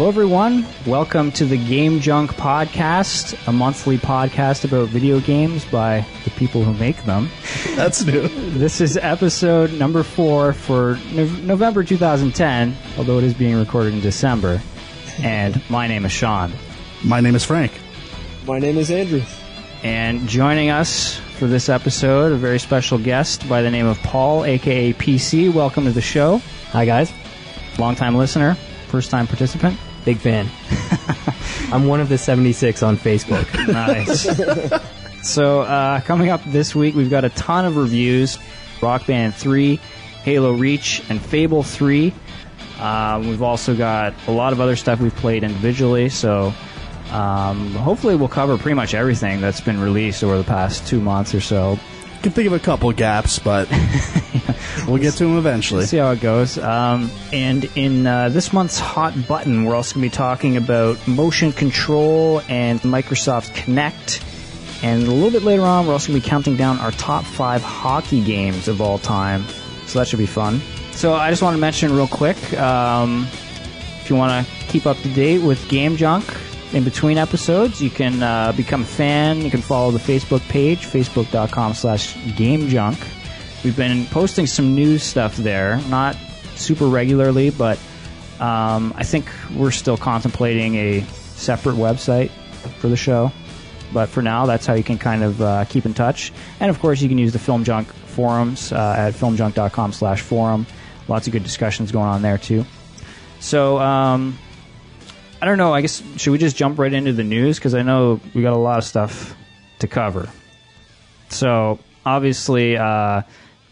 Hello, everyone. Welcome to the Game Junk Podcast, a monthly podcast about video games by the people who make them. That's new. This is episode number 4 for November 2010, although it is being recorded in December. And my name is Sean. My name is Frank. My name is Andrew. And joining us for this episode, a very special guest by the name of Paul, a.k.a. PC. Welcome to the show. Hi, guys. Long-time listener, first-time participant. Big fan. I'm one of the 76 on Facebook. Nice. So, coming up this week, we've got a ton of reviews. Rock Band 3, Halo Reach, and Fable 3. We've also got a lot of other stuff we've played individually, so hopefully we'll cover pretty much everything that's been released over the past 2 months or so. I can think of a couple gaps, but we'll get to them eventually. See how it goes. And in this month's Hot Button, we're also going to be talking about motion control and Microsoft Kinect. And a little bit later on, we're also going to be counting down our top 5 hockey games of all time. So that should be fun. So I just want to mention real quick, if you want to keep up to date with Game Junk, in between episodes, you can become a fan. You can follow the Facebook page, facebook.com/GameJunk. We've been posting some news stuff there, not super regularly, but I think we're still contemplating a separate website for the show. But for now, that's how you can kind of keep in touch. And of course, you can use the Film Junk forums at filmjunk.com/forum. Lots of good discussions going on there too. So, I don't know, I guess, should we just jump right into the news? Because I know we got a lot of stuff to cover. So, obviously,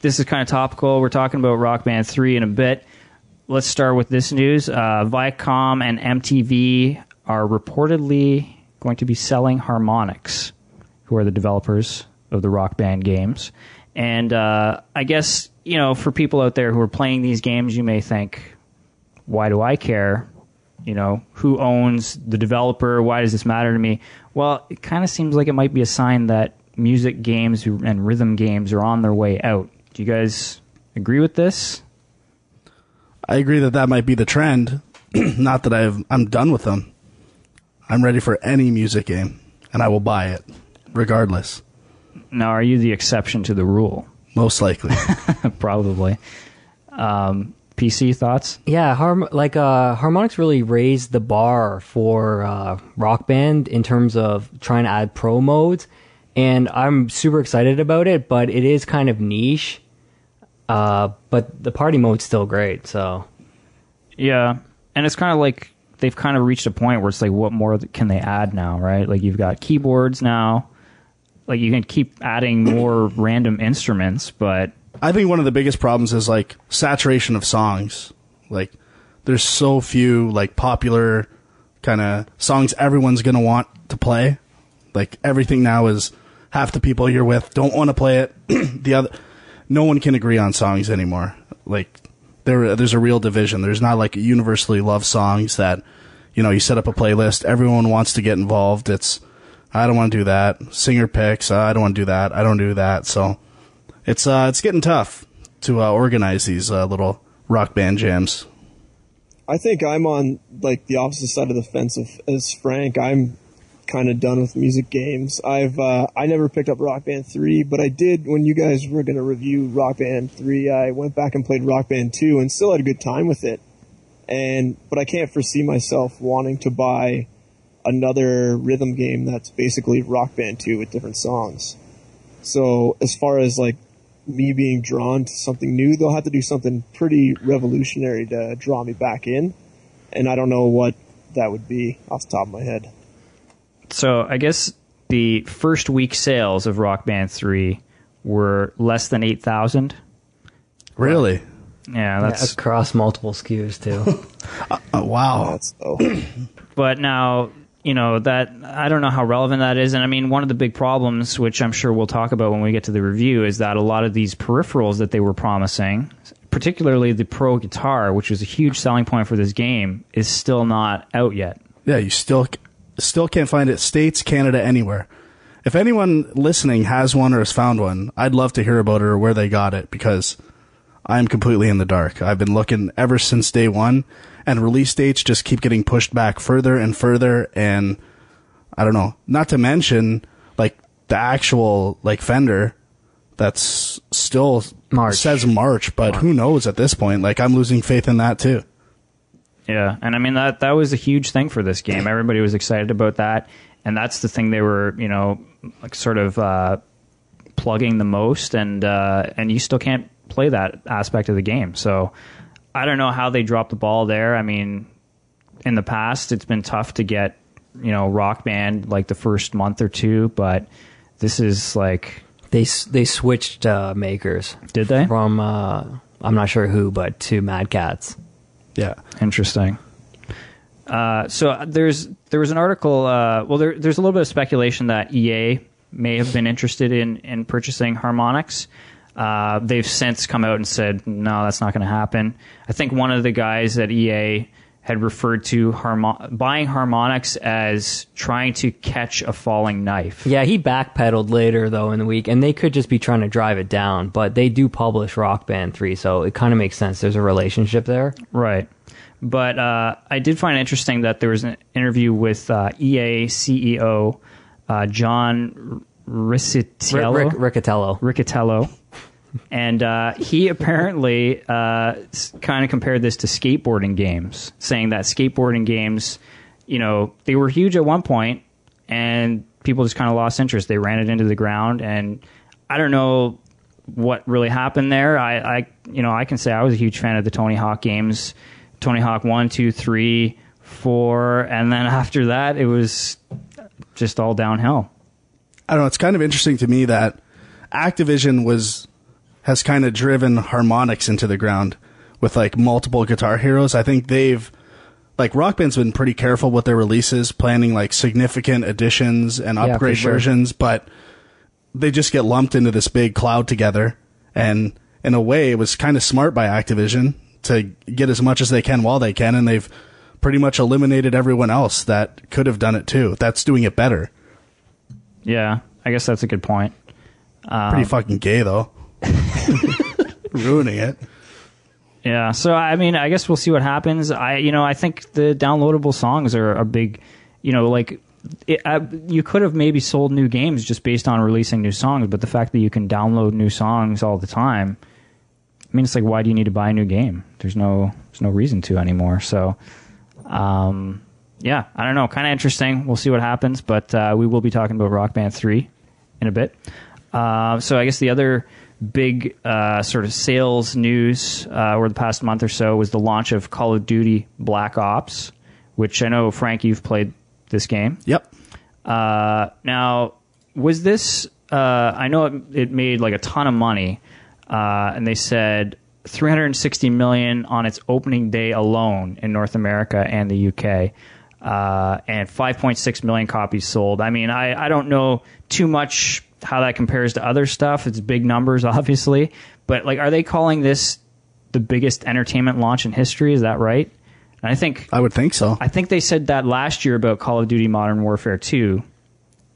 this is kind of topical. We're talking about Rock Band 3 in a bit. Let's start with this news. Viacom and MTV are reportedly going to be selling Harmonix, who are the developers of the Rock Band games. And I guess, you know, for people out there who are playing these games, you may think, why do I care? You know, who owns the developer? Why does this matter to me? Well, it kind of seems like it might be a sign that music games and rhythm games are on their way out. Do you guys agree with this? I agree that might be the trend. Not that I'm done with them. I'm ready for any music game, and I will buy it, regardless. Now, are you the exception to the rule? Most likely. Probably. PC thoughts? Yeah, Harmonix really raised the bar for Rock Band in terms of trying to add pro modes, and I'm super excited about it, but it is kind of niche. But the party mode's still great, so... Yeah, and it's kind of like they've kind of reached a point where it's like, what more can they add now, right? Like, you've got keyboards now. Like, you can keep adding more random instruments, but... I think one of the biggest problems is, like, saturation of songs. Like, there's so few, like, popular kind of songs everyone's going to want to play. Like, everything now is half the people you're with don't want to play it. No one can agree on songs anymore. Like, there's a real division. There's not, like, universally loved songs that, you know, you set up a playlist, everyone wants to get involved. It's, I don't want to do that. Singer picks, I don't want to do that. I don't do that. So... It's getting tough to organize these little Rock Band jams. I think I'm on like the opposite side of the fence as Frank. I'm kind of done with music games. I never picked up Rock Band 3, but I did when you guys were going to review Rock Band 3. I went back and played Rock Band 2 and still had a good time with it. But I can't foresee myself wanting to buy another rhythm game that's basically Rock Band 2 with different songs. So as far as like me being drawn to something new, they'll have to do something pretty revolutionary to draw me back in, and I don't know what that would be off the top of my head. So I guess the first week sales of Rock Band 3 were less than 8,000. Really? Yeah, that's across multiple SKUs too. Wow. That's But now, you know, that I don't know how relevant that is. And I mean, one of the big problems, which I'm sure we'll talk about when we get to the review, is that a lot of these peripherals that they were promising, particularly the Pro Guitar, which was a huge selling point for this game, is still not out yet. Yeah, you still can't find it. States, Canada, anywhere. If anyone listening has one or has found one, I'd love to hear about it or where they got it, because I'm completely in the dark. I've been looking ever since day one, and release dates just keep getting pushed back further and further. And I don't know, not to mention like the actual like Fender that's still says March, but who knows at this point? Like, I'm losing faith in that too. Yeah, and I mean that was a huge thing for this game. Everybody was excited about that, and that's the thing they were, you know, like sort of plugging the most, and you still can't play that aspect of the game. So I don't know how they dropped the ball there. I mean, in the past, it's been tough to get, you know, Rock Band like the first month or two, but this is like... They switched makers. Did they? From, I'm not sure who, but to Mad Catz. Yeah. Interesting. So there was an article, there's a little bit of speculation that EA may have been interested in purchasing Harmonix. They've since come out and said, no, that's not going to happen. I think one of the guys at EA had referred to buying Harmonix as trying to catch a falling knife. Yeah, he backpedaled later, though, in the week, and they could just be trying to drive it down, but they do publish Rock Band 3, so it kind of makes sense. There's a relationship there. Right. But I did find it interesting that there was an interview with EA CEO John Riccitiello. And he apparently kind of compared this to skateboarding games, saying that skateboarding games, you know, they were huge at one point, and people just kind of lost interest. They ran it into the ground, and I don't know what really happened there. I can say I was a huge fan of the Tony Hawk games, Tony Hawk 1, 2, 3, 4, and then after that, it was just all downhill. I don't know. It's kind of interesting to me that Activision has kind of driven Harmonix into the ground with like multiple Guitar Heroes. I think Rock Band's been pretty careful with their releases, planning like significant additions and upgrade versions, but they just get lumped into this big cloud together. And in a way, it was kind of smart by Activision to get as much as they can while they can, and they've pretty much eliminated everyone else that could have done it too. That's doing it better. Yeah, I guess that's a good point. Pretty fucking gay, though. Ruining it. Yeah, so I mean, I guess we'll see what happens. I think the downloadable songs are a big, you know, like you could have maybe sold new games just based on releasing new songs, but the fact that you can download new songs all the time, I mean, it's like, why do you need to buy a new game? There's no reason to anymore. So, yeah, I don't know, kind of interesting. We'll see what happens, but we will be talking about Rock Band 3 in a bit. So I guess the other big sort of sales news over the past month or so was the launch of Call of Duty Black Ops, which I know, Frank, you've played this game. Yep. Now, was this... I know it made like a ton of money, and they said $360 million on its opening day alone in North America and the UK, and 5.6 million copies sold. I mean, I don't know too much how that compares to other stuff. It's big numbers, obviously, but like, are they calling this the biggest entertainment launch in history? Is that right? And I would think so. I think they said that last year about Call of Duty Modern Warfare 2,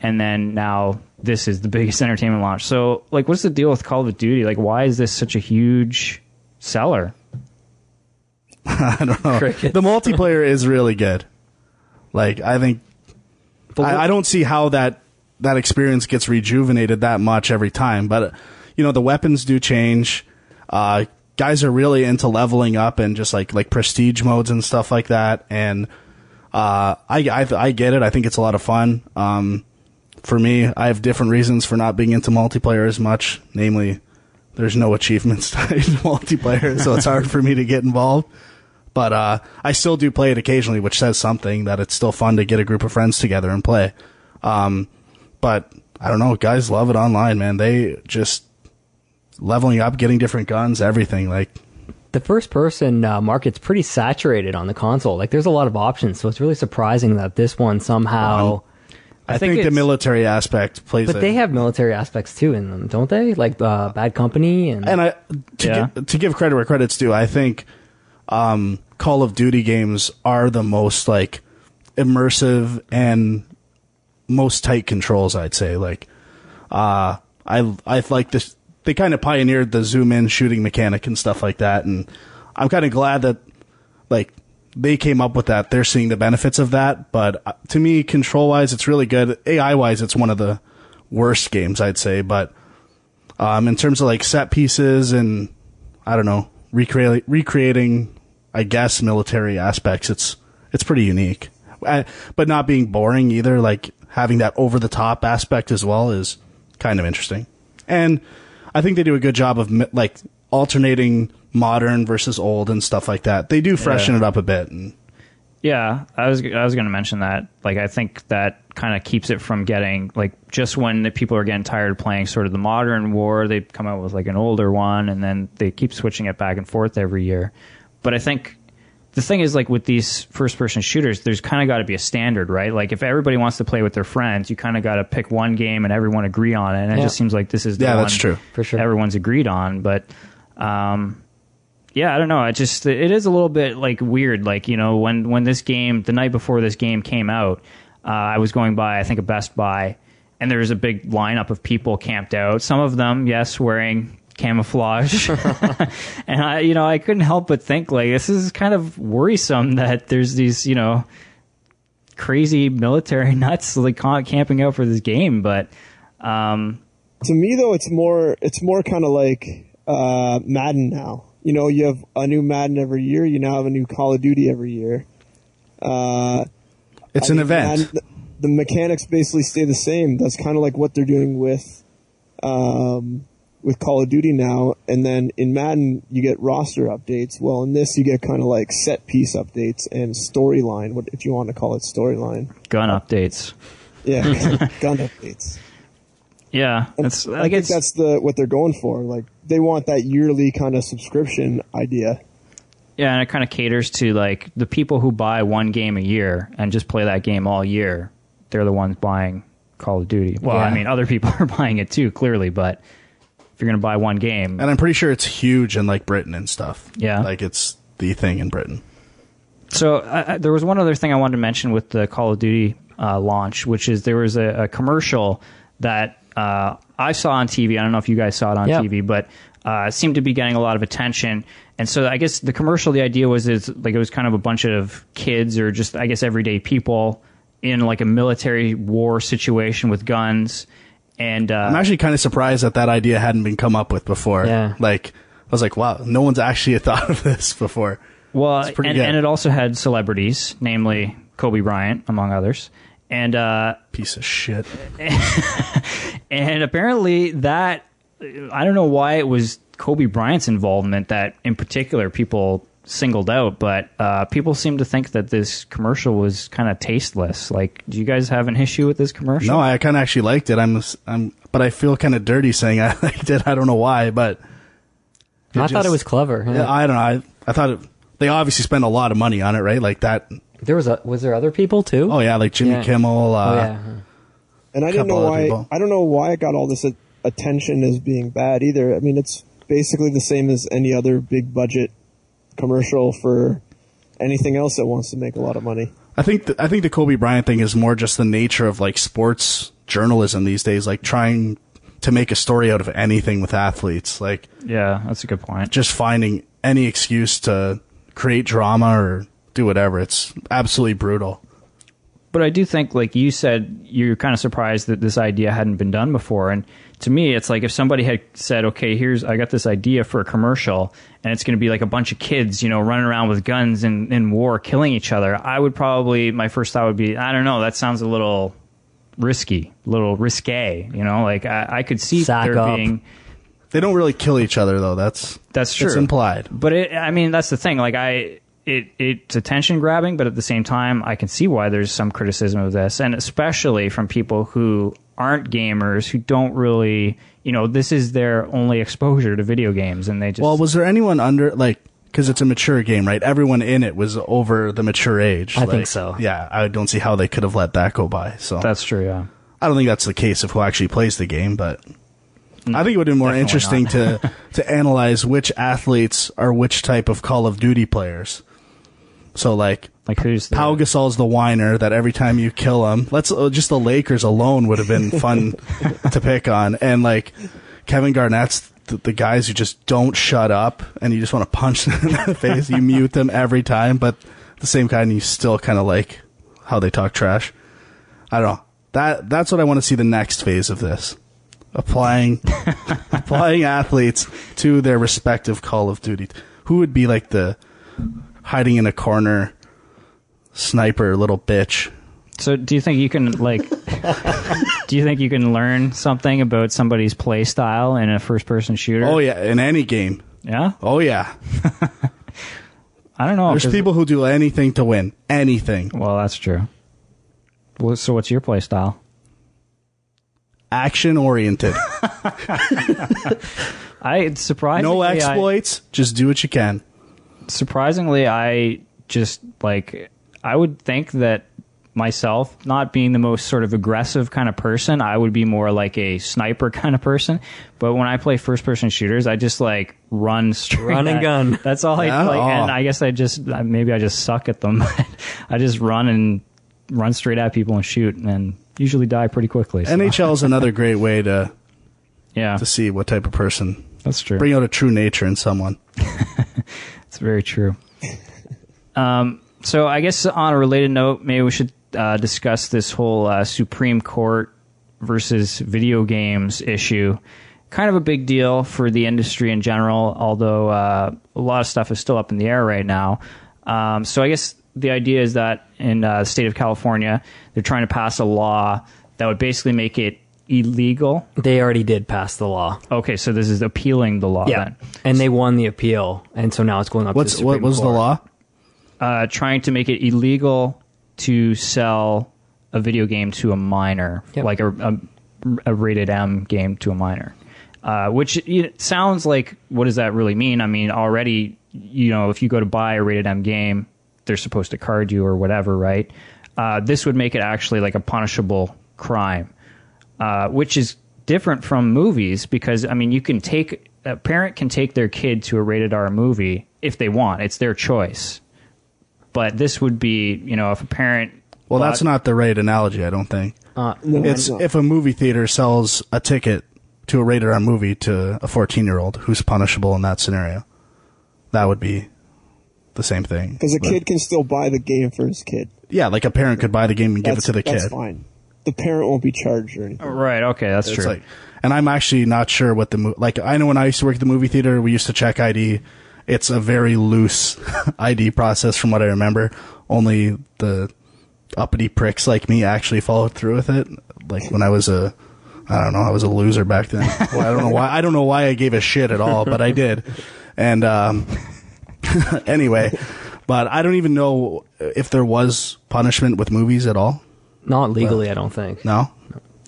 and then now this is the biggest entertainment launch. So, like, what's the deal with Call of Duty? Like, why is this such a huge seller? I don't know. The multiplayer is really good. Like, I think... I don't see how that experience gets rejuvenated that much every time. But, you know, the weapons do change. Guys are really into leveling up and just like prestige modes and stuff like that. And I get it. I think it's a lot of fun. For me, I have different reasons for not being into multiplayer as much. Namely, there's no achievements tied to multiplayer, so it's hard for me to get involved. But I still do play it occasionally, which says something, that it's still fun to get a group of friends together and play. But I don't know, guys love it online, man. They just leveling up, getting different guns, everything. Like, the first-person market's pretty saturated on the console. Like, there's a lot of options, so it's really surprising that this one somehow... I think the military aspect plays. But they have military aspects too in them, don't they? Like Bad Company and to give credit where credit's due, I think Call of Duty games are the most like immersive and most tight controls. I'd say like I like this. They kind of pioneered the zoom in shooting mechanic and stuff like that, and I'm kind of glad that like they came up with that. They're seeing the benefits of that. But to me, control-wise, it's really good. AI-wise, it's one of the worst games, I'd say. But in terms of like set pieces and, I don't know, recreating, I guess, military aspects, it's pretty unique. But not being boring either. Like having that over-the-top aspect as well is kind of interesting. And I think they do a good job of like alternating modern versus old and stuff like that. They do freshen it up a bit. And yeah, I was going to mention that. Like, I think that kind of keeps it from getting like just when the people are getting tired of playing sort of the modern war, they come out with like an older one, and then they keep switching it back and forth every year. But I think the thing is, like with these first-person shooters, there's kind of got to be a standard, right? Like if everybody wants to play with their friends, you kind of got to pick one game and everyone agree on it. And it just seems like this is the one that's true. For sure. Everyone's agreed on. But yeah, I don't know. It is a little bit like weird. Like, you know, when this game, the night before this game came out, I was going by, I think, a Best Buy, and there was a big lineup of people camped out. Some of them, yes, wearing camouflage. And I couldn't help but think, like, this is kind of worrisome that there's these, you know, crazy military nuts like camping out for this game. But to me, though, it's more kind of like Madden now. You know, you have a new Madden every year. You now have a new Call of Duty every year. It's an event. Madden, the mechanics basically stay the same. That's kind of like what they're doing with Call of Duty now. And then in Madden, you get roster updates. Well, in this, you get kind of like set piece updates and storyline, if you want to call it storyline. Gun updates. Yeah, gun updates. Yeah, I think that's what they're going for. Like they want that yearly kind of subscription idea. Yeah, and it kind of caters to like the people who buy one game a year and just play that game all year. They're the ones buying Call of Duty. Well, I mean, other people are buying it too, clearly, but if you're going to buy one game, and I'm pretty sure it's huge in like Britain and stuff. Yeah, like it's the thing in Britain. So there was one other thing I wanted to mention with the Call of Duty launch, which is there was a commercial that I saw on TV. I don't know if you guys saw it on TV, but it seemed to be getting a lot of attention. And so I guess the commercial, the idea was like it was kind of a bunch of kids or just, I guess, everyday people in like a military war situation with guns. And I'm actually kind of surprised that idea hadn't been come up with before. Yeah. Like, I was like, wow, no one's actually thought of this before. Well, and it also had celebrities, namely Kobe Bryant, among others. And piece of shit. And apparently that, I don't know why it was Kobe Bryant's involvement that in particular people singled out, but people seem to think that this commercial was kind of tasteless. Like, do you guys have an issue with this commercial? No, I kind of actually liked it. But I feel kind of dirty saying I liked it. I don't know why, but I thought it was clever. Yeah, I don't know. I thought they obviously spent a lot of money on it, right? Like that. Was there other people too? Oh yeah, like Jimmy Kimmel. And I didn't know why. I don't know why it got all this attention as being bad either. I mean, it's basically the same as any other big budget commercial for anything else that wants to make a lot of money. I think the Kobe Bryant thing is more just the nature of like sports journalism these days, like trying to make a story out of anything with athletes. Like, yeah, that's a good point. Just finding any excuse to create drama or do whatever. It's absolutely brutal. But I do think, like you said, you're kind of surprised that this idea hadn't been done before. And to me, it's like if somebody had said, okay, I got this idea for a commercial, and it's going to be like a bunch of kids, running around with guns in war, killing each other. My first thought would be, I don't know, that sounds a little risky, a little risque, like I could see being... They don't really kill each other, though. That's true. It's implied. But that's the thing. Like it's attention grabbing, but at the same time, I can see why there's some criticism of this, and especially from people who aren't gamers, who don't really, this is their only exposure to video games, and they just... Well, was there anyone under, like, because it's a mature game, right? Everyone in it was over the mature age. I think so. Yeah, I don't see how they could have let that go by. So that's true, yeah. I don't think that's the case of who actually plays the game, but... I think it would be more interesting to analyze which athletes are which type of Call of Duty players. So like who's Pau Gasol's the whiner that every time you kill him, just the Lakers alone would have been fun to pick on, and like Kevin Garnett's the guys who just don't shut up and you just want to punch them in the face. You mute them every time, but the same kind, you still kind of like how they talk trash. I don't know. That's what I want to see the next phase of this. Applying athletes to their respective Call of Duty. Who would be like the hiding in a corner sniper little bitch? So do you think you can learn something about somebody's play style in a first person shooter? Oh yeah, in any game. Yeah? Oh yeah. I don't know. There's people who do anything to win. Anything. Well, that's true. Well, so what's your play style? Action oriented. Surprisingly, no exploits. Just do what you can. Surprisingly, I would think that myself, not being the most sort of aggressive kind of person, I would be more like a sniper kind of person. But when I play first person shooters, I just like run straight. Run and gun. That's all I play. And I guess I just suck at them. I just run straight at people and shoot, and usually die pretty quickly. So. NHL is another great way to to see what type of person. That's true. Bring out a true nature in someone. It's very true. So I guess on a related note, maybe we should discuss this whole Supreme Court versus video games issue. Kind of a big deal for the industry in general, although a lot of stuff is still up in the air right now. So I guess the idea is that in the state of California, they're trying to pass a law that would basically make it illegal. They already did pass the law. Okay, so this is appealing the law then. And they won the appeal, and so now it's going up to the Supreme What was Court. the law? Trying to make it illegal to sell a video game to a minor, like a rated M game to a minor. Which sounds like, what does that really mean? I mean, already, if you go to buy a rated M game, they're supposed to card you or whatever, right? This would make it actually like a punishable crime, which is different from movies because, I mean, a parent can take their kid to a rated R movie if they want. It's their choice. But this would be, if a parent... Well, that's not the right analogy, I don't think. No, it's if a movie theater sells a ticket to a rated R movie to a 14-year-old who's punishable in that scenario. That would be the same thing. Because a kid can still buy the game for his kid. Yeah, like a parent could buy the game and give it to the kid. That's fine. The parent won't be charged or anything. Right, okay, that's It's true. like, and I'm actually not sure what I know when I used to work at the movie theater, we used to check ID. It's a very loose ID process from what I remember. Only the uppity pricks like me actually followed through with it. Like when I was I was a loser back then. Well, I don't know why I gave a shit at all, but I did. And anyway, but I don't even know if there was punishment with movies at all. Not legally, I don't think. No?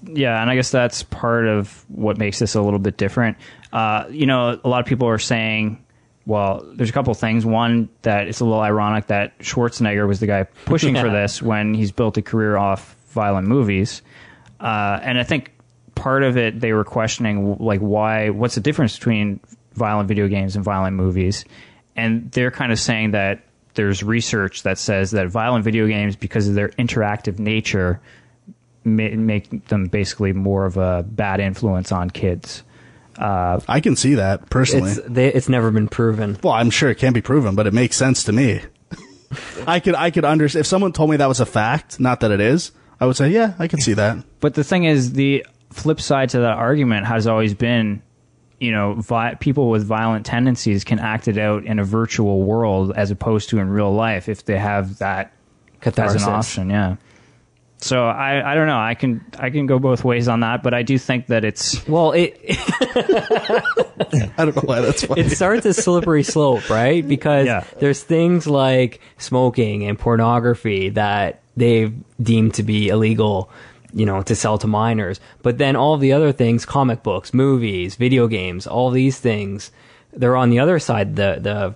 Yeah, and I guess that's part of what makes this a little bit different. A lot of people are saying, well, there's a couple of things. One, that it's a little ironic that Schwarzenegger was the guy pushing for this when he's built a career off violent movies. And I think part of it, they were questioning, like, what's the difference between violent video games and violent movies? And they're kind of saying that there's research that says that violent video games, because of their interactive nature, make them basically more of a bad influence on kids. I can see that personally. It's never been proven. Well, I'm sure it can't be proven, but it makes sense to me. I could understand if someone told me that was a fact, not that it is. I would say, yeah, I can see that. But the thing is, the flip side to that argument has always been, people with violent tendencies can act it out in a virtual world as opposed to in real life if they have that Catharsis. as an option. Yeah. So I don't know. I can go both ways on that, but I do think that it's... Well, I don't know why that's funny. it starts a slippery slope, right? Because there's things like smoking and pornography that they've deemed to be illegal, to sell to minors. But then all the other things, comic books, movies, video games, all these things, they're on the other side, the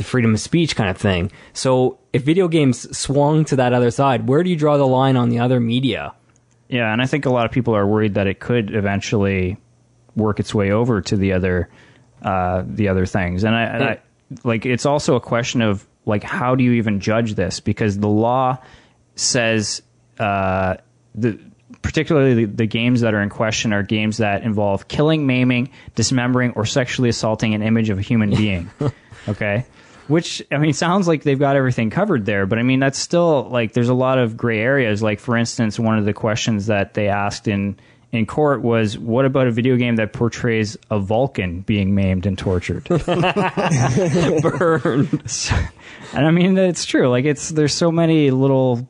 freedom of speech kind of thing. So if video games swung to that other side, where do you draw the line on the other media? Yeah, and I think a lot of people are worried that it could eventually work its way over to the other things. And I like, it's also a question of, like, how do you even judge this? Because the law says particularly the games that are in question are games that involve killing, maiming, dismembering, or sexually assaulting an image of a human being. Okay? Which, I mean, sounds like they've got everything covered there, but I mean, that's still, like, there's a lot of gray areas. Like, for instance, one of the questions that they asked in court was, what about a video game that portrays a Vulcan being maimed and tortured? Burned. And I mean, it's true. Like, there's so many little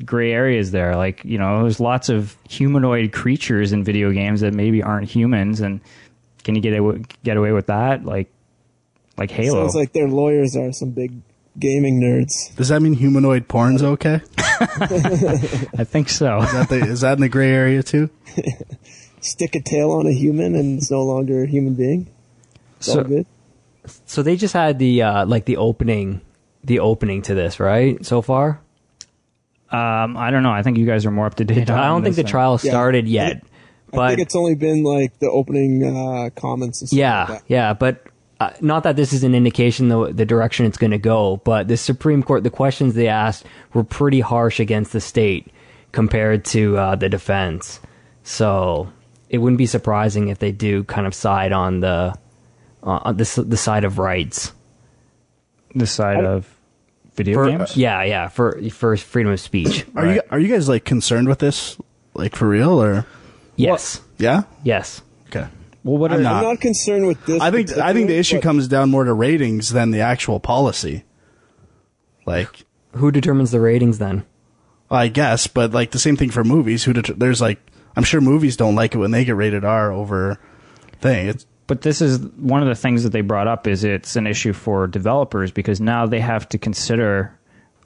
gray areas there. Like, you know, there's lots of humanoid creatures in video games that maybe aren't humans, and can you get away with that? Like Halo. Sounds like their lawyers are some big gaming nerds. Does that mean humanoid porn's okay? I think so. Is that in the gray area too? Stick a tail on a human and it's no longer a human being. It's all good. So they just had the opening to this, right? So far, I don't know. I think you guys are more up to date. I don't think the trial started yet. But I think it's only been like the opening comments and stuff like that. Yeah, but not that this is an indication the direction it's going to go, but the Supreme Court, the questions they asked were pretty harsh against the state compared to the defense. So it wouldn't be surprising if they do kind of side on the side of rights. The side of video games? Yeah, for freedom of speech. Are you guys like concerned with this, like for real, or? Yes. Yeah. Yes. Okay. Well, I'm not concerned with this. I think the issue comes down more to ratings than the actual policy. Like, who determines the ratings then? I guess, but like the same thing for movies. There's like, I'm sure movies don't like it when they get rated R over thing. But this is one of the things that they brought up, is it's an issue for developers, because now they have to consider,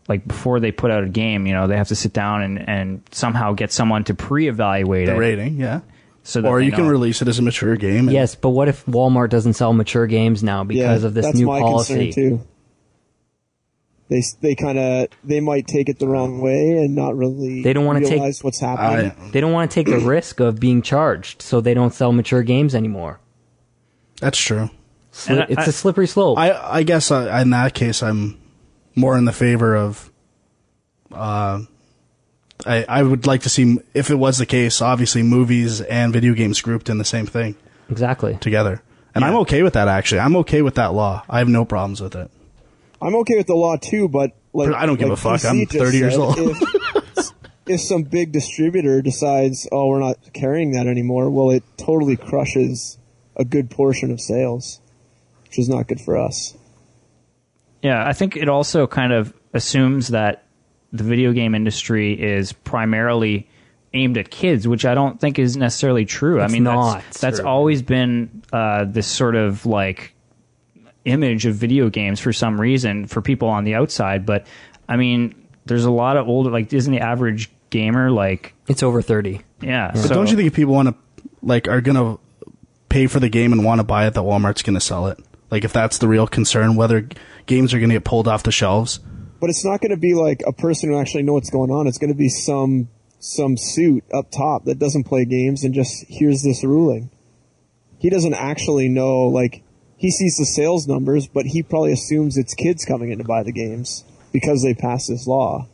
like, before they put out a game, you know, they have to sit down and somehow get someone to pre-evaluate the rating, yeah. So that or you can release it as a mature game. Yes, but what if Walmart doesn't sell mature games now because of this new policy? That's my concern too. They might take it the wrong way and not really realize what's happening. They don't want to take the risk of being charged, so they don't sell mature games anymore. That's true. It's a slippery slope. I guess in that case, I'm more in the favor of. I would like to see, if it was the case, obviously movies and video games grouped in the same thing. Exactly. Together. And I'm okay with that, actually. I'm okay with that law. I have no problems with it. I'm okay with the law too, but like, I don't give a fuck. I'm 30 years old. If some big distributor decides, oh, we're not carrying that anymore, well, it totally crushes a good portion of sales, which is not good for us. Yeah, I think it also kind of assumes that the video game industry is primarily aimed at kids, which I don't think is necessarily true. It's that's always been this sort of like image of video games for some reason for people on the outside. But I mean, there's a lot of older, like, isn't the average gamer like, it's over 30? Yeah. But don't you think if people want to, like, are going to pay for the game and want to buy it, that Walmart's going to sell it? Like, if that's the real concern, whether games are going to get pulled off the shelves. But it's not going to be like a person who actually knows what's going on. It's going to be some suit up top that doesn't play games and just hears this ruling. He doesn't actually know, like, he sees the sales numbers, but he probably assumes it's kids coming in to buy the games because they passed this law.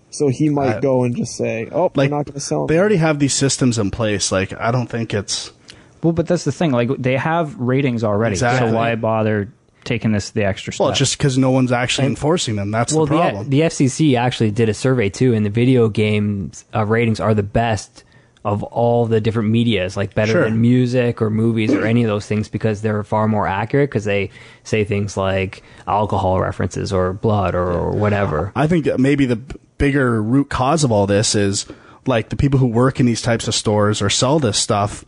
So he might go and just say, oh, we're not going to sell them. They already have these systems in place. Like, I don't think it's... Well, but that's the thing. Like, they have ratings already. Exactly. So why bother taking the extra step? Well, it's just because no one's actually enforcing them. That's the problem. The FCC actually did a survey too, and the video games ratings are the best of all the different medias, like better than music or movies or any of those things, because they're far more accurate, because they say things like alcohol references or blood or whatever. I think maybe the bigger root cause of all this is, like, the people who work in these types of stores or sell this stuff,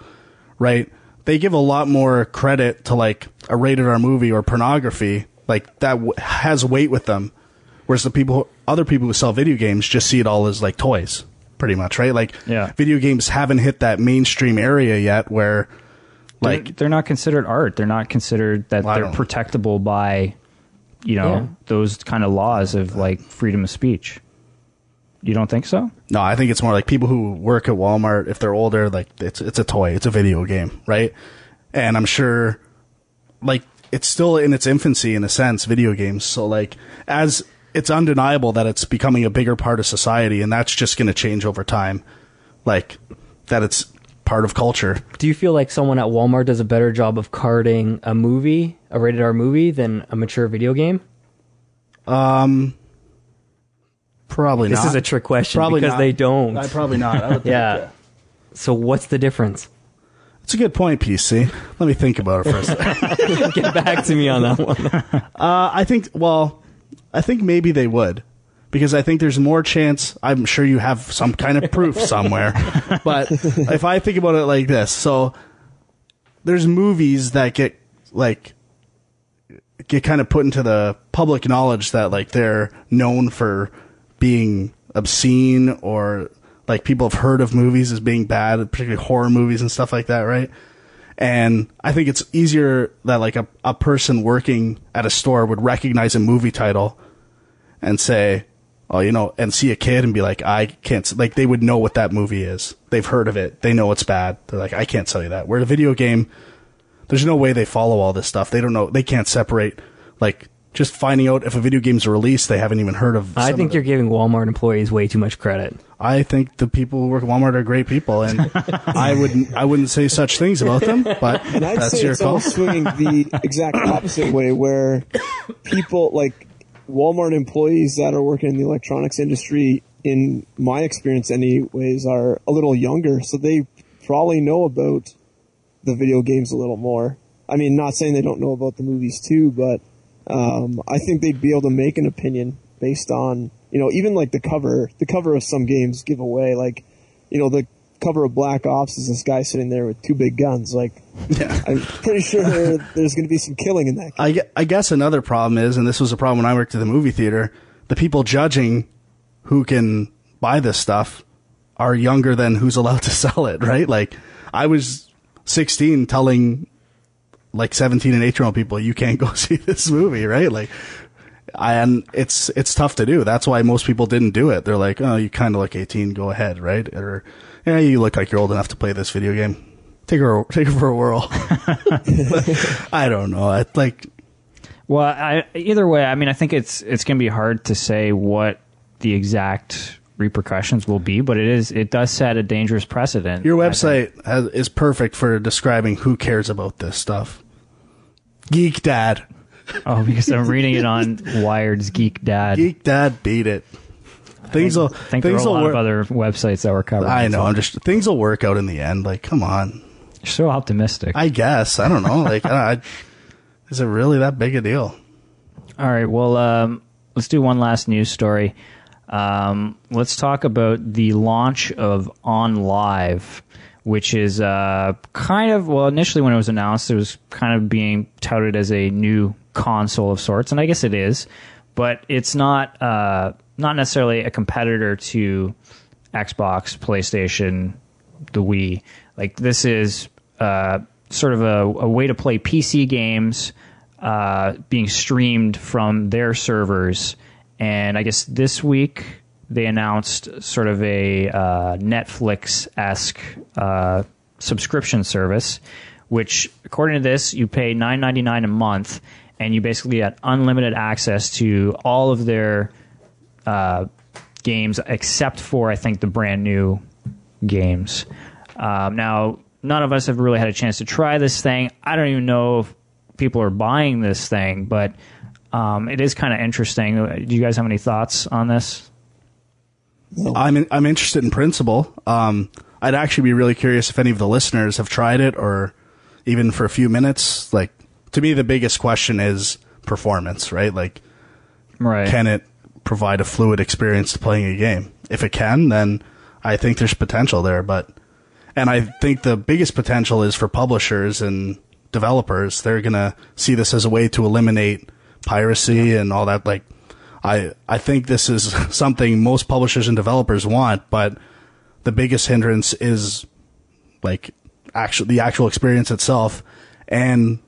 right? They give a lot more credit to, like, a rated R movie or pornography, like, that has weight with them, whereas other people who sell video games just see it all as, like, toys, pretty much, right? Like, video games haven't hit that mainstream area yet where, like... They're not considered art. They're not considered that they're protectable by, you know, those kind of laws of, like, freedom of speech. You don't think so? No, I think it's more like people who work at Walmart, if they're older, like, it's a toy, it's a video game, right? And I'm sure, like, it's still in its infancy in a sense, video games. So, like, as it's undeniable that it's becoming a bigger part of society, and that's just going to change over time. Like, that it's part of culture. Do you feel like someone at Walmart does a better job of carding a movie, a rated R movie, than a mature video game? Probably not. This is a trick question Probably because not. they don't. Probably not. I would think, Yeah. So what's the difference? It's a good point, PC. Let me think about it for a second. Get back to me on that one. I think maybe they would. Because I think there's more chance, I'm sure you have some kind of proof somewhere, but if I think about it like this, so there's movies that get kind of put into the public knowledge that like they're known for being obscene, or like people have heard of movies as being bad, particularly horror movies and stuff like that, right? And I think it's easier that like a person working at a store would recognize a movie title and say, oh, you know, and see a kid and be like, I can't, like, they would know what that movie is. They've heard of it. They know it's bad. They're like, I can't tell you that. Where a video game, there's no way they follow all this stuff. They don't know. They can't separate, like, just finding out if a video game's released, they haven't even heard of. I think you're giving Walmart employees way too much credit. I think the people who work at Walmart are great people, and I wouldn't say such things about them, but And I'd that's say your it's call. almost swinging the exact opposite way, where people like Walmart employees that are working in the electronics industry, in my experience anyways, are a little younger, so they probably know about the video games a little more. I mean, not saying they don't know about the movies too, but I think they'd be able to make an opinion based on, you know, even like the cover of some games give away, like, you know, the cover of Black Ops is this guy sitting there with two big guns. Like, yeah. I'm pretty sure there's going to be some killing in that game. I guess another problem is, and this was a problem when I worked at the movie theater, the people judging who can buy this stuff are younger than who's allowed to sell it, right? Like, I was 16 telling like 17 and 18-year-old people, you can't go see this movie, right? Like, and it's tough to do. That's why most people didn't do it. They're like, oh, you kind of look 18, go ahead, right? Or, yeah, you look like you're old enough to play this video game. Take her for a whirl. I don't know. Well, either way, I mean, I think it's going to be hard to say what the exact repercussions will be, but it does set a dangerous precedent. Your website is perfect for describing who cares about this stuff. Geek Dad. Oh, because I'm reading it on Wired's Geek Dad. Geek Dad beat it. Things will. I think there are a lot of other websites that were covered. I know. Things will work out in the end. Like, come on. You're so optimistic. I guess. I don't know. Like, is it really that big a deal? All right. Well, let's do one last news story. Let's talk about the launch of OnLive, which is initially when it was announced, it was kind of being touted as a new console of sorts, and I guess it is, but it's not necessarily a competitor to Xbox, PlayStation, the Wii. Like, this is sort of a way to play PC games being streamed from their servers. And I guess this week they announced sort of a Netflix-esque subscription service, which, according to this, you pay $9.99 a month, and you basically get unlimited access to all of their games, except for, I think, the brand new games. Now, none of us have really had a chance to try this thing. I don't even know if people are buying this thing, but it is kind of interesting. Do you guys have any thoughts on this? I'm interested in principle. I'd actually be really curious if any of the listeners have tried it, or even for a few minutes. Like, to me, the biggest question is performance, right? Like, right. Can it provide a fluid experience to playing a game? If it can, then I think there's potential there. And I think the biggest potential is for publishers and developers. They're going to see this as a way to eliminate piracy and all that. Like, I think this is something most publishers and developers want, but the biggest hindrance is like the actual experience itself and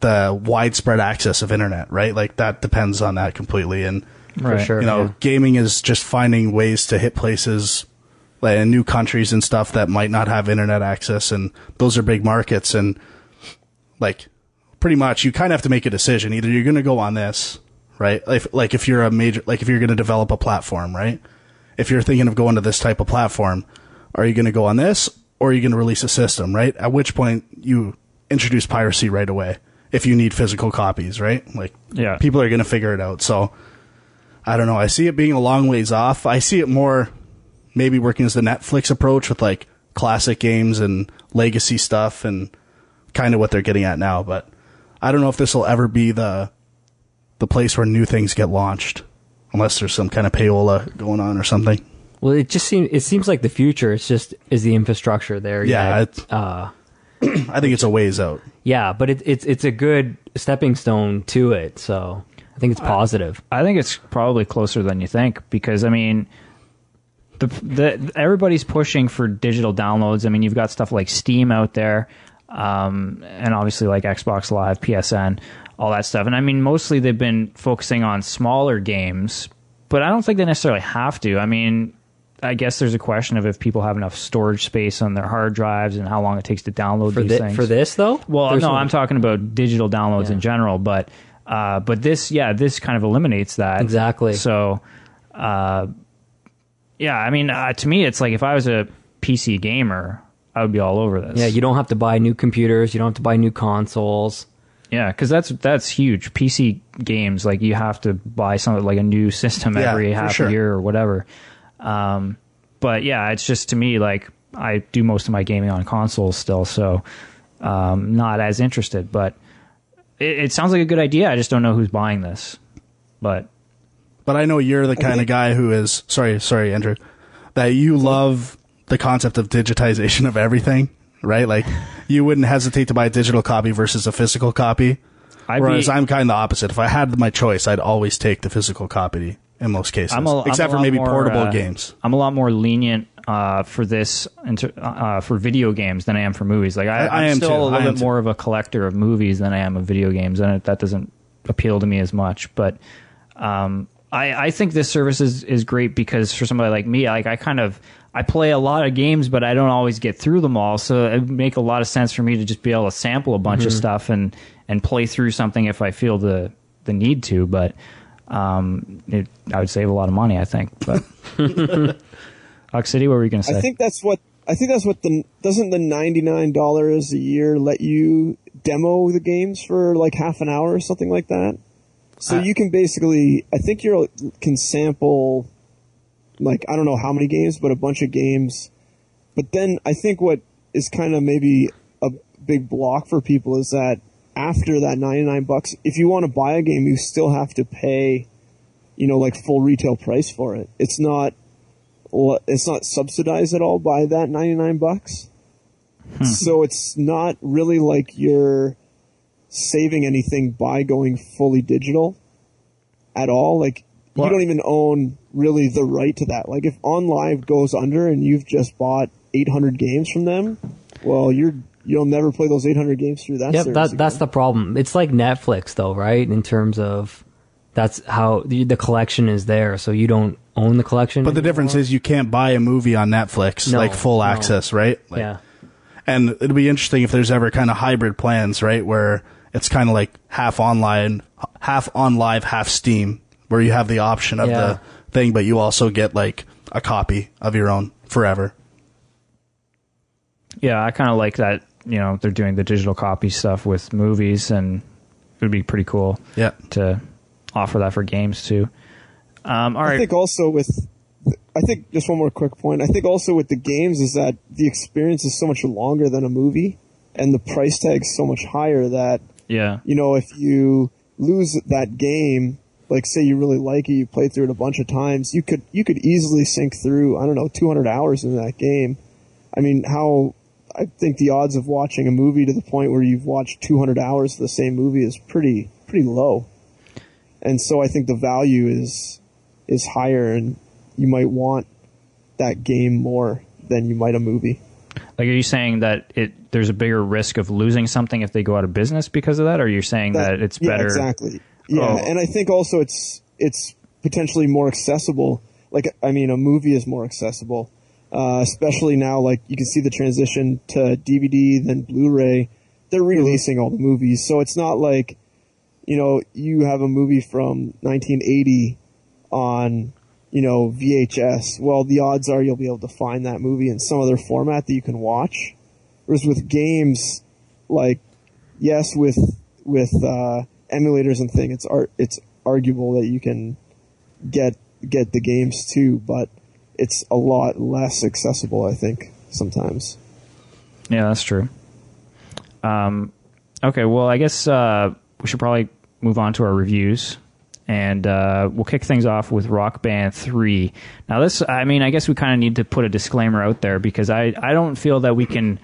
the widespread access of internet, right? Like, that depends on that completely. And right. For sure, you know, gaming is just finding ways to hit places like in new countries and stuff that might not have internet access, and those are big markets. And like, pretty much you kind of have to make a decision. Either you're going to go on this, right? If you're if you're going to develop a platform, right? If you're thinking of going to this type of platform, are you going to go on this, or are you going to release a system, right? At which point you introduce piracy right away if you need physical copies, right? Like, yeah, people are going to figure it out. So I don't know. I see it being a long ways off. I see it more maybe working as the Netflix approach with like classic games and legacy stuff and kind of what they're getting at now. But I don't know if this will ever be the place where new things get launched, unless there's some kind of payola going on or something. Well, it seems like the future. It's just, is the infrastructure there? Yeah, I think it's a ways out. Yeah, but it's a good stepping stone to it. So I think it's positive. I think it's probably closer than you think, because I mean, everybody's pushing for digital downloads. I mean, you've got stuff like Steam out there, and obviously like Xbox Live, PSN, all that stuff. And I mean, mostly they've been focusing on smaller games, but I don't think they necessarily have to. I mean, I guess there's a question of if people have enough storage space on their hard drives and how long it takes to download these things. For this, though? Well, no, I'm talking about digital downloads in general, but this kind of eliminates that. Exactly. So, yeah, I mean, to me, it's like if I was a PC gamer, I would be all over this. Yeah, you don't have to buy new computers. You don't have to buy new consoles. Yeah, because that's huge. PC games, like you have to buy something like a new system every half a year or whatever. But yeah, it's just, to me, like I do most of my gaming on consoles still, so not as interested. But it sounds like a good idea. I just don't know who's buying this. But I know you're the kind of guy who is sorry, Andrew, that you love the concept of digitization of everything, right? Like you wouldn't hesitate to buy a digital copy versus a physical copy. Whereas I'm kind of the opposite. If I had my choice, I'd always take the physical copy in most cases, except for maybe portable games. I'm a lot more lenient for this for video games than I am for movies. Like I'm still a little bit more of a collector of movies than I am of video games, and that doesn't appeal to me as much. But I think this service is great because for somebody like me, like I play a lot of games, but I don't always get through them all. So it would make a lot of sense for me to just be able to sample a bunch of stuff and play through something if I feel the need to. But I would save a lot of money, I think. But Huckcity, what were you going to say? I think that's what doesn't the $99 a year let you demo the games for like half an hour or something like that? So you can basically, I think you can sample, like, I don't know how many games, but a bunch of games. But then I think what is kind of maybe a big block for people is that after that $99, if you want to buy a game, you still have to pay, like full retail price for it. It's not subsidized at all by that $99. So it's not really like you're saving anything by going fully digital at all. Like you don't even own really the right to that. Like if OnLive goes under and you've just bought 800 games from them, well, you'll never play those 800 games through that service. That's the problem. It's like Netflix though, right? In terms of that's how the collection is there, so you don't own the collection. But the difference is you can't buy a movie on Netflix like full access, right? Like, yeah. And it'd be interesting if there's ever kind of hybrid plans, right, where it's kind of like half online, half OnLive, half Steam, where you have the option of the thing, but you also get like a copy of your own forever. Yeah, I kind of like that. They're doing the digital copy stuff with movies, and it would be pretty cool to offer that for games too. All right. I think just one more quick point. I think also with the games is that the experience is so much longer than a movie, and the price tag's so much higher that, if you lose that game, like say you really like it, you play through it a bunch of times, you could easily sink through, 200 hours in that game. I mean, I think the odds of watching a movie to the point where you've watched 200 hours of the same movie is pretty low. And so I think the value is higher, and you might want that game more than you might a movie. Like, are you saying that there's a bigger risk of losing something if they go out of business because of that, or are you saying that it's better? Yeah, exactly. Yeah, and I think also it's potentially more accessible. Like, I mean, a movie is more accessible, especially now. Like, you can see the transition to DVD, then Blu-ray. They're releasing all the movies, so it's not like, you have a movie from 1980 on, VHS. Well, the odds are you'll be able to find that movie in some other format that you can watch. Whereas with games, like, yes, with emulators and things, it's arguable that you can get the games too, but it's a lot less accessible, I think, sometimes. Yeah, that's true. Okay, well, I guess we should probably move on to our reviews. And we'll kick things off with Rock Band 3. Now, this, I mean, I guess we kind of need to put a disclaimer out there because I don't feel that we can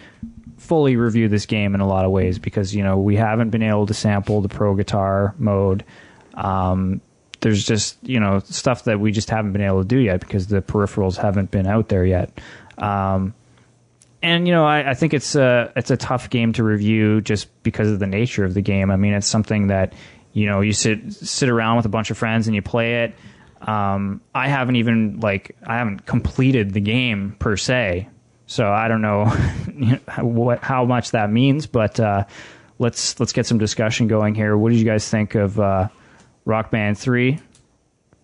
fully review this game in a lot of ways because, you know, we haven't been able to sample the Pro Guitar mode. There's just, you know, stuff that we just haven't been able to do yet because the peripherals haven't been out there yet. And, you know, I think it's a tough game to review just because of the nature of the game. I mean, it's something that, you know, you sit around with a bunch of friends and you play it. I haven't completed the game per se, so I don't know how much that means. But let's get some discussion going here. What did you guys think of Rock Band 3?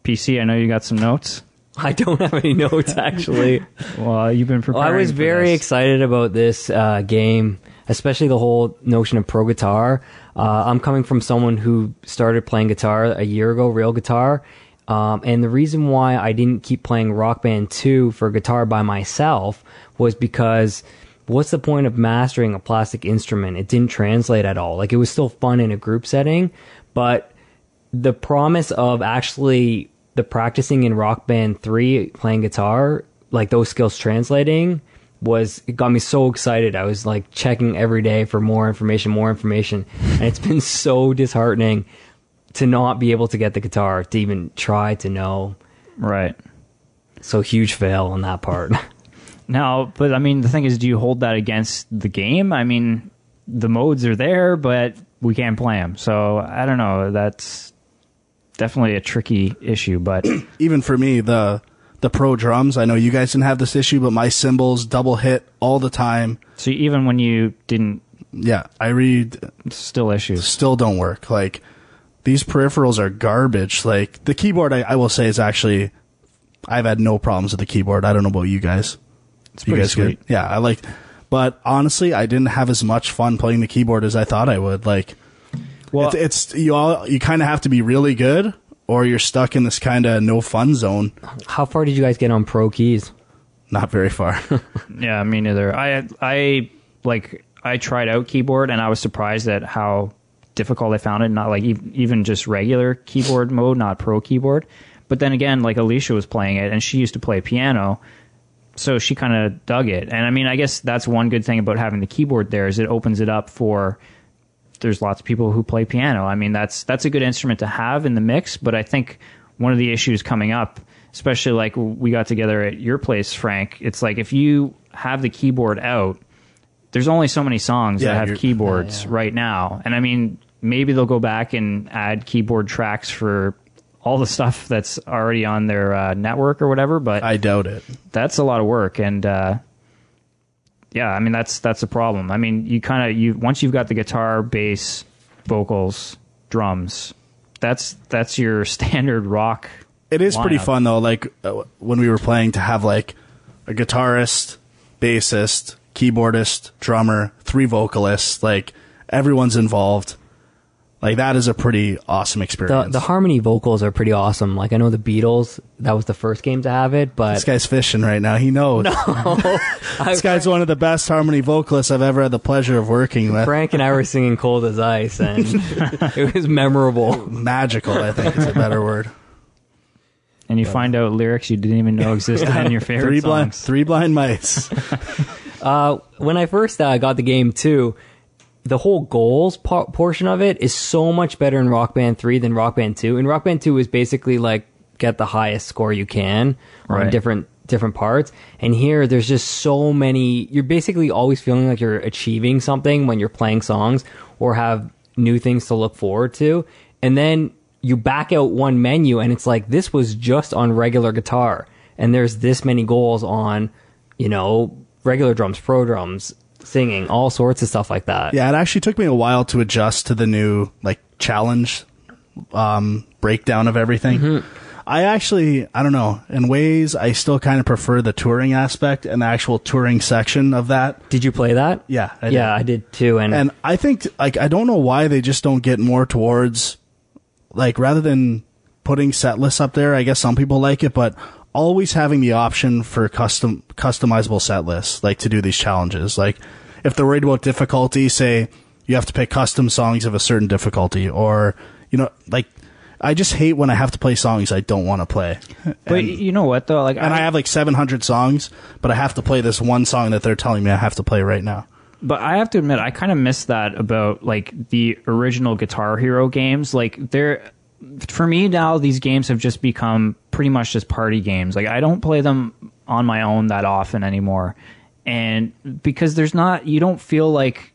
PC, I know you got some notes. I don't have any notes, actually. Well, you've been preparing. I was very excited about this game, especially the whole notion of Pro Guitar. I'm coming from someone who started playing guitar a year ago, real guitar. And the reason why I didn't keep playing Rock Band 2 for guitar by myself was because what's the point of mastering a plastic instrument? It didn't translate at all. Like, it was still fun in a group setting, but the promise of actually the practicing in Rock Band 3, playing guitar, like those skills translating, it got me so excited. I was like checking every day for more information. And it's been so disheartening to not be able to get the guitar, to even try to know. Right. So huge fail on that part. Now, but I mean, the thing is, do you hold that against the game? I mean, the modes are there, but we can't play them. So I don't know. That's definitely a tricky issue, but even for me, the Pro drums, I know you guys didn't have this issue, but my cymbals double hit all the time. So even when you didn't... Yeah, I read... Still issues. Still don't work. Like, these peripherals are garbage. Like, the keyboard, I will say, is actually... I've had no problems with the keyboard. I don't know about you guys. It's pretty sweet. Yeah, I like... But honestly, I didn't have as much fun playing the keyboard as I thought I would. Like, well, you kind of have to be really good, or you're stuck in this kind of no fun zone. How far did you guys get on Pro keys? Not very far. Yeah, me neither. I tried out keyboard and I was surprised at how difficult I found it. Not like even just regular keyboard mode, not Pro keyboard. But then again, like Alicia was playing it and she used to play piano, so she kind of dug it. And I mean, I guess that's one good thing about having the keyboard there is it opens it up for... There's lots of people who play piano. I mean, that's a good instrument to have in the mix, but I think one of the issues coming up, especially like we got together at your place, Frank, it's like if you have the keyboard out, there's only so many songs that have keyboards right now. And I mean, maybe they'll go back and add keyboard tracks for all the stuff that's already on their network or whatever, but I doubt it. That's a lot of work. And yeah, I mean, that's a problem. I mean, you once you've got the guitar, bass, vocals, drums, that's your standard rock. It is lineup. Pretty fun though. Like when we were playing, to have like a guitarist, bassist, keyboardist, drummer, 3 vocalists, like everyone's involved. Like, that is a pretty awesome experience. The harmony vocals are pretty awesome. Like, I know the Beatles, that was the first game to have it, but... This guy's fishing right now. He knows. No. This guy's one of the best harmony vocalists I've ever had the pleasure of working with. Frank and I were singing Cold as Ice, and it was memorable. Magical, I think is a better word. And you find out lyrics you didn't even know existed in your favorite songs. Three blind mice. When I first got the game, too... The whole goals portion of it is so much better in Rock Band 3 than Rock Band 2. And Rock Band 2 is basically like get the highest score you can on different parts. And here there's just so many. You're basically always feeling like you're achieving something when you're playing songs or have new things to look forward to. And then you back out one menu and it's like, this was just on regular guitar. And there's this many goals on, regular drums, pro drums, singing, all sorts of stuff like that. Yeah, it actually took me a while to adjust to the new challenge breakdown of everything. Mm-hmm. I don't know, in ways I still kind of prefer the touring aspect and the actual touring section of that. Did you play that? Yeah, I did too. And I think I don't know why they just don't get more towards rather than putting set lists up there. I guess some people like it, but always having the option for customizable set lists, like to do these challenges. Like if they're worried about difficulty, say you have to pick custom songs of a certain difficulty, or, you know, like, I just hate when I have to play songs I don't want to play. But you know what, though? Like, I have like 700 songs, but I have to play this one song that they're telling me I have to play right now. But I have to admit, I kind of miss that about, like, the original Guitar Hero games. Like, for me now, these games have just become pretty much just party games. Like, I don't play them on my own that often anymore. And because you don't feel like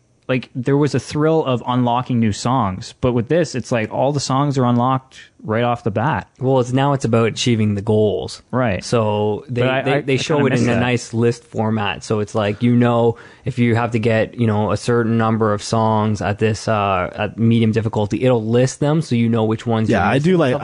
there was a thrill of unlocking new songs. But with this, it's like all the songs are unlocked right off the bat. Well, it's about achieving the goals. Right. So they show it in a nice list format. So it's like, you know, if you have to get, you know, a certain number of songs at this at medium difficulty, it'll list them so you know which ones. Yeah, I do like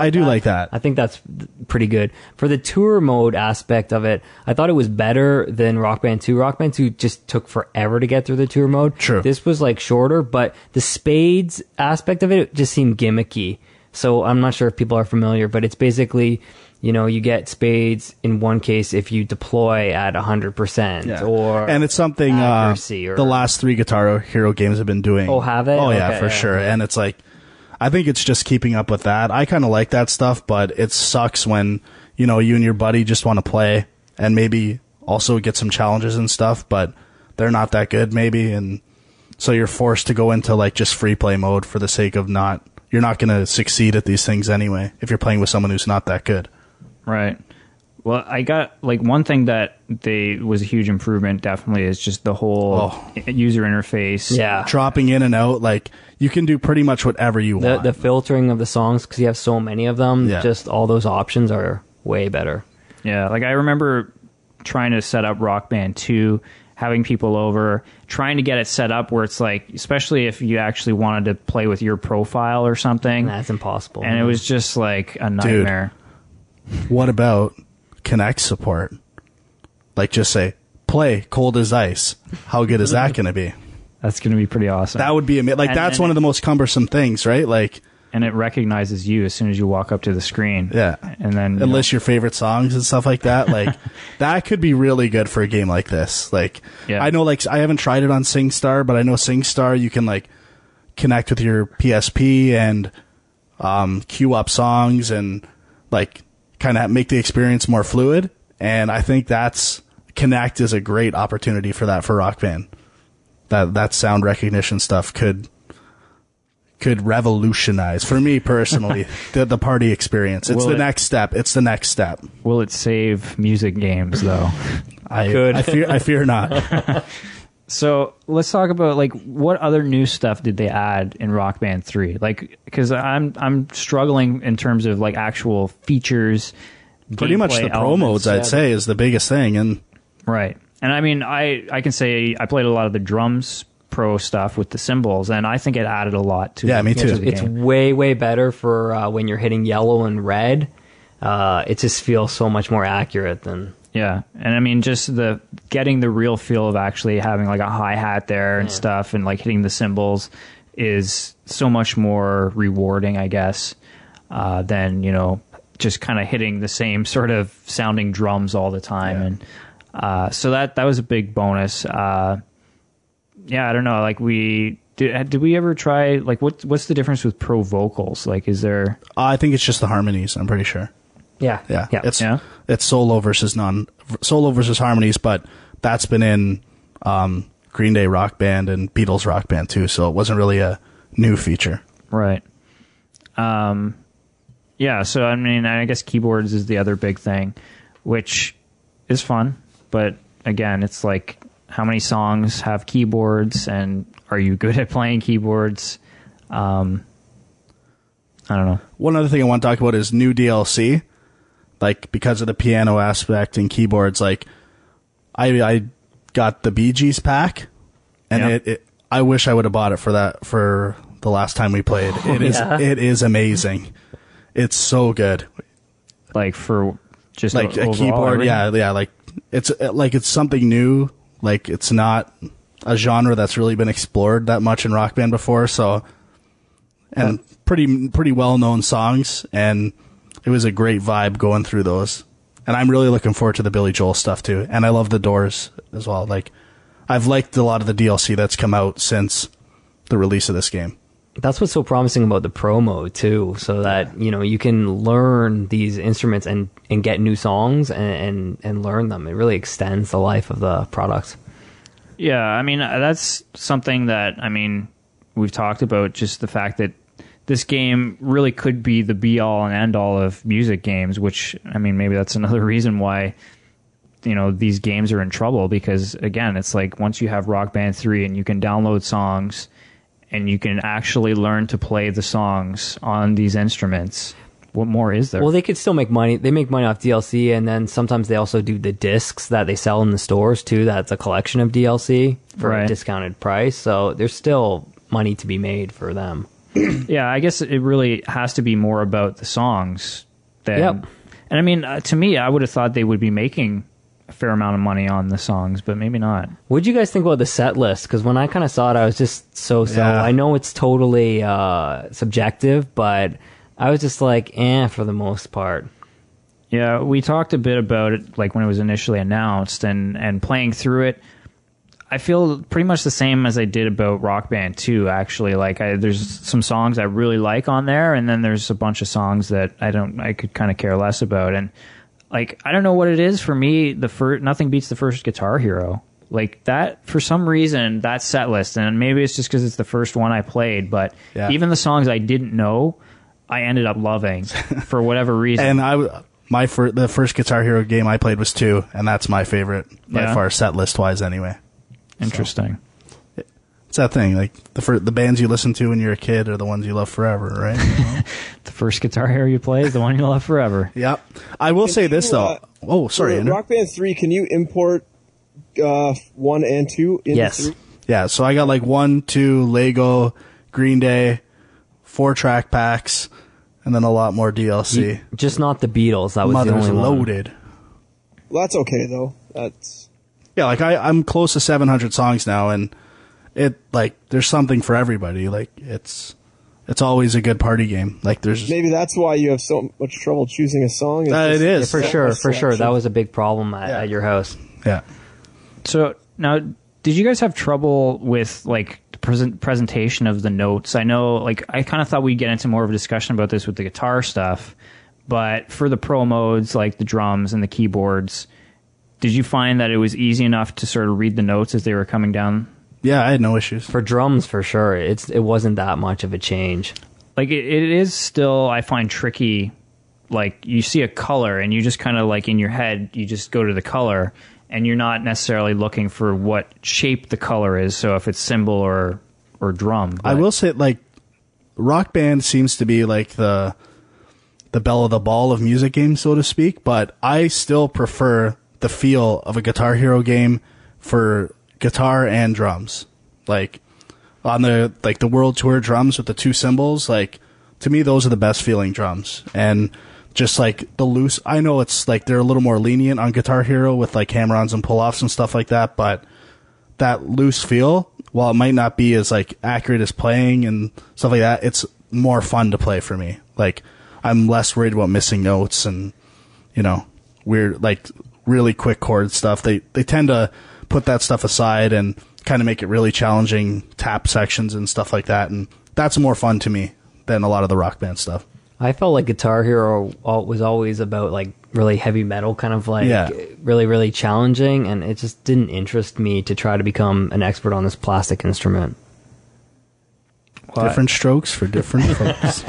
that. I think that's pretty good. For the tour mode aspect of it, I thought it was better than Rock Band 2. Rock Band 2 just took forever to get through the tour mode. True. This was like shorter, but the spades aspect of it just seemed gimmicky. So I'm not sure if people are familiar, but it's basically, you know, you get spades in one case if you deploy at 100%, and it's something the last 3 Guitar Hero games have been doing. Oh, have they? Oh, yeah, for sure. Yeah. And it's like, I think it's just keeping up with that. I kind of like that stuff, but it sucks when, you know, you and your buddy just want to play and maybe also get some challenges and stuff, but they're not that good maybe, and so you're forced to go into like just free play mode for the sake of you're not going to succeed at these things anyway if you're playing with someone who's not that good. Right. Well, I got, like, one thing that was a huge improvement definitely is just the whole user interface. Yeah. Dropping in and out, like, you can do pretty much whatever you want. The filtering of the songs, because you have so many of them, just all those options are way better. Yeah, like, I remember trying to set up Rock Band 2, having people over, trying to get it set up where it's like, especially if you actually wanted to play with your profile or something. That's impossible. And it was just like a nightmare. Dude, what about Connect support? Like, just say, play Cold as Ice. How good is that going to be? That's going to be pretty awesome. That would be amazing. Like, that's one of the most cumbersome things, right? Like, and it recognizes you as soon as you walk up to the screen. Yeah. And then unless your favorite songs and stuff like that, like that could be really good for a game like this. Like, I know, like, I haven't tried it on SingStar, but I know SingStar, you can like connect with your PSP and queue up songs and like kind of make the experience more fluid. And I think Connect is a great opportunity for that for Rock Band. That sound recognition stuff could revolutionize, for me personally, the party experience. It's next step. It's the next step. Will it save music games, though? I fear not. So let's talk about, like, what other new stuff did they add in Rock Band 3? Like, because I'm struggling in terms of like actual features. Pretty much the pro modes, I'd say, is the biggest thing, and right. And I mean, I can say I played a lot of the drums pro stuff with the cymbals, and I think it added a lot to me too. It's way, way better for when you're hitting yellow and red. It just feels so much more accurate than... Yeah, and I mean, just getting the real feel of actually having like a hi-hat there and stuff, and like hitting the cymbals is so much more rewarding, I guess, than, you know, just kind of hitting the same sort of sounding drums all the time. And so that was a big bonus. Yeah, I don't know. Like, did we ever try, like, what's the difference with pro vocals? Like, is there? I think it's just the harmonies. I'm pretty sure. Yeah. It's solo versus harmonies, but that's been in Green Day Rock Band and Beatles Rock Band too. So it wasn't really a new feature. Right. Yeah. So I mean, I guess keyboards is the other big thing, which is fun, but again, it's like, how many songs have keyboards, and are you good at playing keyboards? I don't know. One other thing I want to talk about is new DLC. Like, because of the piano aspect and keyboards, like, I got the Bee Gees pack, and I wish I would have bought it for the last time we played. It is amazing. It's so good. Like, for just like a keyboard, like it's something new. Like, it's not a genre that's really been explored that much in Rock Band before, so, and pretty well-known songs, and was a great vibe going through those. And I'm really looking forward to the Billy Joel stuff too. And I love the Doors as well. Like, I've liked a lot of the DLC that's come out since the release of this game. That's what's so promising about the Pro mode too, so that, you know, you can learn these instruments and get new songs and learn them. It really extends the life of the products. Yeah, I mean, that's something that, I mean, we've talked about, just the fact that this game really could be the be-all and end-all of music games, which, I mean, maybe that's another reason why, you know, these games are in trouble, because, again, it's like once you have Rock Band 3 and you can download songs and you can actually learn to play the songs on these instruments, what more is there? Well, they could still make money. They make money off DLC, and then sometimes they also do the discs that they sell in the stores, too. That's a collection of DLC for a discounted price. So there's still money to be made for them. Yeah, I guess it really has to be more about the songs than... Yep. And I mean, to me, I would have thought they would be making a fair amount of money on the songs, but maybe not. What did you guys think about the set list? Because when I kind of saw it, I was just so. Yeah. I know it's totally subjective, but I was just like, for the most part. Yeah, we talked a bit about it, like when it was initially announced, and playing through it, I feel pretty much the same as I did about Rock Band 2, actually. Like, there's some songs I really like on there, and then there's a bunch of songs that I could kind of care less about. And, like, I don't know what it is for me, nothing beats the first Guitar Hero. Like, that, for some reason, that set list, and maybe it's just because it's the first one I played, but even the songs I didn't know, I ended up loving for whatever reason. And the first Guitar Hero game I played was 2, and that's my favorite by far, set list wise anyway. Interesting. So, it's that thing, like the bands you listen to when you're a kid are the ones you love forever, right? The first Guitar Hero you play is the one you love forever. Yep. I will say this though. Oh, sorry, Andrew. Rock Band 3, can you import 1 and 2 into Yes. 3? Yeah, so I got like 1, 2, Lego, Green Day, 4 track packs, and then a lot more DLC. Just not the Beatles. That was Mother's the only one. loaded. Well, that's okay though. That's Yeah, like I'm close to 700 songs now, and it like there's something for everybody. Like it's always a good party game. Like there's maybe that's why you have so much trouble choosing a song. it is For sure. That was a big problem at your house. yeah. So now, did you guys have trouble with like the presentation of the notes? I know, like, I kind of thought we'd get into more of a discussion about this with the guitar stuff, but for the pro modes, like the drums and the keyboards, did you find that it was easy enough to sort of read the notes as they were coming down? Yeah, I had no issues. For drums, for sure, it wasn't that much of a change. Like, it is still, I find, tricky. Like, you see a color, and you just kind of, like, in your head, you just go to the color, and you're not necessarily looking for what shape the color is, so if it's cymbal or drum. But I will say, like, Rock Band seems to be, like, the belle of the ball of music games, so to speak, but I still prefer the feel of a Guitar Hero game for guitar and drums. Like, on the World Tour drums with the 2 cymbals, like, to me, those are the best feeling drums. And just like the loose, I know it's like they're a little more lenient on Guitar Hero with like hammer-ons and pull-offs and stuff like that, but that loose feel, while it might not be as like accurate as playing and stuff like that, it's more fun to play for me. Like, I'm less worried about missing notes and, you know, weird, like really quick chord stuff. They tend to put that stuff aside and kind of make it really challenging tap sections and stuff like that, and that's more fun to me than a lot of the Rock Band stuff. I felt like Guitar Hero was always about like really heavy metal, kind of like really, really challenging, and it just didn't interest me to try to become an expert on this plastic instrument. Different strokes for different folks.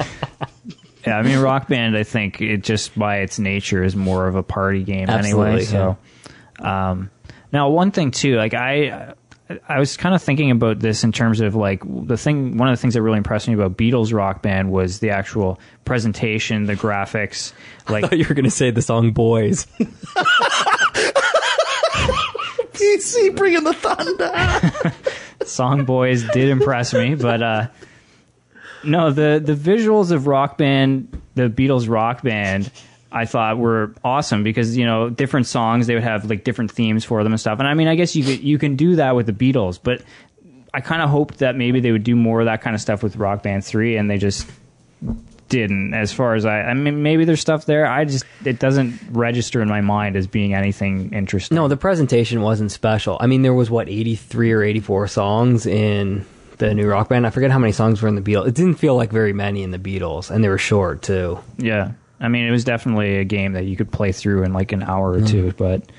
Yeah, I mean, Rock Band, I think it just by its nature is more of a party game anyway. So, now one thing too, like I was kind of thinking about this in terms of like one of the things that really impressed me about Beatles Rock Band was the actual presentation, the graphics. Like, I thought you were going to say the song Boys. PC bringing the thunder. Song Boys did impress me, but no, the visuals of Rock Band, the Beatles Rock Band, I thought were awesome because, you know, different songs, they would have like different themes for them and stuff. And I mean, I guess you can do that with the Beatles, but I kind of hoped that maybe they would do more of that kind of stuff with Rock Band 3, and they just didn't, as far as I mean, maybe there's stuff there. It doesn't register in my mind as being anything interesting. No, the presentation wasn't special. I mean, there was 83 or 84 songs in the new Rock Band. I forget how many songs were in the Beatles. It didn't feel like very many in the Beatles, and they were short too. Yeah, I mean, it was definitely a game that you could play through in like an hour or two, but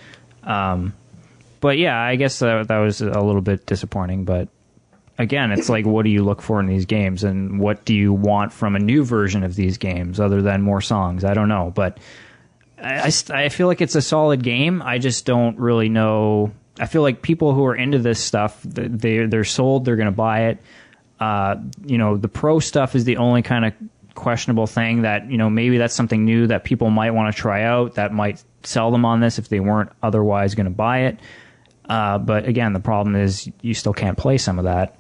yeah, I guess that was a little bit disappointing, but again, it's like, what do you look for in these games, and what do you want from a new version of these games other than more songs? I don't know, but I feel like it's a solid game. I just don't really know. I feel like people who are into this stuff, they're sold, they're going to buy it. The pro stuff is the only kind of questionable thing that, maybe that's something new that people might want to try out that might sell them on this if they weren't otherwise going to buy it. But again, the problem is you still can't play some of that.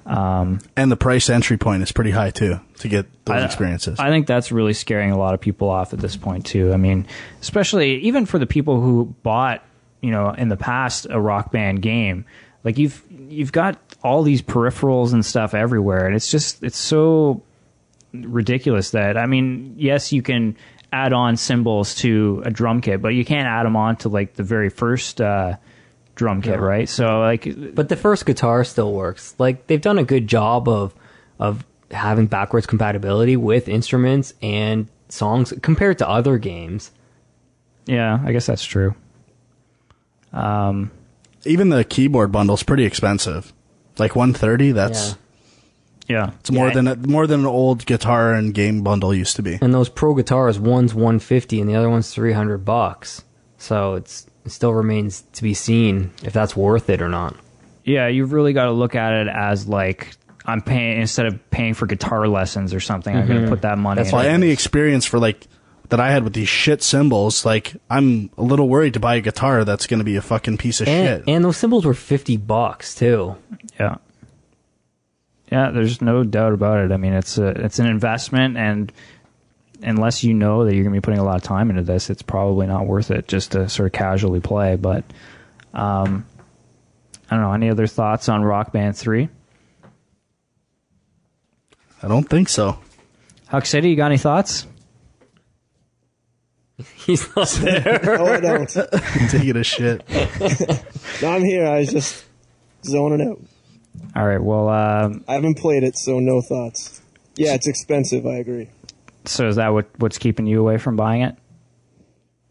And the price entry point is pretty high too to get those experiences. I think that's really scaring a lot of people off at this point too. I mean, especially even for the people who bought, in the past a Rock Band game, like you've got all these peripherals and stuff everywhere, and it's so ridiculous that, I mean, yes, you can add on cymbals to a drum kit, but you can't add them on to like the very first drum kit, right? So but the first guitar still works. Like, they've done a good job of having backwards compatibility with instruments and songs compared to other games. Yeah, I guess that's true. Even the keyboard bundle's pretty expensive, like $130. That's it's more than an old guitar and game bundle used to be. And those pro guitars, one's $150 and the other one's $300. So it still remains to be seen if that's worth it or not. Yeah, you've really got to look at it as like, I'm paying, instead of paying for guitar lessons or something, I'm going to put that money. That's why, and the experience for like that I had with these shit cymbals, like, I'm a little worried to buy a guitar that's going to be a fucking piece of shit. And those cymbals were $50 too. Yeah. Yeah, there's no doubt about it. I mean, it's an investment, and unless you know that you're going to be putting a lot of time into this, it's probably not worth it just to sort of casually play. But I don't know. Any other thoughts on Rock Band 3? I don't think so. Huckcity, you got any thoughts? He's not there. No, I don't. Taking a shit. No, I'm here. I was just zoning out. All right, well... I haven't played it, so no thoughts. Yeah, it's expensive, I agree. So is that what's keeping you away from buying it?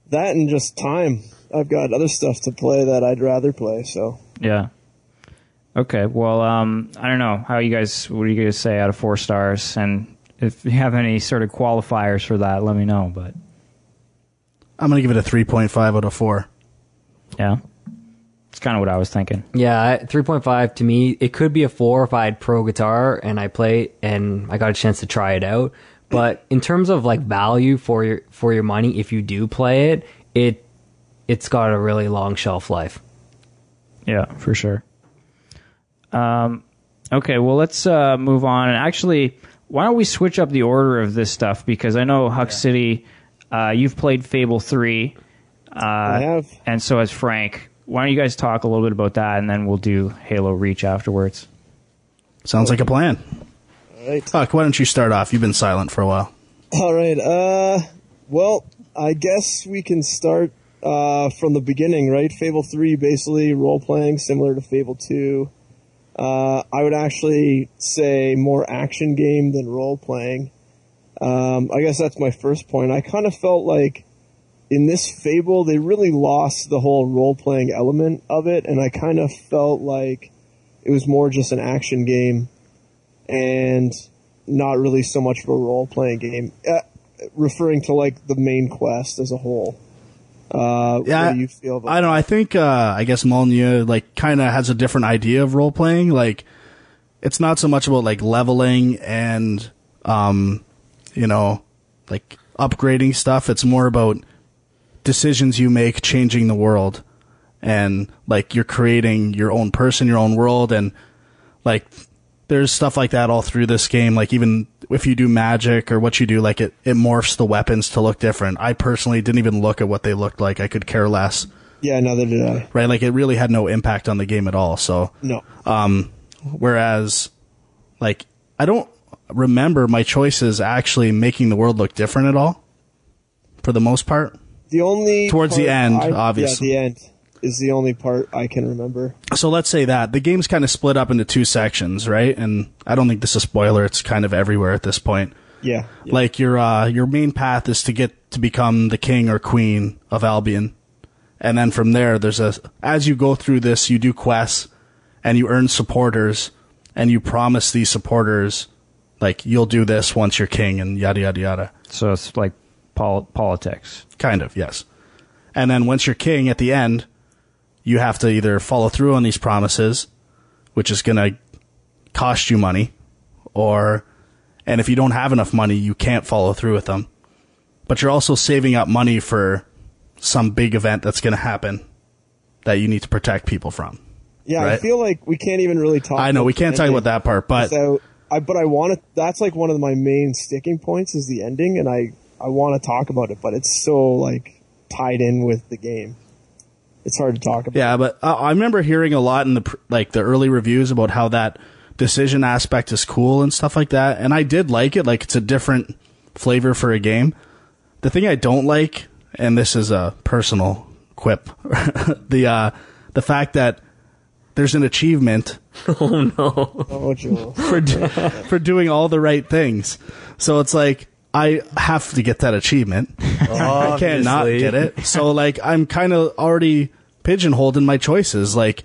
That and just time. I've got other stuff to play that I'd rather play, so... Yeah. Okay, well, I don't know. What do you guys say out of 4 stars? And if you have any sort of qualifiers for that, let me know, but... I'm going to give it a 3.5 out of 4. Yeah. It's kind of what I was thinking. Yeah, 3.5 to me. It could be a 4 if I had pro guitar and I play and I got a chance to try it out. But in terms of like value for your money, if you do play it, it's got a really long shelf life. Yeah, for sure. Okay, well, let's move on. And actually, why don't we switch up the order of this stuff? Because I know Huckcity, you've played Fable 3. I have. And so has Frank. Why don't you guys talk a little bit about that, and then we'll do Halo Reach afterwards. Sounds like a plan. All right. Huck, why don't you start off? You've been silent for a while. All right. Well, I guess we can start from the beginning, right? Fable 3, basically role-playing, similar to Fable 2. I would actually say more action game than role-playing. I guess that's my first point. I kind of felt like in this Fable, they really lost the whole role-playing element of it, and I kind of felt like it was more just an action game and not really so much of a role-playing game, referring to like the main quest as a whole. What do you feel about I don't know. I think, I guess Molyneux, like, kind of has a different idea of role-playing. Like, it's not so much about, like, leveling and, like, upgrading stuff. It's more about decisions you make changing the world. And, like, you're creating your own person, your own world. And, like, there's stuff like that all through this game. Like, even if you do magic or what you do, like, it morphs the weapons to look different. I personally didn't even look at what they looked like. I could care less. Yeah, neither did I. Right? Like, it really had no impact on the game at all. So, no. Whereas, like, I don't remember my choices actually making the world look different at all, for the most part. The only towards the end, obviously. Yeah, the end is the only part I can remember. So let's say that the game's kind of split up into 2 sections, right? And I don't think this is a spoiler. It's kind of everywhere at this point. Yeah. Like your main path is to get to become the king or queen of Albion. And then from there, as you go through this, you do quests and you earn supporters and you promise these supporters, like, you'll do this once you're king and yada, yada, yada. So it's like politics. Kind of, yes. And then once you're king at the end, you have to either follow through on these promises, which is going to cost you money, and if you don't have enough money, you can't follow through with them. But you're also saving up money for some big event that's going to happen that you need to protect people from. Yeah, right? I feel like we can't even really talk. I know we can't talk about that part, but I want to. That's like one of my main sticking points is the ending, and I want to talk about it, but it's so like tied in with the game. It's hard to talk about. Yeah, but I remember hearing a lot in the early reviews about how that decision aspect is cool and stuff like that, and I did like it. Like, it's a different flavor for a game. The thing I don't like, and this is a personal quip, the fact that there's an achievement. Oh no! Oh, Joel. for doing all the right things. So it's like, I have to get that achievement. I can't not get it. So like, I'm kind of already pigeonholed in my choices. Like,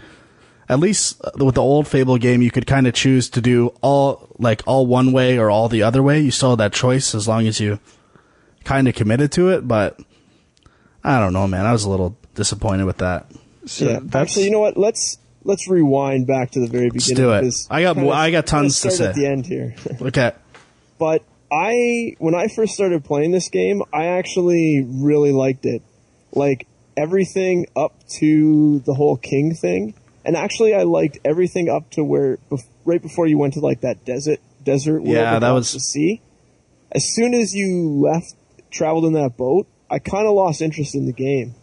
at least with the old Fable game, you could kind of choose to do all one way or all the other way. You still had that choice as long as you kind of committed to it. But I don't know, man. I was a little disappointed with that. So yeah, actually, you know what? Let's rewind back to the very beginning. Let's do it. I got tons to say at the end here. Okay. But when I first started playing this game, I actually really liked it. Like, everything up to the whole king thing. And actually, I liked everything up to where, right before you went to like that desert world. Yeah, that was the sea. As soon as you traveled in that boat, I kind of lost interest in the game.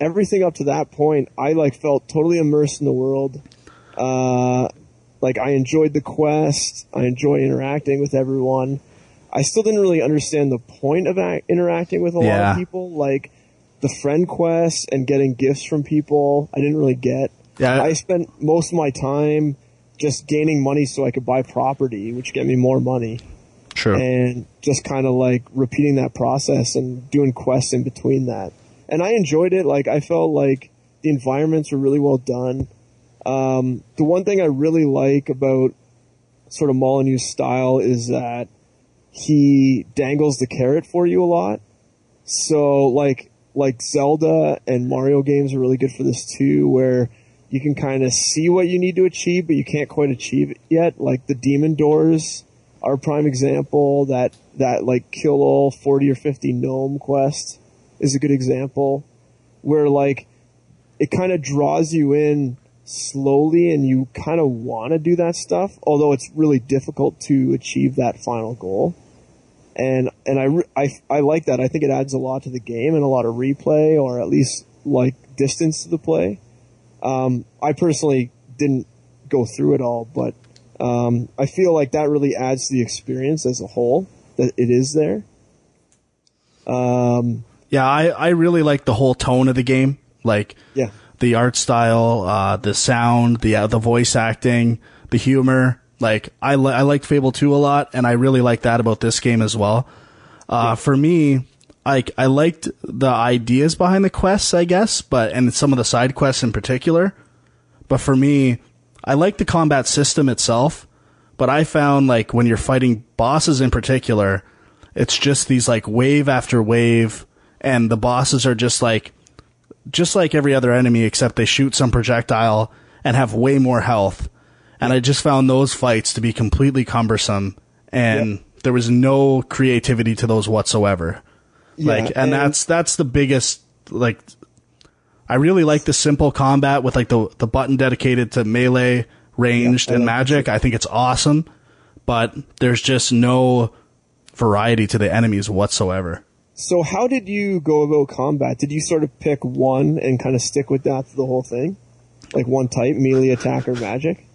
Everything up to that point, I felt totally immersed in the world. I enjoyed the quest. I enjoyed interacting with everyone. I still didn't really understand the point of interacting with a lot of people. Like, the friend quests and getting gifts from people, I didn't really get. Yeah. I spent most of my time just gaining money so I could buy property, which get me more money. True. And just kind of repeating that process and doing quests in between that. And I enjoyed it. I felt like the environments were really well done. The one thing I really like about sort of Molyneux's style is that he dangles the carrot for you a lot. So like Zelda and Mario games are really good for this too, where you can kind of see what you need to achieve, but you can't quite achieve it yet. Like the demon doors are a prime example. That kill all 40 or 50 gnome quest is a good example, where it kind of draws you in slowly and you kind of want to do that stuff, although it's really difficult to achieve that final goal. And I like that. I think it adds a lot to the game and a lot of replay, or at least distance to the play. I personally didn't go through it all, but I feel like that really adds to the experience as a whole, that it is there. Yeah, I really like the whole tone of the game. Yeah. The art style, the sound, the voice acting, the humor. I liked Fable 2 a lot, and I really like that about this game as well. For me, I liked the ideas behind the quests, I guess, and some of the side quests in particular. But for me, I like the combat system itself, but I found when you're fighting bosses in particular, it's just these wave after wave, and the bosses are just like every other enemy, except they shoot some projectile and have way more health. And I just found those fights to be completely cumbersome, and there was no creativity to those whatsoever. Yeah, and that's the biggest, I really like the simple combat with the button dedicated to melee, ranged, and magic. I think it's awesome, but there's just no variety to the enemies whatsoever. So how did you go about combat? Did you sort of pick one and kind of stick with that for the whole thing? One type, melee, attack, or magic?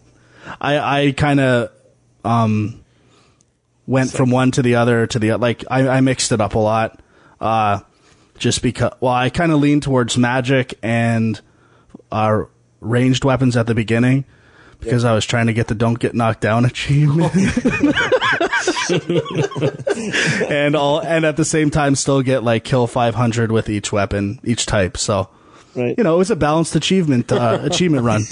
I kind of, went from one to the other to the other. Like, I mixed it up a lot. Just because, well, I kind of leaned towards magic and ranged weapons at the beginning because I was trying to get the don't get knocked down achievement. and at the same time still get like kill 500 with each weapon, each type. So, right. You know, it was a balanced achievement run.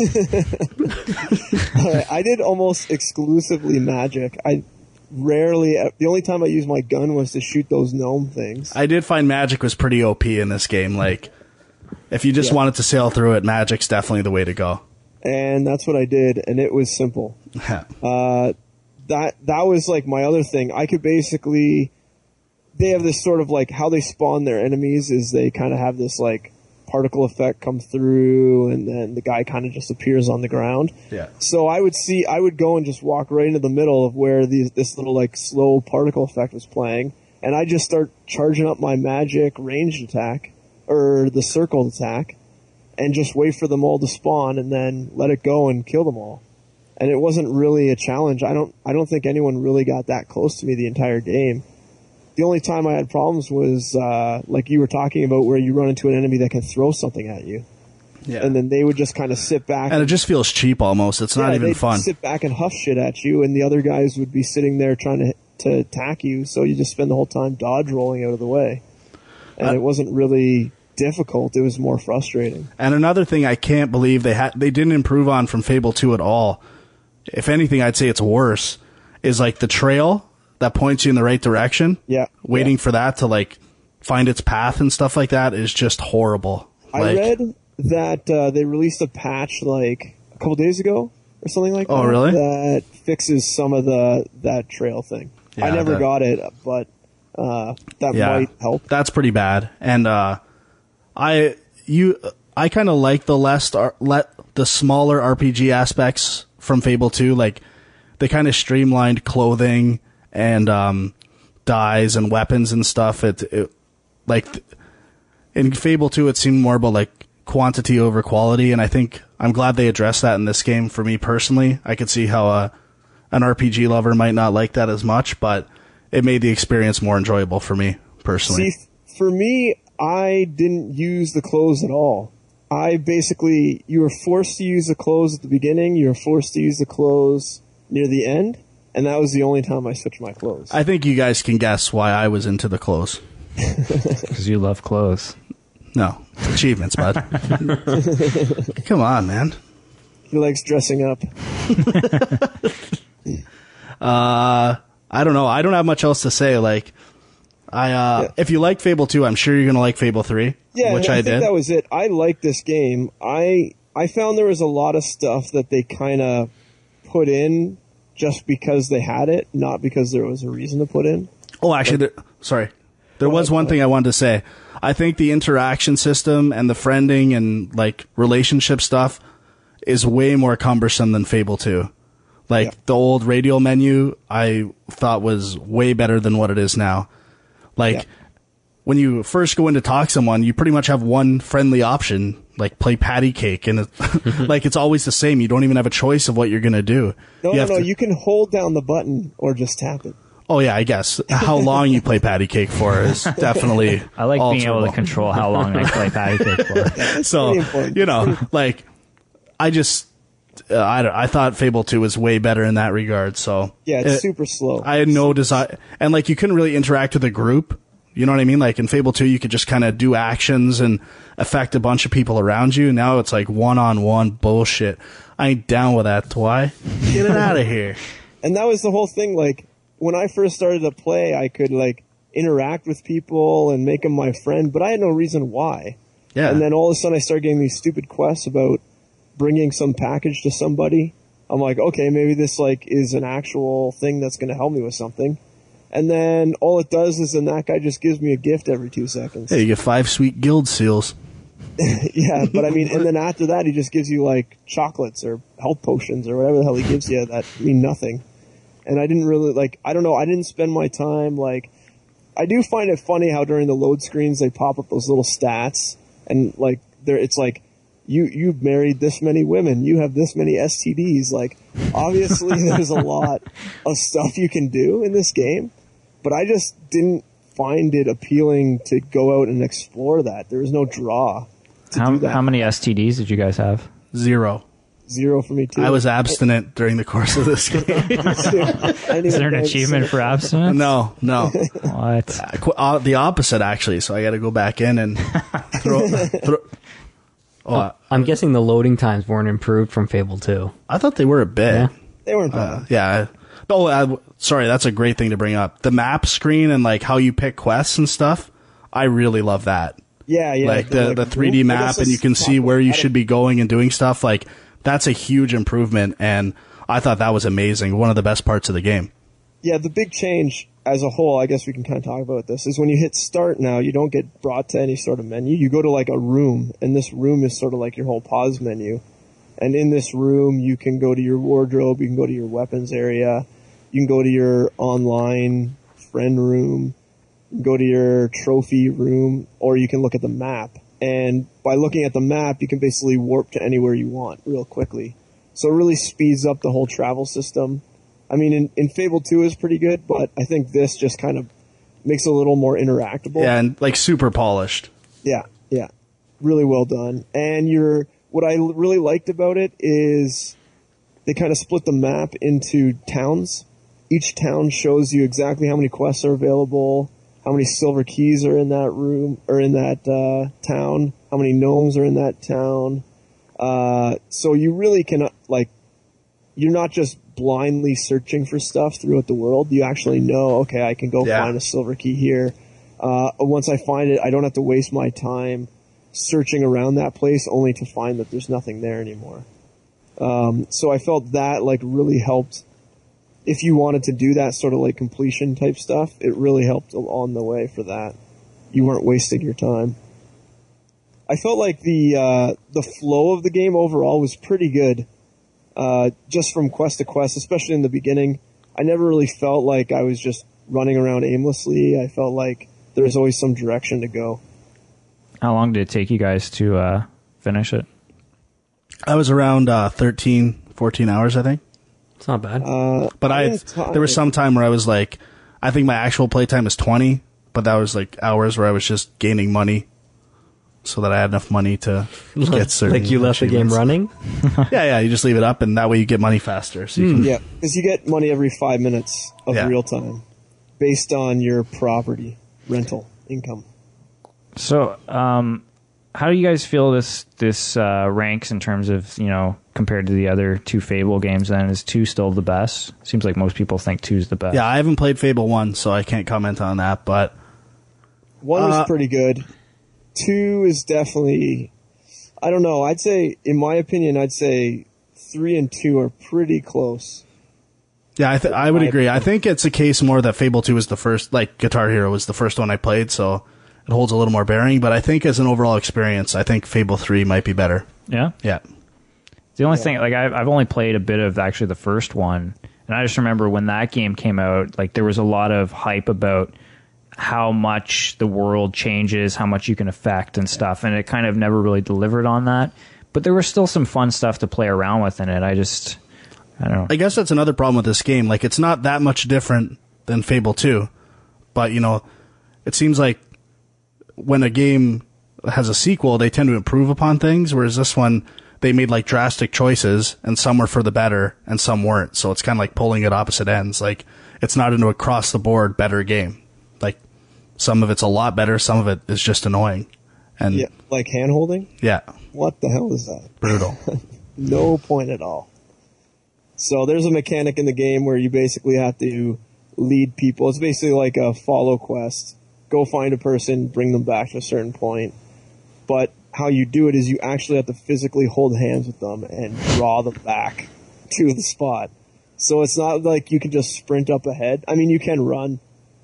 I did almost exclusively magic. The only time I used my gun was to shoot those gnome things. I did find magic was pretty OP in this game. Like, if you just wanted to sail through it, magic's definitely the way to go. And that's what I did, and it was simple. That was like my other thing. I could basically, they have this sort of like how they spawn their enemies is they kind of have this like particle effect come through, and then the guy kind of just appears on the ground. Yeah. So I would go and just walk right into the middle of where this little like slow particle effect was playing, and I just start charging up my magic ranged attack or the circle attack, and just wait for them all to spawn, and then let it go and kill them all. And it wasn't really a challenge. I don't think anyone really got that close to me the entire game. The only time I had problems was, like you were talking about, where you run into an enemy that can throw something at you. Yeah. And then they would just kind of sit back. And it just feels cheap almost. It's not even fun. Sit back and huff shit at you, and the other guys would be sitting there trying to attack you, so you just spend the whole time dodge rolling out of the way. And it wasn't really difficult. It was more frustrating. And another thing I can't believe they didn't improve on from Fable 2 at all, if anything I'd say it's worse, is like the trail that points you in the right direction. Yeah. Waiting for that to like find its path and stuff like that is just horrible. I read that they released a patch like a couple days ago or something like that. Oh, really? That fixes some of that trail thing. Yeah, I never got it, but that might help. That's pretty bad. And I kind of like the smaller RPG aspects from Fable 2. Like, they kind of streamlined clothing and dyes and weapons and stuff. Like in Fable 2, it seemed more about like quantity over quality, and I think I'm glad they addressed that in this game. For me personally, I could see how an RPG lover might not like that as much, but it made the experience more enjoyable for me personally. See, for me, I didn't use the clothes at all. You were forced to use the clothes at the beginning, you were forced to use the clothes near the end, and that was the only time I switched my clothes. I think you guys can guess why I was into the clothes. Because you love clothes. No, achievements, bud. Come on, man. He likes dressing up. I don't know. I don't have much else to say. Like, if you like Fable 2, I'm sure you're going to like Fable 3, which I did. That was it. I liked this game. I found there was a lot of stuff that they kind of put in just because they had it, not because there was a reason to put in. Oh, actually, there was one thing I wanted to say. I think the interaction system and the friending and like relationship stuff is way more cumbersome than Fable 2. Like, the old radial menu, I thought was way better than what it is now. Like, when you first go in to talk to someone, you pretty much have one friendly option, like play patty cake, and like it's always the same. You don't even have a choice of what you're going to do. No, you can hold down the button or just tap it. Oh, yeah, I guess. How long you play patty cake for is definitely I like being able to control how long I play patty cake for. So, you know, like, I thought Fable 2 was way better in that regard. So yeah, it's super slow. I had no desire, and like you couldn't really interact with a group. You know what I mean? Like in Fable 2, you could just kind of do actions and affect a bunch of people around you. Now it's like one-on-one bullshit. I ain't down with that, Twy. Get it out of here. And that was the whole thing. Like, when I first started to play, I could like interact with people and make them my friend, but I had no reason why. Yeah. And then all of a sudden I started getting these stupid quests about bringing some package to somebody. I'm like, okay, maybe this like is an actual thing that's going to help me with something. And then all it does is then that guy just gives me a gift every 2 seconds. Hey, you get 5 sweet guild seals. Yeah, but I mean, and then after that, he just gives you like chocolates or health potions or whatever the hell he gives you that mean nothing. And I didn't really like, I don't know, I didn't spend my time like, I do find it funny how during the load screens they pop up those little stats and like it's like you've married this many women, you have this many STDs. Like, obviously there's a lot of stuff you can do in this game, but I just didn't find it appealing to go out and explore that. There was no draw to do that. How many STDs did you guys have? 0. 0 for me too. I was abstinent during the course of this game. Is there an achievement for abstinence? No. What? The opposite, actually. So I got to go back in and throw. I'm guessing the loading times weren't improved from Fable 2. I thought they were a bit. Yeah. They weren't bad. Yeah. Sorry, that's a great thing to bring up. The map screen and like how you pick quests and stuff. I really love that. Yeah. Like the 3D map, and you can see where you should be going and doing stuff. Like, that's a huge improvement, and I thought that was amazing. One of the best parts of the game. Yeah, the big change as a whole, I guess we can kind of talk about this, is when you hit start now, you don't get brought to any sort of menu. You go to like a room, and this room is sort of like your whole pause menu. And in this room, you can go to your wardrobe, you can go to your weapons area, you can go to your online friend room, you can go to your trophy room, or you can look at the map. And by looking at the map, you can basically warp to anywhere you want real quickly. So it really speeds up the whole travel system. I mean, in Fable 2 is pretty good, but I think this just kind of makes it a little more interactable. Yeah, and like super polished. Yeah. Really well done. And what I really liked about it is they kind of split the map into towns. Each town shows you exactly how many quests are available, how many silver keys are in that room, or in that town, how many gnomes are in that town. So you really can, you're not just blindly searching for stuff throughout the world. You actually know, okay, I can go find a silver key here. Once I find it, I don't have to waste my time searching around that place only to find that there's nothing there anymore. So I felt that really helped. If you wanted to do that sort of completion type stuff, it really helped on the way for that. You weren't wasting your time. I felt like the flow of the game overall was pretty good. Just from quest to quest, especially in the beginning, I never really felt like I was just running around aimlessly. I felt like there was always some direction to go. How long did it take you guys to finish it? I was around 13, 14 hours, I think. It's not bad. But there was some time where I was I think my actual playtime is 20, but that was hours where I was just gaining money so that I had enough money to get certain Like you left the game running? Yeah, you just leave it up, and that way you get money faster. So you can, yeah, because you get money every 5 minutes of real time based on your property rental income. So, how do you guys feel this ranks in terms of, compared to the other two Fable games? Then is 2 still the best? Seems like most people think 2's the best. Yeah, I haven't played Fable 1, so I can't comment on that. But 1 was pretty good. 2 is definitely, I don't know. I'd say, in my opinion, 3 and 2 are pretty close. Yeah, I would agree. I think it's a case more that Fable 2 was the first, Guitar Hero was the first one I played, so it holds a little more bearing. But I think as an overall experience, I think Fable 3 might be better. Yeah? Yeah. The only thing, I've only played a bit of actually the first one, and I just remember when that game came out, there was a lot of hype about how much the world changes, how much you can affect and stuff, and it kind of never really delivered on that. But there was still some fun stuff to play around with in it. I don't know. I guess that's another problem with this game. It's not that much different than Fable 2, but, it seems like when a game has a sequel, they tend to improve upon things, whereas this one, they made drastic choices, and some were for the better, and some weren't. So it's kind of like pulling at opposite ends. It's not an across-the-board better game. Some of it's a lot better, some of it is just annoying. And yeah, like hand-holding? Yeah. What the hell is that? Brutal. No point at all. So there's a mechanic in the game where you basically have to lead people. It's basically like a follow quest. Go find a person, bring them back to a certain point. But how you do it is you actually have to physically hold hands with them and draw them back to the spot. So it's not like you can just sprint up ahead. I mean, you can run,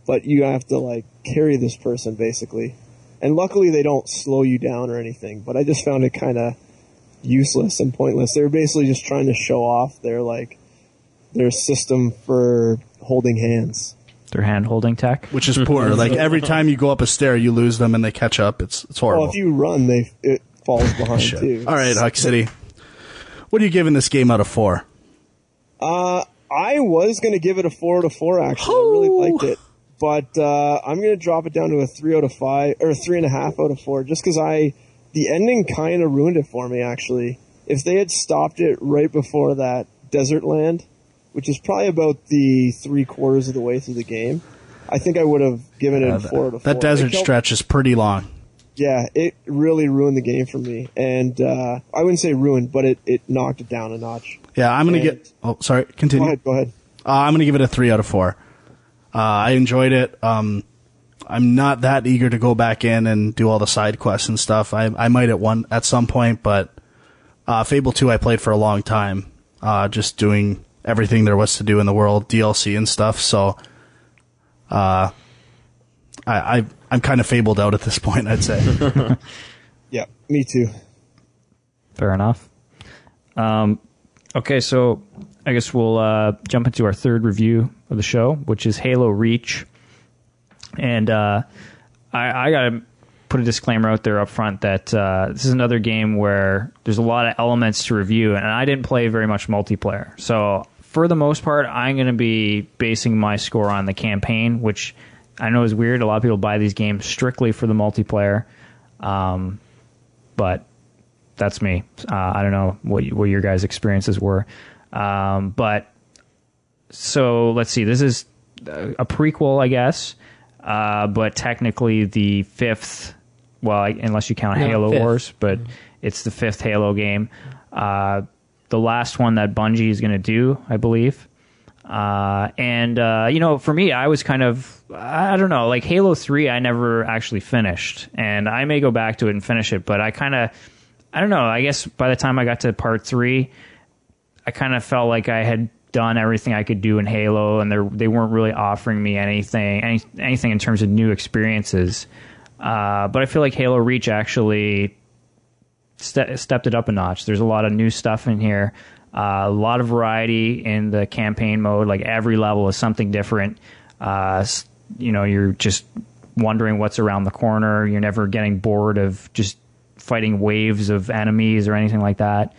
but you have to carry this person basically. And luckily they don't slow you down or anything, but I just found it kind of useless and pointless. They were basically just trying to show off their system for holding hands. Their hand-holding tech? Which is poor. Every time you go up a stair, you lose them and they catch up. It's horrible. Well, if you run, falls behind too. All right, Huckcity. What are you giving this game out of 4? I was going to give it a 4 out of 4, actually. I really liked it. But I'm going to drop it down to a 3 out of 5, or 3.5 out of 4, just because the ending kind of ruined it for me, actually. If they had stopped it right before that desert land, which is probably about the 3/4 of the way through the game, I think I would have given it a 4 out of 4. That desert stretch is pretty long. Yeah, it really ruined the game for me. And I wouldn't say ruined, but it knocked it down a notch. Yeah, I'm going to get... Oh, sorry, continue. Go ahead. I'm going to give it a 3 out of 4. I enjoyed it. I'm not that eager to go back in and do all the side quests and stuff. I might at some point, but Fable 2 I played for a long time, just doing everything there was to do in the world, DLC and stuff. So I'm kind of fabled out at this point, I'd say. Yeah, me too. Fair enough. Okay, so I guess we'll jump into our third review of the show, which is Halo Reach. And I got to put a disclaimer out there up front that this is another game where there's a lot of elements to review, and I didn't play very much multiplayer. So for the most part, I'm going to be basing my score on the campaign, which I know is weird. A lot of people buy these games strictly for the multiplayer. But that's me. I don't know what your guys' experiences were. But so let's see. This is a prequel, I guess. But technically the 5th, well, unless you count Halo 5th. Wars, but it's the 5th Halo game. The last one that Bungie is going to do, I believe. For me, I was kind of, I don't know, like Halo 3, I never actually finished. And I may go back to it and finish it, but I don't know, I guess by the time I got to part 3, I kind of felt like I had done everything I could do in Halo, and they weren't really offering me anything in terms of new experiences. But I feel like Halo Reach actually stepped it up a notch. There's a lot of new stuff in here, a lot of variety in the campaign mode. Like every level is something different. You're just wondering what's around the corner. You're never getting bored of just fighting waves of enemies or anything like that.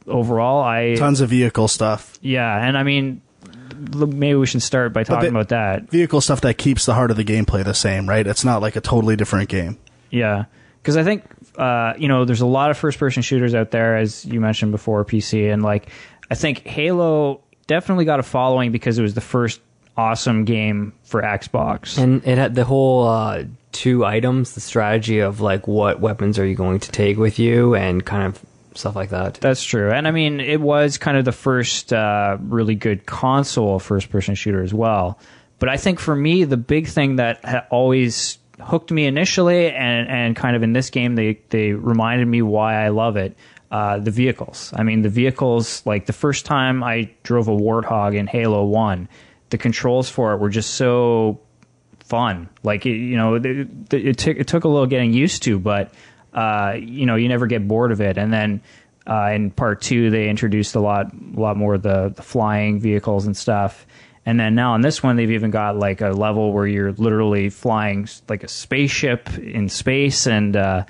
Overall, tons of vehicle stuff. Yeah, and I mean, maybe we should start by talking about that. Vehicle stuff that keeps the heart of the gameplay the same, right? It's not like a totally different game. Yeah, because I think, there's a lot of first-person shooters out there, as you mentioned before, PC, and like, I think Halo definitely got a following because it was the first awesome game for Xbox. And it had the whole 2 items, the strategy of like what weapons are you going to take with you, and kind of stuff like that. That's true. And I mean, it was kind of the first really good console first-person shooter as well. But I think for me, the big thing that always hooked me initially, and kind of in this game, they reminded me why I love it, the vehicles. I mean, the vehicles, like the first time I drove a Warthog in Halo 1, the controls for it were just so fun. Like, it took a little getting used to, but you never get bored of it. And then in part 2, they introduced a lot more of the flying vehicles and stuff. And then now in this one, they've even got like a level where you're literally flying like a spaceship in space, and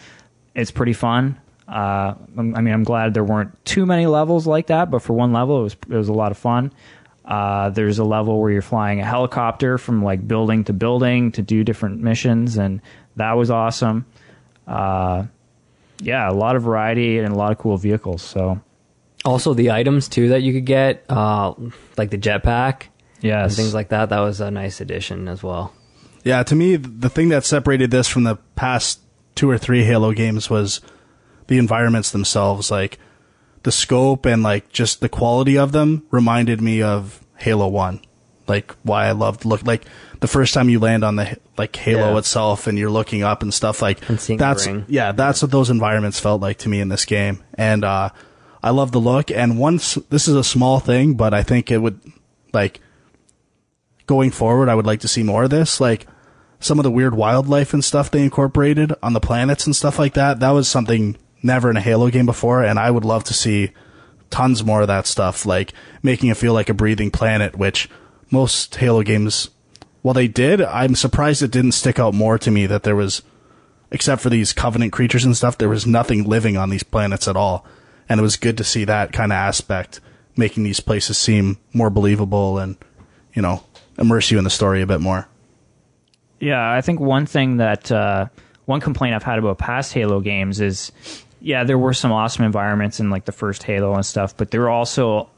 it's pretty fun. I'm glad there weren't too many levels like that, but for one level, it was a lot of fun. There's a level where you're flying a helicopter from like building to building to do different missions, and that was awesome. A lot of variety and a lot of cool vehicles. So also the items too that you could get, like the jetpack, yes, and things like that. That was a nice addition as well. Yeah, to me, the thing that separated this from the past 2 or 3 Halo games was the environments themselves. Like the scope and like just the quality of them reminded me of Halo 1. Like why I loved like the first time you land on the like Halo itself and you're looking up and stuff, like and seeing that's the ring. Yeah, that's what those environments felt like to me in this game. And I love the look. And once, this is a small thing, but I think it would, like, going forward, I would like to see more of this. Like some of the weird wildlife and stuff they incorporated on the planets and stuff like that. That was something never in a Halo game before, and I would love to see tons more of that stuff, like making it feel like a breathing planet, which most Halo games, well, they did. I'm surprised it didn't stick out more to me that there was except for these Covenant creatures and stuff, there was nothing living on these planets at all. And it was good to see that kind of aspect, making these places seem more believable and, you know, immerse you in the story a bit more. Yeah, I think one thing that one complaint I've had about past Halo games is, yeah, there were some awesome environments in like the first Halo and stuff, but there were also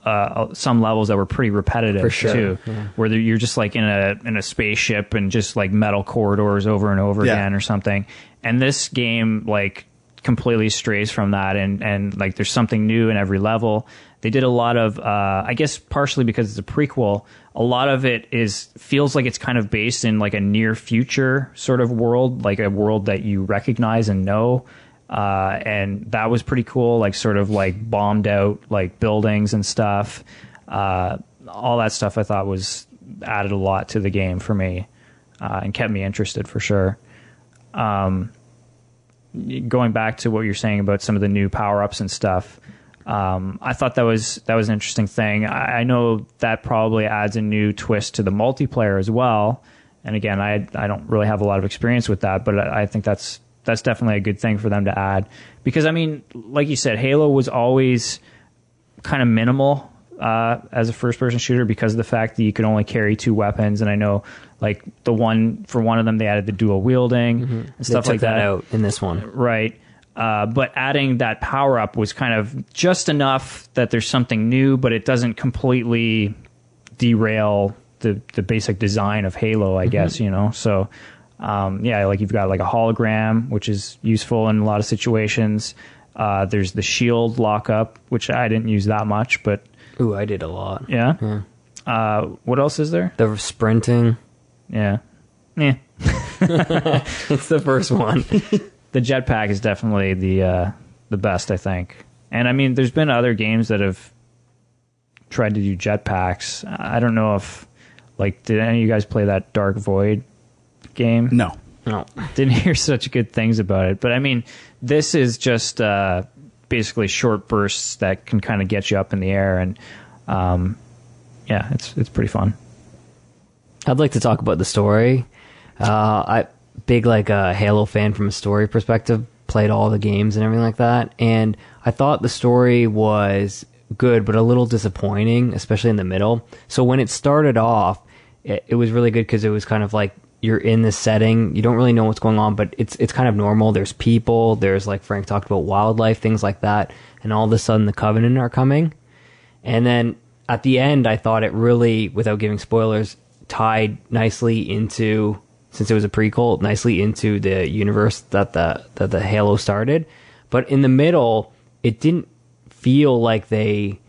some levels that were pretty repetitive For sure. too, where you're just like in a spaceship and just like metal corridors over and over again or something. And this game like completely strays from that, and like there's something new in every level. They did a lot of, I guess partially because it's a prequel, a lot of it feels like it's kind of based in like a near future sort of world, like a world that you recognize and know. And that was pretty cool, like sort of like bombed out like buildings and stuff. All that stuff I thought was added a lot to the game for me, and kept me interested for sure. Going back to what you're saying about some of the new power-ups and stuff, I thought that was an interesting thing. I know that probably adds a new twist to the multiplayer as well. And again, I don't really have a lot of experience with that, but I think that's definitely a good thing for them to add. Because, I mean, like you said, Halo was always kind of minimal as a first-person shooter because of the fact that you could only carry 2 weapons. And I know, like, for one of them, they added the dual wielding and stuff like that. They took that out in this one. Right. But adding that power-up was kind of just enough that there's something new, but it doesn't completely derail the basic design of Halo, I guess, you know? So, yeah, like you've got like a hologram, which is useful in a lot of situations. There's the shield lockup, which I didn't use that much, but... Ooh, I did a lot. Yeah? What else is there? The sprinting. Yeah. Yeah. It's the first one. The jetpack is definitely the best, I think. And I mean, there's been other games that have tried to do jetpacks. I don't know if, like, did any of you guys play that Dark Void game? No. Didn't hear such good things about it. But I mean, this is just basically short bursts that can kind of get you up in the air, and yeah, it's pretty fun. I'd like to talk about the story. I big like a Halo fan from a story perspective, played all the games and everything like that, and I thought the story was good but a little disappointing, especially in the middle. So when it started off, it was really good because it was kind of like you're in this setting, you don't really know what's going on, but it's kind of normal. There's people, there's, like Frank talked about, wildlife, things like that, and all of a sudden the Covenant are coming. And then at the end, I thought it really, without giving spoilers, tied nicely into, since it was a prequel, nicely into the universe that the Halo started. But in the middle, it didn't feel like they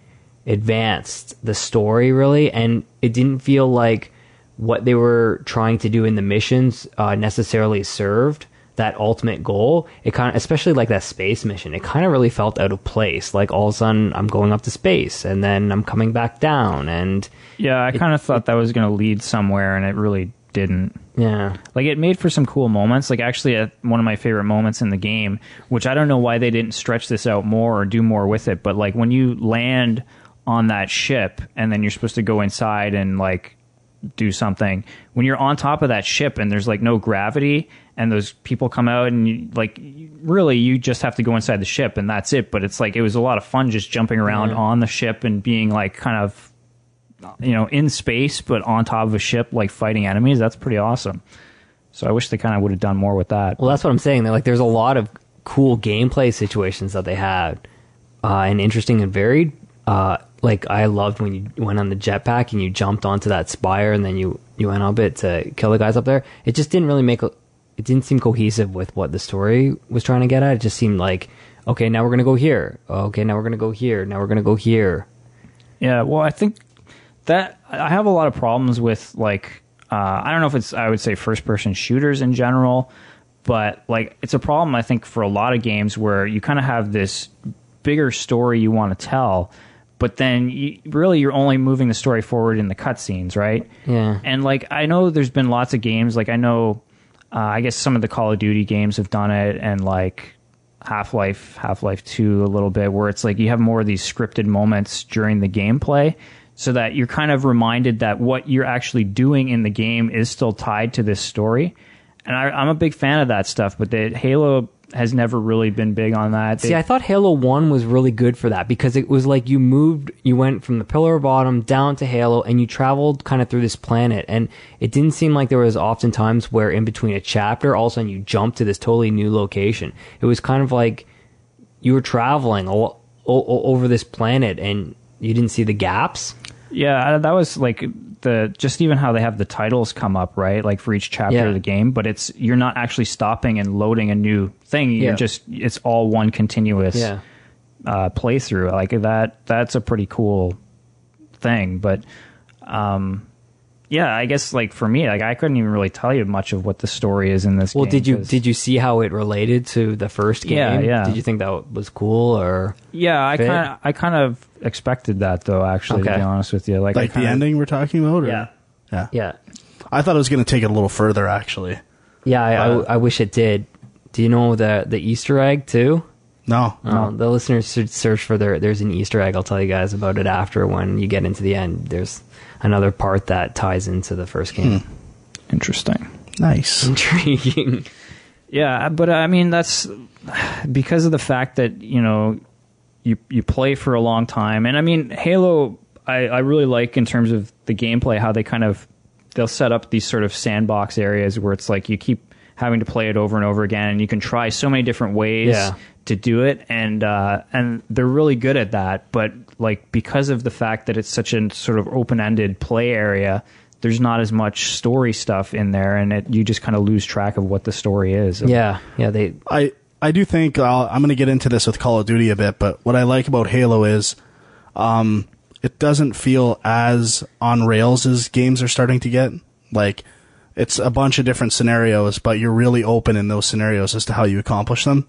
advanced the story really, and it didn't feel like what they were trying to do in the missions necessarily served that ultimate goal. It kind of, especially like that space mission, it kind of really felt out of place. Like all of a sudden I'm going up to space and then I'm coming back down, and yeah, I kind of thought that was going to lead somewhere, and it really didn't. Yeah, like it made for some cool moments. Like actually, one of my favorite moments in the game, which I don't know why they didn't stretch this out more or do more with it, but like when you land on that ship and then you're supposed to go inside and like do something, when you're on top of that ship and there's like no gravity and those people come out and you, like, really you just have to go inside the ship and that's it. But it's like, it was a lot of fun just jumping around on the ship and being like kind of, you know, in space but on top of a ship, like fighting enemies. That's pretty awesome. So I wish they kind of would have done more with that. Well, that's what I'm saying. Like there's a lot of cool gameplay situations that they had, and interesting and varied. Like I loved when you went on the jetpack and you jumped onto that spire and then you went up it to kill the guys up there. It just didn't really it didn't seem cohesive with what the story was trying to get at. It just seemed like, okay, now we're going to go here. Okay, now we're going to go here. Now we're going to go here. Yeah, well, I think that I have a lot of problems with, like, I don't know if it's, I would say first-person shooters in general, but like it's a problem, I think, for a lot of games where you kind of have this bigger story you want to tell, but then you're only moving the story forward in the cutscenes, right? Yeah. And like I know there's been lots of games, like I know, I guess some of the Call of Duty games have done it, and like Half-Life 2 a little bit, where it's like you have more of these scripted moments during the gameplay, so that you're kind of reminded that what you're actually doing in the game is still tied to this story. And I'm a big fan of that stuff, but Halo has never really been big on that. See, I thought Halo 1 was really good for that because it was like you went from the Pillar of Autumn down to Halo and you traveled kind of through this planet, and it didn't seem like there was often times where in between a chapter, all of a sudden you jumped to this totally new location. It was kind of like you were traveling over this planet and you didn't see the gaps. Yeah, that was like just even how they have the titles come up, right? Like for each chapter of the game, but you're not actually stopping and loading a new thing. It's all one continuous playthrough. Like that's a pretty cool thing. But I guess like for me, like I couldn't even really tell you much of what the story is in this game. Well, did you see how it related to the first game? Yeah. Did you think that was cool or? Yeah, I kind of expected that though. Actually, to be honest with you, like the ending we're talking about. Or? Yeah. I thought it was going to take it a little further. Actually. Yeah, I wish it did. Do you know the Easter egg too? No. The listeners should search for there's an Easter egg. I'll tell you guys about it after when you get into the end. There's another part that ties into the first game. Interesting. Nice. Intriguing. Yeah, but I mean, that's because of the fact that, you play for a long time. And I mean, Halo, I really like in terms of the gameplay, how they'll set up these sort of sandbox areas where it's like you keep having to play it over and over again, and you can try so many different ways to do it, and they're really good at that. But like because of the fact that it's such a sort of open-ended play area, there's not as much story stuff in there, and you just kind of lose track of what the story is. I do think I'm going to get into this with Call of Duty a bit, but what I like about Halo is it doesn't feel as on rails as games are starting to get. Like, it's a bunch of different scenarios, but you're really open in those scenarios as to how you accomplish them.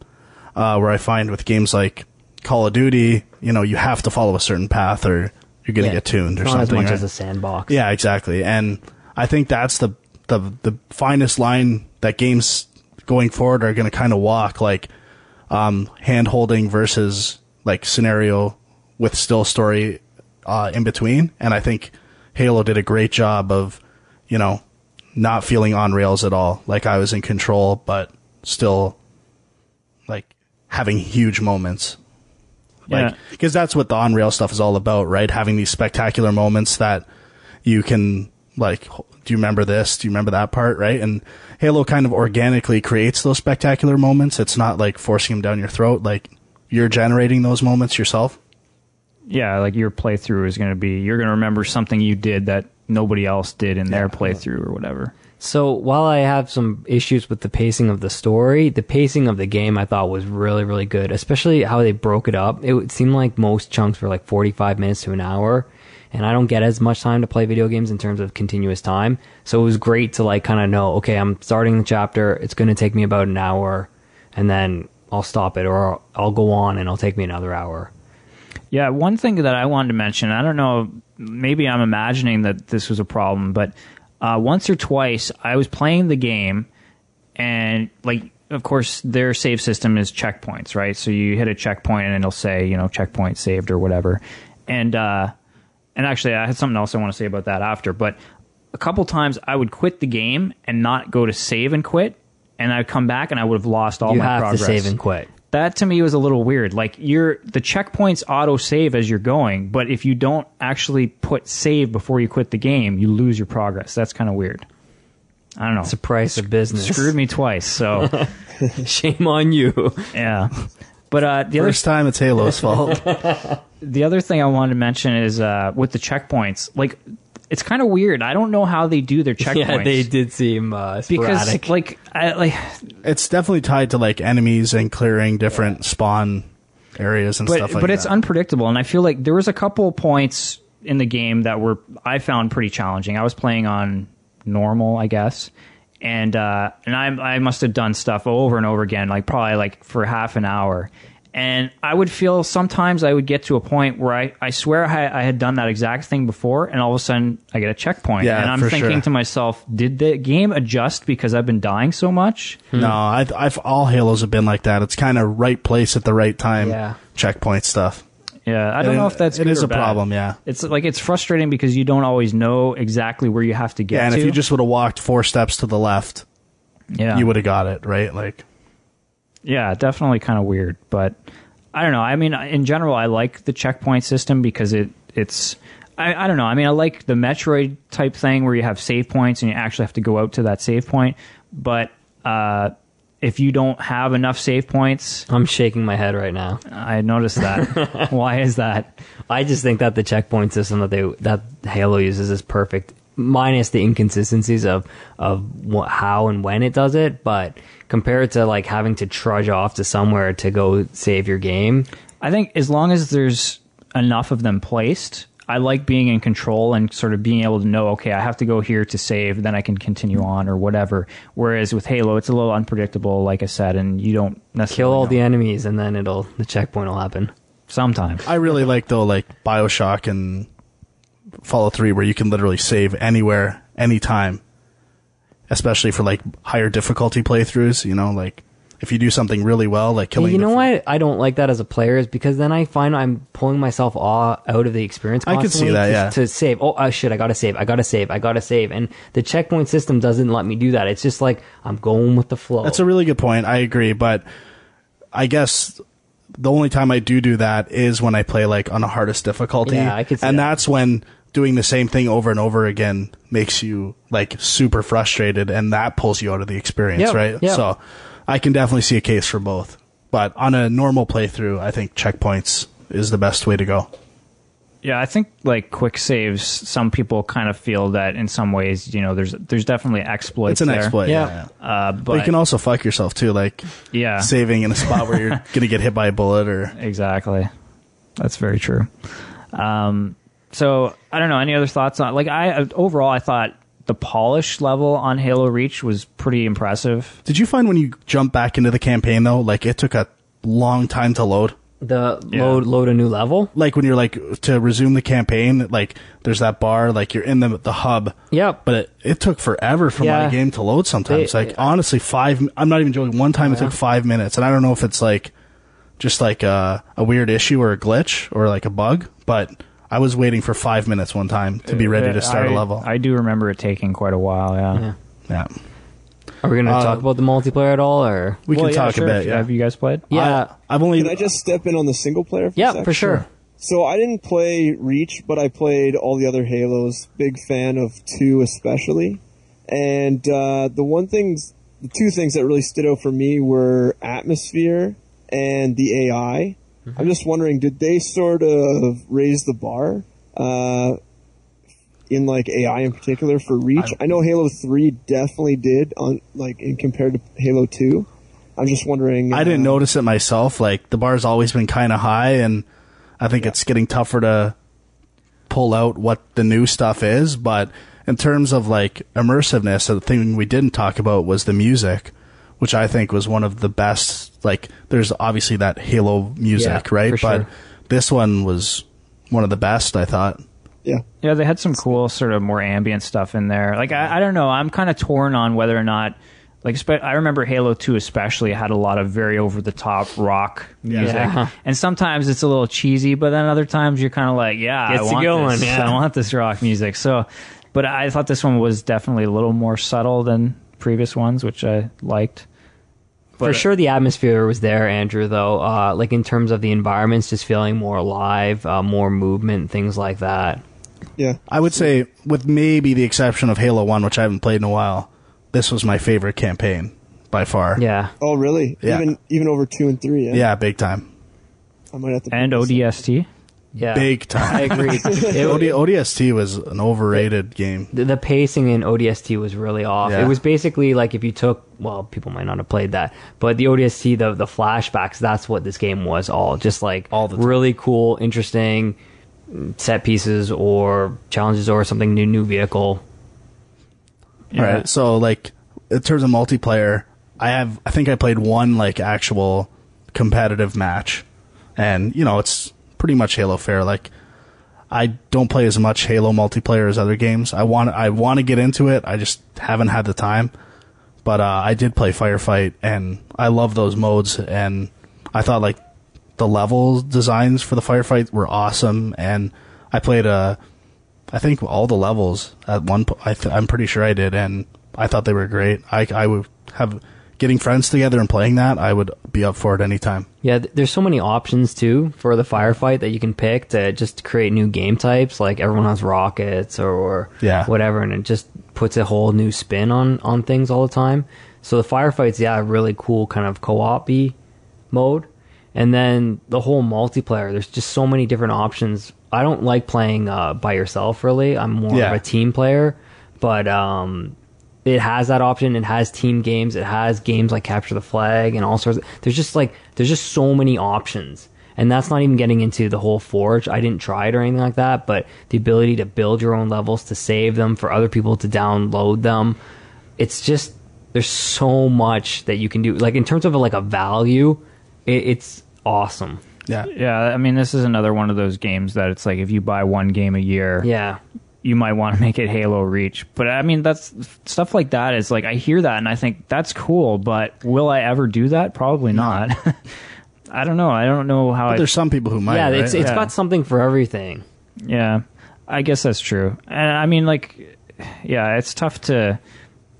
Where I find with games like Call of Duty, you have to follow a certain path or you're going to get tuned or not something. Not as much as a sandbox. Yeah, exactly. And I think that's the finest line that games going forward are going to kind of walk, like hand-holding versus like scenario with still story in between. And I think Halo did a great job of, not feeling on rails at all. Like I was in control, but still like having huge moments. Like, because that's what the on rail stuff is all about, right? Having these spectacular moments that you can like, do you remember this? Do you remember that part? Right. And Halo kind of organically creates those spectacular moments. It's not like forcing them down your throat. Like you're generating those moments yourself. Yeah. Like your playthrough is going to be, you're going to remember something you did that nobody else did in their playthrough or whatever. So while I have some issues with the pacing of the story, the pacing of the game I thought was really, really good, especially how they broke it up. It seemed like most chunks were like 45 minutes to an hour, and I don't get as much time to play video games in terms of continuous time. So it was great to like kind of know, okay, I'm starting the chapter, it's going to take me about an hour, and then I'll stop it, or I'll go on and it'll take me another hour. Yeah, one thing that I wanted to mention, I don't know, maybe I'm imagining that this was a problem, but once or twice I was playing the game, and like, of course, their save system is checkpoints, right? So you hit a checkpoint and it'll say, checkpoint saved or whatever. And actually, I had something else I want to say about that after. But a couple times I would quit the game and not go to save and quit, and I'd come back and I would have lost all my progress. You have to save and quit. That to me was a little weird. Like the checkpoints auto save as you're going, but if you don't actually put save before you quit the game, you lose your progress. That's kind of weird. I don't know. It's the price of business. Screwed me twice. So shame on you. Yeah. But the first time it's Halo's fault. The other thing I wanted to mention is with the checkpoints, like it's kind of weird. I don't know how they do their checkpoints. Yeah, they did seem sporadic. Because it's definitely tied to like enemies and clearing different spawn areas and stuff like that. But it's unpredictable, and I feel like there was a couple points in the game that I found pretty challenging. I was playing on normal, I guess, and I must have done stuff over and over again, like probably like for half an hour. And I would feel sometimes I would get to a point where I swear I had done that exact thing before, and all of a sudden I get a checkpoint. Yeah, and I'm thinking to myself, did the game adjust because I've been dying so much? No, I've all Halos have been like that. It's kind of right place at the right time, checkpoint stuff. Yeah, I don't know if that's good it is or a bad. problem. Yeah, it's like it's frustrating because you don't always know exactly where you have to get. Yeah, and if you just would have walked 4 steps to the left, Yeah. you would have got it, right? Like, Yeah, definitely kind of weird, but I don't know. I mean, in general, I like the checkpoint system because it's I don't know. I mean, I like the Metroid type thing where you have save points and you actually have to go out to that save point, but if you don't have enough save points... I'm shaking my head right now. I noticed that. Why is that? I just think that the checkpoint system that Halo uses is perfect, minus the inconsistencies of how and when it does it, but compared to like having to trudge off to somewhere to go save your game... I think as long as there's enough of them placed... I like being in control and sort of being able to know, okay, I have to go here to save, then I can continue on or whatever. Whereas with Halo, it's a little unpredictable, like I said, and you don't necessarily kill all know. the enemies and then the checkpoint will happen. Sometimes. I really like, though, like BioShock and Fallout 3, where you can literally save anywhere, anytime. Especially for, like, higher difficulty playthroughs, you know, like... If you do something really well, like killing... You know why I don't like that as a player is because then I find I'm pulling myself out of the experience constantly. I can see that, yeah. To save. Oh, shit, I gotta save. And the checkpoint system doesn't let me do that. It's just like, I'm going with the flow. That's a really good point. I agree, but I guess the only time I do that is when I play, like, on the hardest difficulty. Yeah, I could see and that. That's when doing the same thing over and over again makes you, like, super frustrated, and that pulls you out of the experience, right? Yep. So... I can definitely see a case for both. But on a normal playthrough, I think checkpoints is the best way to go. Yeah, I think like quick saves, some people kind of feel that in some ways, you know, there's definitely exploits. It's an there. exploit, yeah. But you can also fuck yourself too, like saving in a spot where you're going to get hit by a bullet or... Exactly. That's very true. So, I don't know, any other thoughts on... Like, overall, I thought the polish level on Halo Reach was pretty impressive. Did you find when you jump back into the campaign, though, like, it took a long time to load? Load a new level? Like, when you're, like, to resume the campaign, like, there's that bar, like, you're in the hub. Yep. But it took forever for my game to load sometimes. Honestly, I'm not even joking, one time it took 5 minutes, and I don't know if it's, like, just, like, a weird issue or a glitch or, like, a bug, but... I was waiting for 5 minutes one time to be ready to start a level. I do remember it taking quite a while, Yeah. Are we going to talk about the multiplayer at all, or we can talk a bit? Yeah. Have you guys played? Yeah, I've only. Can I just step in on the single player? For a sec? For sure. So I didn't play Reach, but I played all the other Halos. Big fan of 2 especially, and the two things that really stood out for me were atmosphere and the AI. I'm just wondering, did they sort of raise the bar in like AI in particular for Reach? I know Halo 3 definitely did in compared to Halo 2. I'm just wondering. I didn't notice it myself. Like, the bar's always been kind of high, and I think it's getting tougher to pull out what the new stuff is. But in terms of like immersiveness, the thing we didn't talk about was the music, which I think was one of the best. Like, there's obviously that Halo music, right? For sure. But this one was one of the best, I thought. Yeah. Yeah, they had some cool sort of more ambient stuff in there. Like, I don't know. I'm kind of torn on whether or not... Like, I remember Halo 2 especially had a lot of very over-the-top rock music. Yeah. And sometimes it's a little cheesy, but then other times you're kind of like, I want this rock music. So, but I thought this one was definitely a little more subtle than previous ones, which I liked. For sure, the atmosphere was there, Andrew, though. Like, in terms of the environments, just feeling more alive, more movement, things like that. Yeah. I would say, with maybe the exception of Halo 1, which I haven't played in a while, this was my favorite campaign, by far. Yeah. Oh, really? Yeah. Even over 2 and 3, Yeah, big time. I might have to... And ODST? Yeah. Big time. I agree. ODST was an overrated game. The pacing in ODST was really off. Yeah. It was basically like if you took... Well, people might not have played that, but the ODST, the flashbacks, that's what this game was all. Just like all the time. Really cool, interesting set pieces or challenges or something new vehicle. Yeah. Right. So, like, in terms of multiplayer, I think I played one, like, actual competitive match. And, you know, it's pretty much Halo fare. Like, I don't play as much Halo multiplayer as other games. I want to get into it. I just haven't had the time. But I did play Firefight, and I love those modes. And I thought, like, the level designs for the Firefight were awesome. And I played I think all the levels at one point. I'm pretty sure I did, and I thought they were great. I getting friends together and playing that, I would be up for it anytime. Yeah, there's so many options too for the firefight that you can pick to just create new game types. Like everyone has rockets or whatever, and it just puts a whole new spin on things all the time. So the firefights, a really cool kind of co-op-y mode. And then the whole multiplayer, there's just so many different options. I don't like playing by yourself, really. I'm more of a team player. But it has that option. It has team games. It has games like Capture the Flag and all sorts. There's just so many options. And that's not even getting into the whole Forge. I didn't try it or anything like that. But the ability to build your own levels, to save them, for other people to download them. It's just, there's so much that you can do. Like in terms of like a value, it's awesome. Yeah. I mean, this is another one of those games that it's like if you buy one game a year, you might want to make it Halo Reach. But I mean, that's stuff like that is like, I hear that and I think that's cool, but will I ever do that? Probably not. I don't know. I don't know how. But there's some people who might. Yeah, right? It's got something for everything. Yeah, I guess that's true. And I mean, like, it's tough to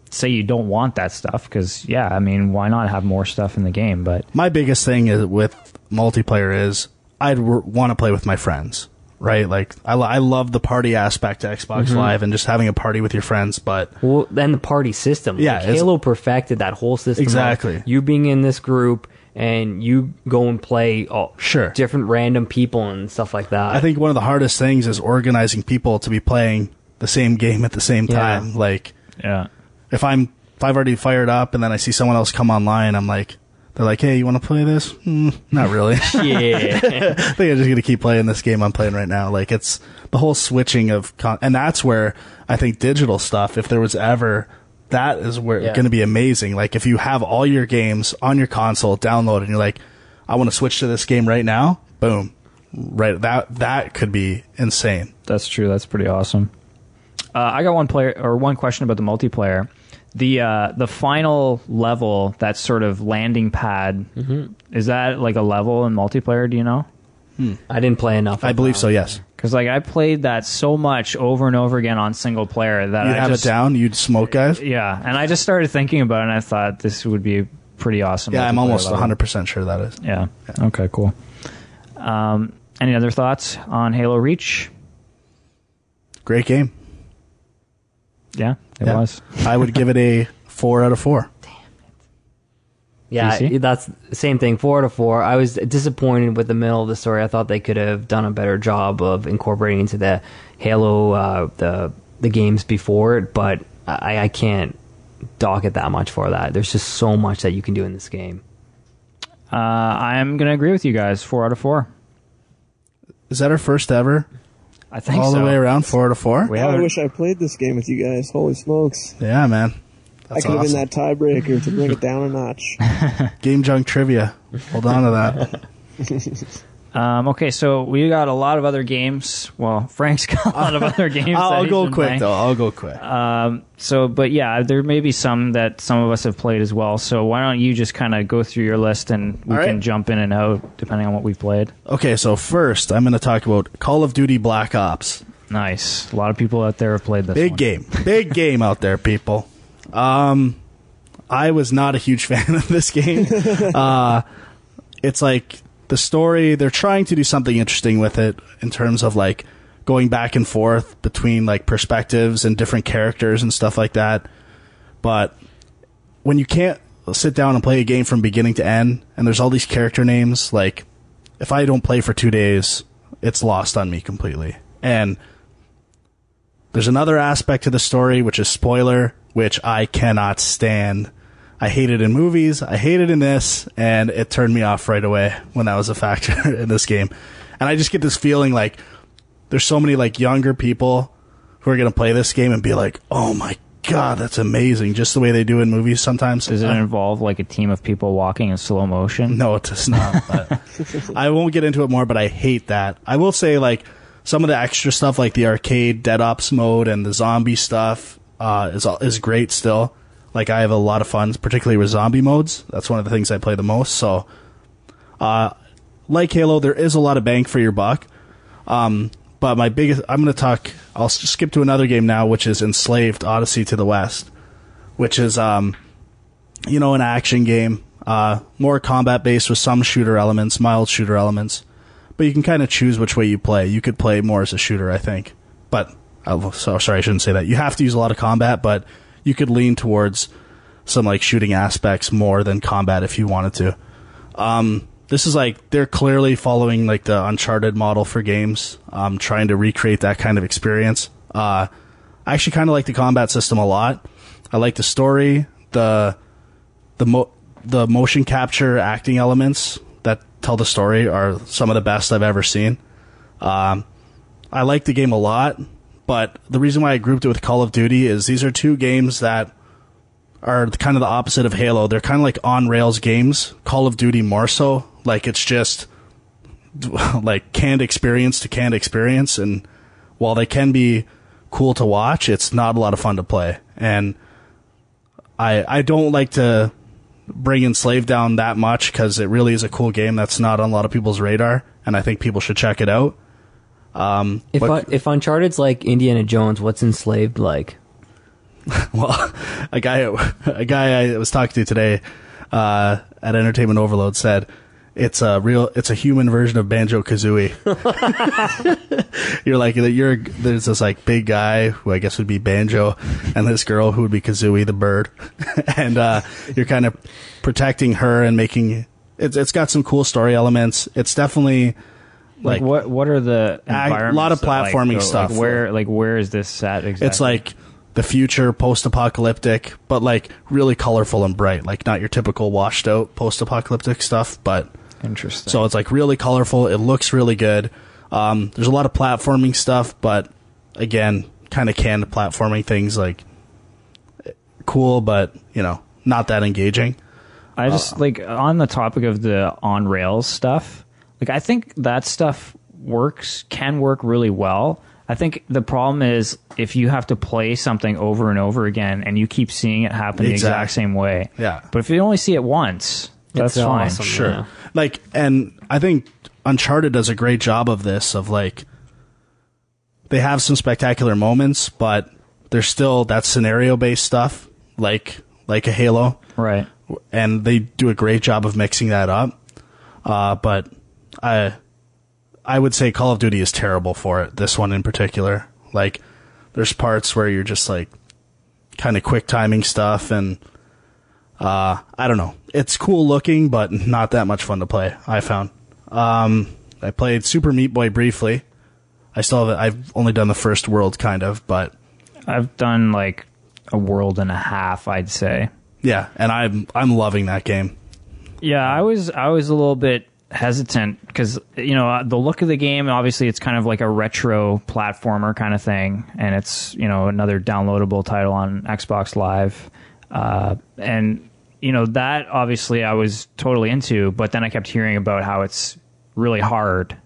say you don't want that stuff because, I mean, why not have more stuff in the game? But my biggest thing is with multiplayer is I'd want to play with my friends, right? Like I love the party aspect to Xbox Live and just having a party with your friends. But then the party system, like Halo perfected that whole system. Exactly, you being in this group and you go and play different random people and stuff like that. I think one of the hardest things is organizing people to be playing the same game at the same time. Like, if I've already fired up and then I see someone else come online, I'm like, they're like, hey, you want to play this? Not really. I think I'm just going to keep playing this game I'm playing right now. Like, it's the whole switching of and that's where I think digital stuff, if there was ever, that is where it's going to be amazing. Like, if you have all your games on your console downloaded and you're like, I want to switch to this game right now, boom. Right, that could be insane. That's true. That's pretty awesome. I got one question about the multiplayer. The final level, that sort of landing pad, is that like a level in multiplayer? Do you know? I didn't play enough. I believe so, yes. Because like I played that so much over and over again on single player that you have it down. You'd smoke guys. Yeah, and I just started thinking about it, and I thought this would be pretty awesome. Yeah, I'm almost 100% sure that is. Yeah. Okay. Cool. Any other thoughts on Halo Reach? Great game. Yeah, it was. I would give it a 4 out of 4. Damn it. Yeah, that's the same thing. 4 out of 4. I was disappointed with the middle of the story. I thought they could have done a better job of incorporating into the Halo the games before it, but I can't dock it that much for that. There's just so much that you can do in this game. I'm going to agree with you guys. 4 out of 4. Is that our first ever? I think all the way around 4 out of 4. I wish I played this game with you guys. Holy smokes! Yeah, man, I could have been that tiebreaker to bring it down a notch. Game Junk trivia. Hold on to that. Okay, so we got a lot of other games. Well, Frank's got a lot of other games. I'll go quick, though. I'll go quick. But yeah, there may be some that some of us have played as well. So why don't you just kind of go through your list and we can jump in and out depending on what we've played. Okay, so first I'm going to talk about Call of Duty Black Ops. Nice. A lot of people out there have played this Big game out there, people. I was not a huge fan of this game. It's like the story, they're trying to do something interesting with it in terms of like going back and forth between like perspectives and different characters and stuff like that. But when you can't sit down and play a game from beginning to end and there's all these character names, like if I don't play for 2 days, it's lost on me completely. And there's another aspect to the story, which is spoiler, which I cannot stand. I hate it in movies, I hate it in this, and it turned me off right away when that was a factor in this game. And I just get this feeling like there's so many like younger people who are going to play this game and be like, oh my god, that's amazing, just the way they do in movies sometimes. Does it involve like a team of people walking in slow motion? No, it does not. But I won't get into it more, but I hate that. I will say like some of the extra stuff like the arcade Dead Ops mode and the zombie stuff is great still. Like, I have a lot of fun, particularly with zombie modes. That's one of the things I play the most. So, like Halo, there is a lot of bang for your buck. But my biggest... I'll skip to another game now, which is Enslaved, Odyssey to the West. Which is an action game, more combat based with some shooter elements, mild shooter elements. But you can kind of choose which way you play. You could play more as a shooter, I think. But, sorry, I shouldn't say that. You have to use a lot of combat, but you could lean towards some like shooting aspects more than combat if you wanted to. This is like, they're clearly following like the Uncharted model for games, trying to recreate that kind of experience. I actually kind of like the combat system a lot. I like the story, the motion capture acting elements that tell the story are some of the best I've ever seen. I like the game a lot, but the reason why I grouped it with Call of Duty is these are two games that are kind of the opposite of Halo. They're kind of like on-rails games. Call of Duty more so. Like, it's just like canned experience to canned experience, and while they can be cool to watch, it's not a lot of fun to play. And I don't like to bring Enslaved down that much because it really is a cool game that's not on a lot of people's radar, and I think people should check it out. If Uncharted's like Indiana Jones, what's Enslaved like? Well, a guy I was talking to today at Entertainment Overload said it's a human version of Banjo-Kazooie. There's this like big guy who I guess would be Banjo, and this girl who would be Kazooie the bird, and you're kind of protecting her and making it's got some cool story elements. It's definitely like what are the environments? A lot of platforming stuff. Where is this set exactly? It's like the future, post-apocalyptic, but like really colorful and bright, like not your typical washed out post-apocalyptic stuff, but interesting. So it's like really colorful. It looks really good. There's a lot of platforming stuff, but again, kind of canned platforming things, like cool, but not that engaging. I just like on the topic of the on rails stuff. Like, I think that stuff can work really well. I think the problem is if you have to play something over and over again and you keep seeing it happen the exact same way. Yeah. But if you only see it once, that's fine. Awesome, sure. Yeah. Like, and I think Uncharted does a great job of this, of like, they have some spectacular moments, but there's still that scenario-based stuff, like a Halo. Right. And they do a great job of mixing that up. But I would say Call of Duty is terrible for it, this one in particular. Like, there's parts where you're just, like, kind of quick timing stuff, and, I don't know. It's cool looking, but not that much fun to play, I found. I played Super Meat Boy briefly. I've only done the first world, kind of, but... I've done, like, a world and a half, I'd say. Yeah, and I'm loving that game. Yeah, I was a little bit hesitant because the look of the game, obviously it's kind of like a retro platformer kind of thing, and it's another downloadable title on Xbox Live, and that obviously I was totally into, but then I kept hearing about how it's really hard,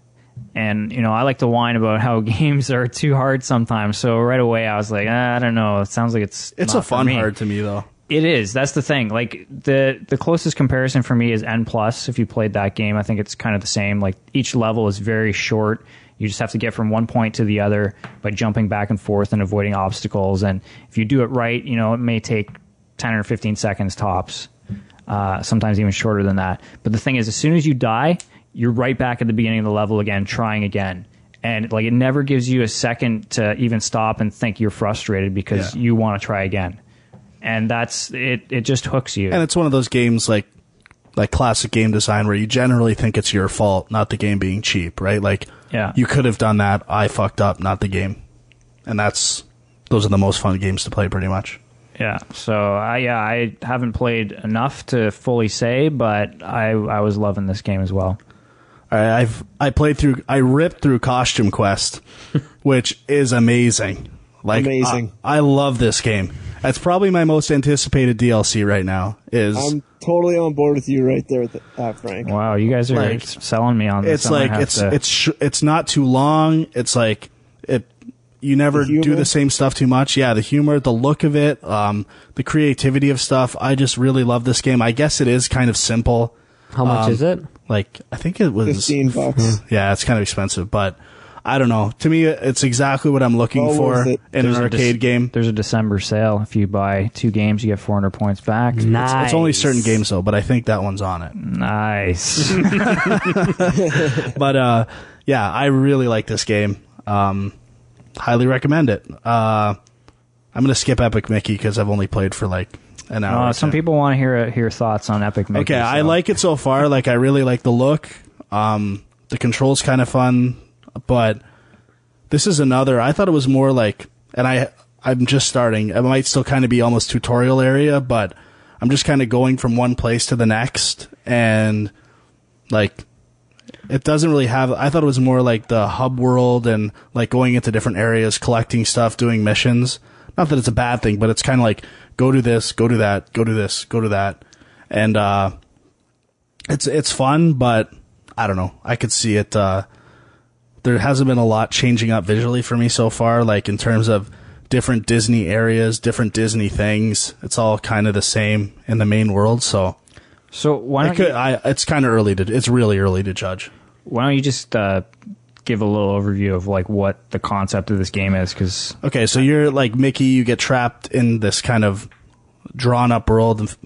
and I like to whine about how games are too hard sometimes, so right away I was like, I don't know, it sounds like it's not a fun hard to me though. It is. That's the thing. Like the closest comparison for me is N+. If you played that game, I think it's kind of the same. Like each level is very short. You just have to get from one point to the other by jumping back and forth and avoiding obstacles. And if you do it right, it may take 10 or 15 seconds tops. Sometimes even shorter than that. But the thing is, as soon as you die, you're right back at the beginning of the level again, trying again. And like it never gives you a second to even stop and think you're frustrated because you want to try again. And that's it. It just hooks you. And it's one of those games like classic game design where you generally think it's your fault, not the game being cheap, right? Like, you could have done that. I fucked up, not the game. And those are the most fun games to play, pretty much. Yeah. So I haven't played enough to fully say, but I was loving this game as well. All right, I ripped through Costume Quest, which is amazing. Like, amazing. I love this game. That's probably my most anticipated DLC right now. I'm totally on board with you right there, Frank. Wow, you guys are selling me on this. It's like it's not too long. It's like you never do the same stuff too much. Yeah, the humor, the look of it, the creativity of stuff. I just really love this game. I guess it is kind of simple. How much is it? Like, I think it was $15. Yeah, it's kind of expensive, but I don't know. To me, it's exactly what I'm looking for in an arcade game. There's a December sale. If you buy 2 games, you get 400 points back. Nice. It's only certain games, though, but I think that one's on it. Nice. But, yeah, I really like this game. Highly recommend it. I'm going to skip Epic Mickey because I've only played for like an hour. Some people want to hear thoughts on Epic Mickey. Okay, so. I like it so far. Like, I really like the look. The control's kind of fun, but this is another. I thought it was more like, and I'm just starting. It might still kind of be almost tutorial area, but I'm just kind of going from one place to the next, and like, it doesn't really have. I thought it was more like the hub world and like going into different areas, collecting stuff, doing missions. Not that it's a bad thing, but it's kind of like go to this, go to that, go to this, go to that, and it's fun, but I don't know. I could see it. There hasn't been a lot changing up visually for me so far, like in terms of different Disney areas, different Disney things. It's all kind of the same in the main world, so why don't it's kind of early it's really early to judge. Why don't you just give a little overview of like what the concept of this game is? Cause okay, so you're like Mickey, you get trapped in this kind of drawn up world,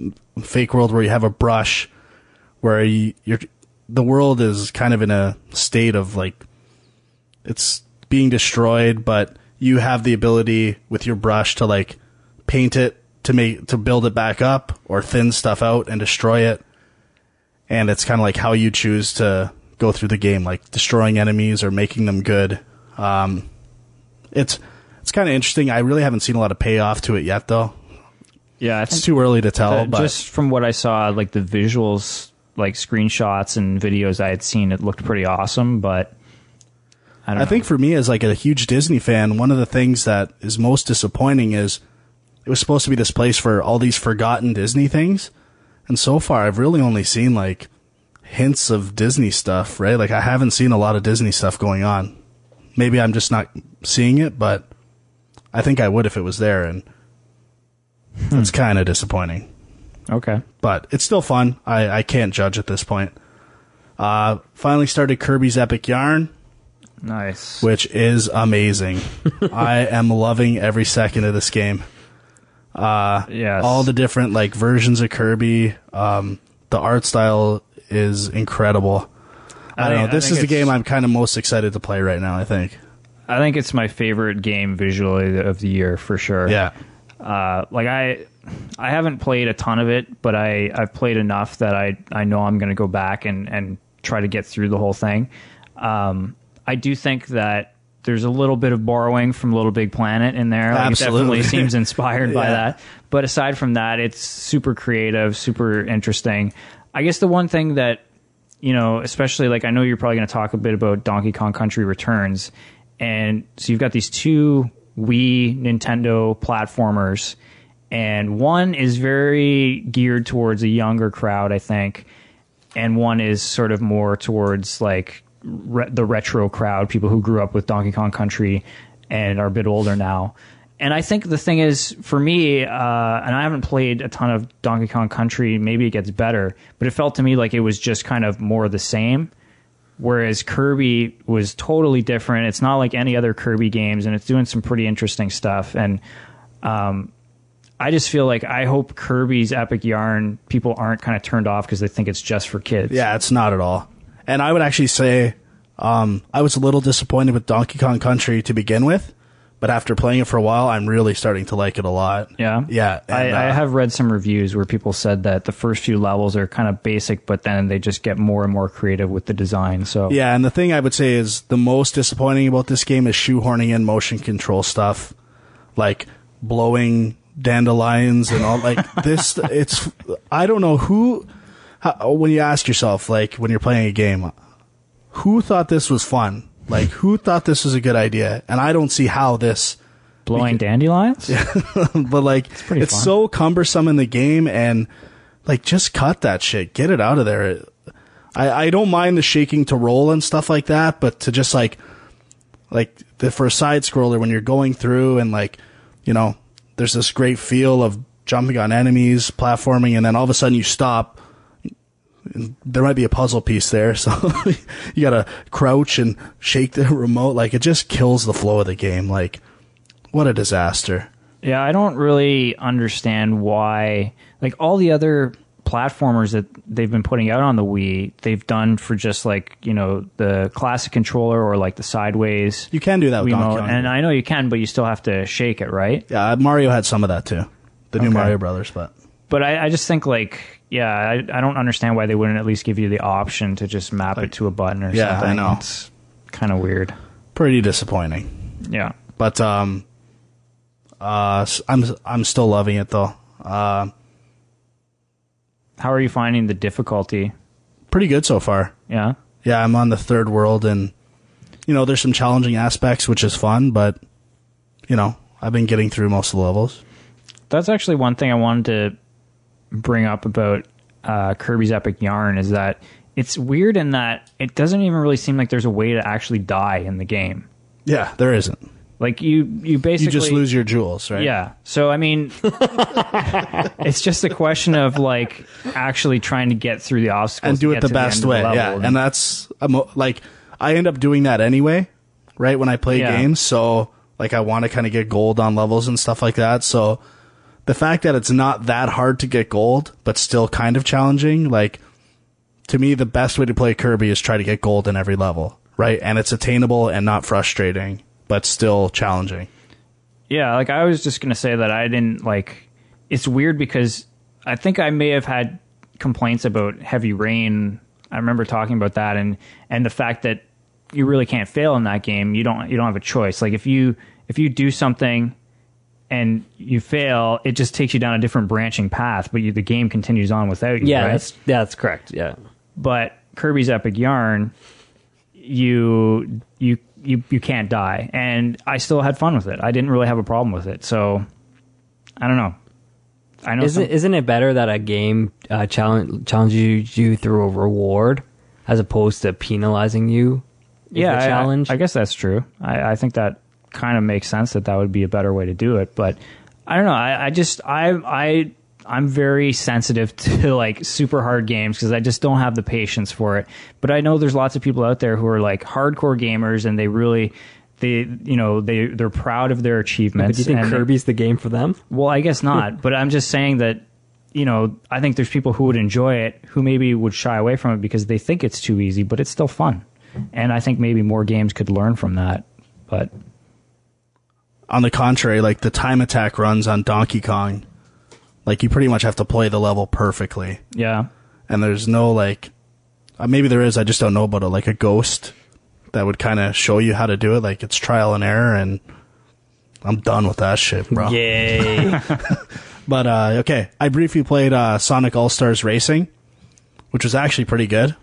fake world where you have a brush, where the world is kind of in a state of like, it's being destroyed, but you have the ability with your brush to like paint it to build it back up or thin stuff out and destroy it. And it's kind of like how you choose to go through the game, like destroying enemies or making them good. It's kind of interesting. I really haven't seen a lot of payoff to it yet, though. Yeah, it's too early to tell. But just from what I saw, like the visuals, like screenshots and videos I had seen, it looked pretty awesome, but I think for me, as like a huge Disney fan, one of the things that is most disappointing is it was supposed to be this place for all these forgotten Disney things, and so far I've really only seen like hints of Disney stuff, right? Like I haven't seen a lot of Disney stuff going on. Maybe I'm just not seeing it, but I think I would if it was there, and it's kind of disappointing. Okay. But it's still fun. I can't judge at this point. Finally started Kirby's Epic Yarn. Nice. Which is amazing. I am loving every second of this game. Yes. All the different like versions of Kirby. The art style is incredible. I don't know. This is the game I'm kind of most excited to play right now, I think. I think it's my favorite game visually of the year for sure. Yeah. Like I haven't played a ton of it, but I've played enough that I know I'm going to go back and try to get through the whole thing. I do think that there's a little bit of borrowing from Little Big Planet in there. Like, absolutely. it definitely seems inspired by that. But aside from that, it's super creative, super interesting. I guess the one thing that, you know, especially like I know you're probably going to talk a bit about Donkey Kong Country Returns. And so you've got these two Wii Nintendo platformers, and one is very geared towards a younger crowd, I think, and one is sort of more towards like the retro crowd, people who grew up with Donkey Kong Country and are a bit older now. And I think the thing is, for me, and I haven't played a ton of Donkey Kong Country, maybe it gets better, but it felt to me like it was just kind of more the same. Whereas Kirby was totally different. It's not like any other Kirby games, and it's doing some pretty interesting stuff. And I just feel like I hope Kirby's Epic Yarn, people aren't kind of turned off because they think it's just for kids. Yeah, it's not at all. And I would actually say I was a little disappointed with Donkey Kong Country to begin with, but after playing it for a while, I'm really starting to like it a lot. Yeah? Yeah. And, I have read some reviews where people said that the first few levels are kind of basic, but then they just get more and more creative with the design. So yeah, and the thing I would say is the most disappointing about this game is shoehorning in motion control stuff, like blowing dandelions and all like this. It's, I don't know when you ask yourself, like when you're playing a game, who thought this was fun? Like who thought this was a good idea? And I don't see how this blowing dandelions. Yeah, but like it's fun. So cumbersome in the game, and like just cut that shit, get it out of there. I don't mind the shaking to roll and stuff like that, but to just like for a side scroller when you're going through and like, you know, there's this great feel of jumping on enemies, platforming, and then all of a sudden you stop. there might be a puzzle piece there, so you gotta crouch and shake the remote. Like, it just kills the flow of the game. Like, what a disaster. Yeah, I don't really understand why, like, all the other platformers that they've been putting out on the Wii, they've done for just, like, you know, the classic controller or, like, the sideways. You can do that with Donkey Wiimote. Kong. And I know you can, but you still have to shake it, right? Yeah, Mario had some of that, too. The new Mario Brothers, But I just think, like, yeah, I don't understand why they wouldn't at least give you the option to just map it to a button or something. I know. It's kind of weird. Pretty disappointing. Yeah. But I'm still loving it, though. How are you finding the difficulty? Pretty good so far. Yeah? Yeah, I'm on the third world, and, you know, there's some challenging aspects, which is fun, but, you know, I've been getting through most of the levels. That's actually one thing I wanted to bring up about Kirby's Epic Yarn, is that it's weird in that it doesn't even really seem like there's a way to actually die in the game. Yeah, there isn't. Like, you basically... You just lose your jewels, right? Yeah. So, I mean, it's just a question of, like, actually trying to get through the obstacles. And do it the best way, yeah. And that's, like, I end up doing that anyway, right, when I play games. So, like, I want to kind of get gold on levels and stuff like that. So, the fact that it's not that hard to get gold, but still kind of challenging, like, to me, the best way to play Kirby is try to get gold in every level, right? And it's attainable and not frustrating, but still challenging. Yeah, like, I was just going to say that I didn't, like... It's weird because I think I may have had complaints about Heavy Rain. I remember talking about that, and the fact that you really can't fail in that game. You don't have a choice. Like, if you do something and you fail, it just takes you down a different branching path, but the game continues on without you, Yeah, right? that's correct, yeah. But Kirby's Epic Yarn, you can't die, and I still had fun with it. I didn't really have a problem with it, so I don't know. I know. Isn't it better that a game challenges you through a reward as opposed to penalizing you? Yeah, the challenge. I guess that's true. I think that kind of makes sense that would be a better way to do it. But I don't know. I'm very sensitive to, like, super hard games because I just don't have the patience for it. But I know there's lots of people out there who are, like, hardcore gamers, and they're proud of their achievements. But do you think Kirby's the game for them? Well, I guess not. But I'm just saying that, you know, I think there's people who would enjoy it who maybe would shy away from it because they think it's too easy, but it's still fun. And I think maybe more games could learn from that. But on the contrary, like, the time attack runs on Donkey Kong, like, you pretty much have to play the level perfectly. yeah. And there's no, like, maybe there is, I just don't know about it, like a ghost that would kind of show you how to do it. Like, it's trial and error, and I'm done with that shit, bro. Yay. But, okay, I briefly played Sonic All-Stars Racing, which was actually pretty good.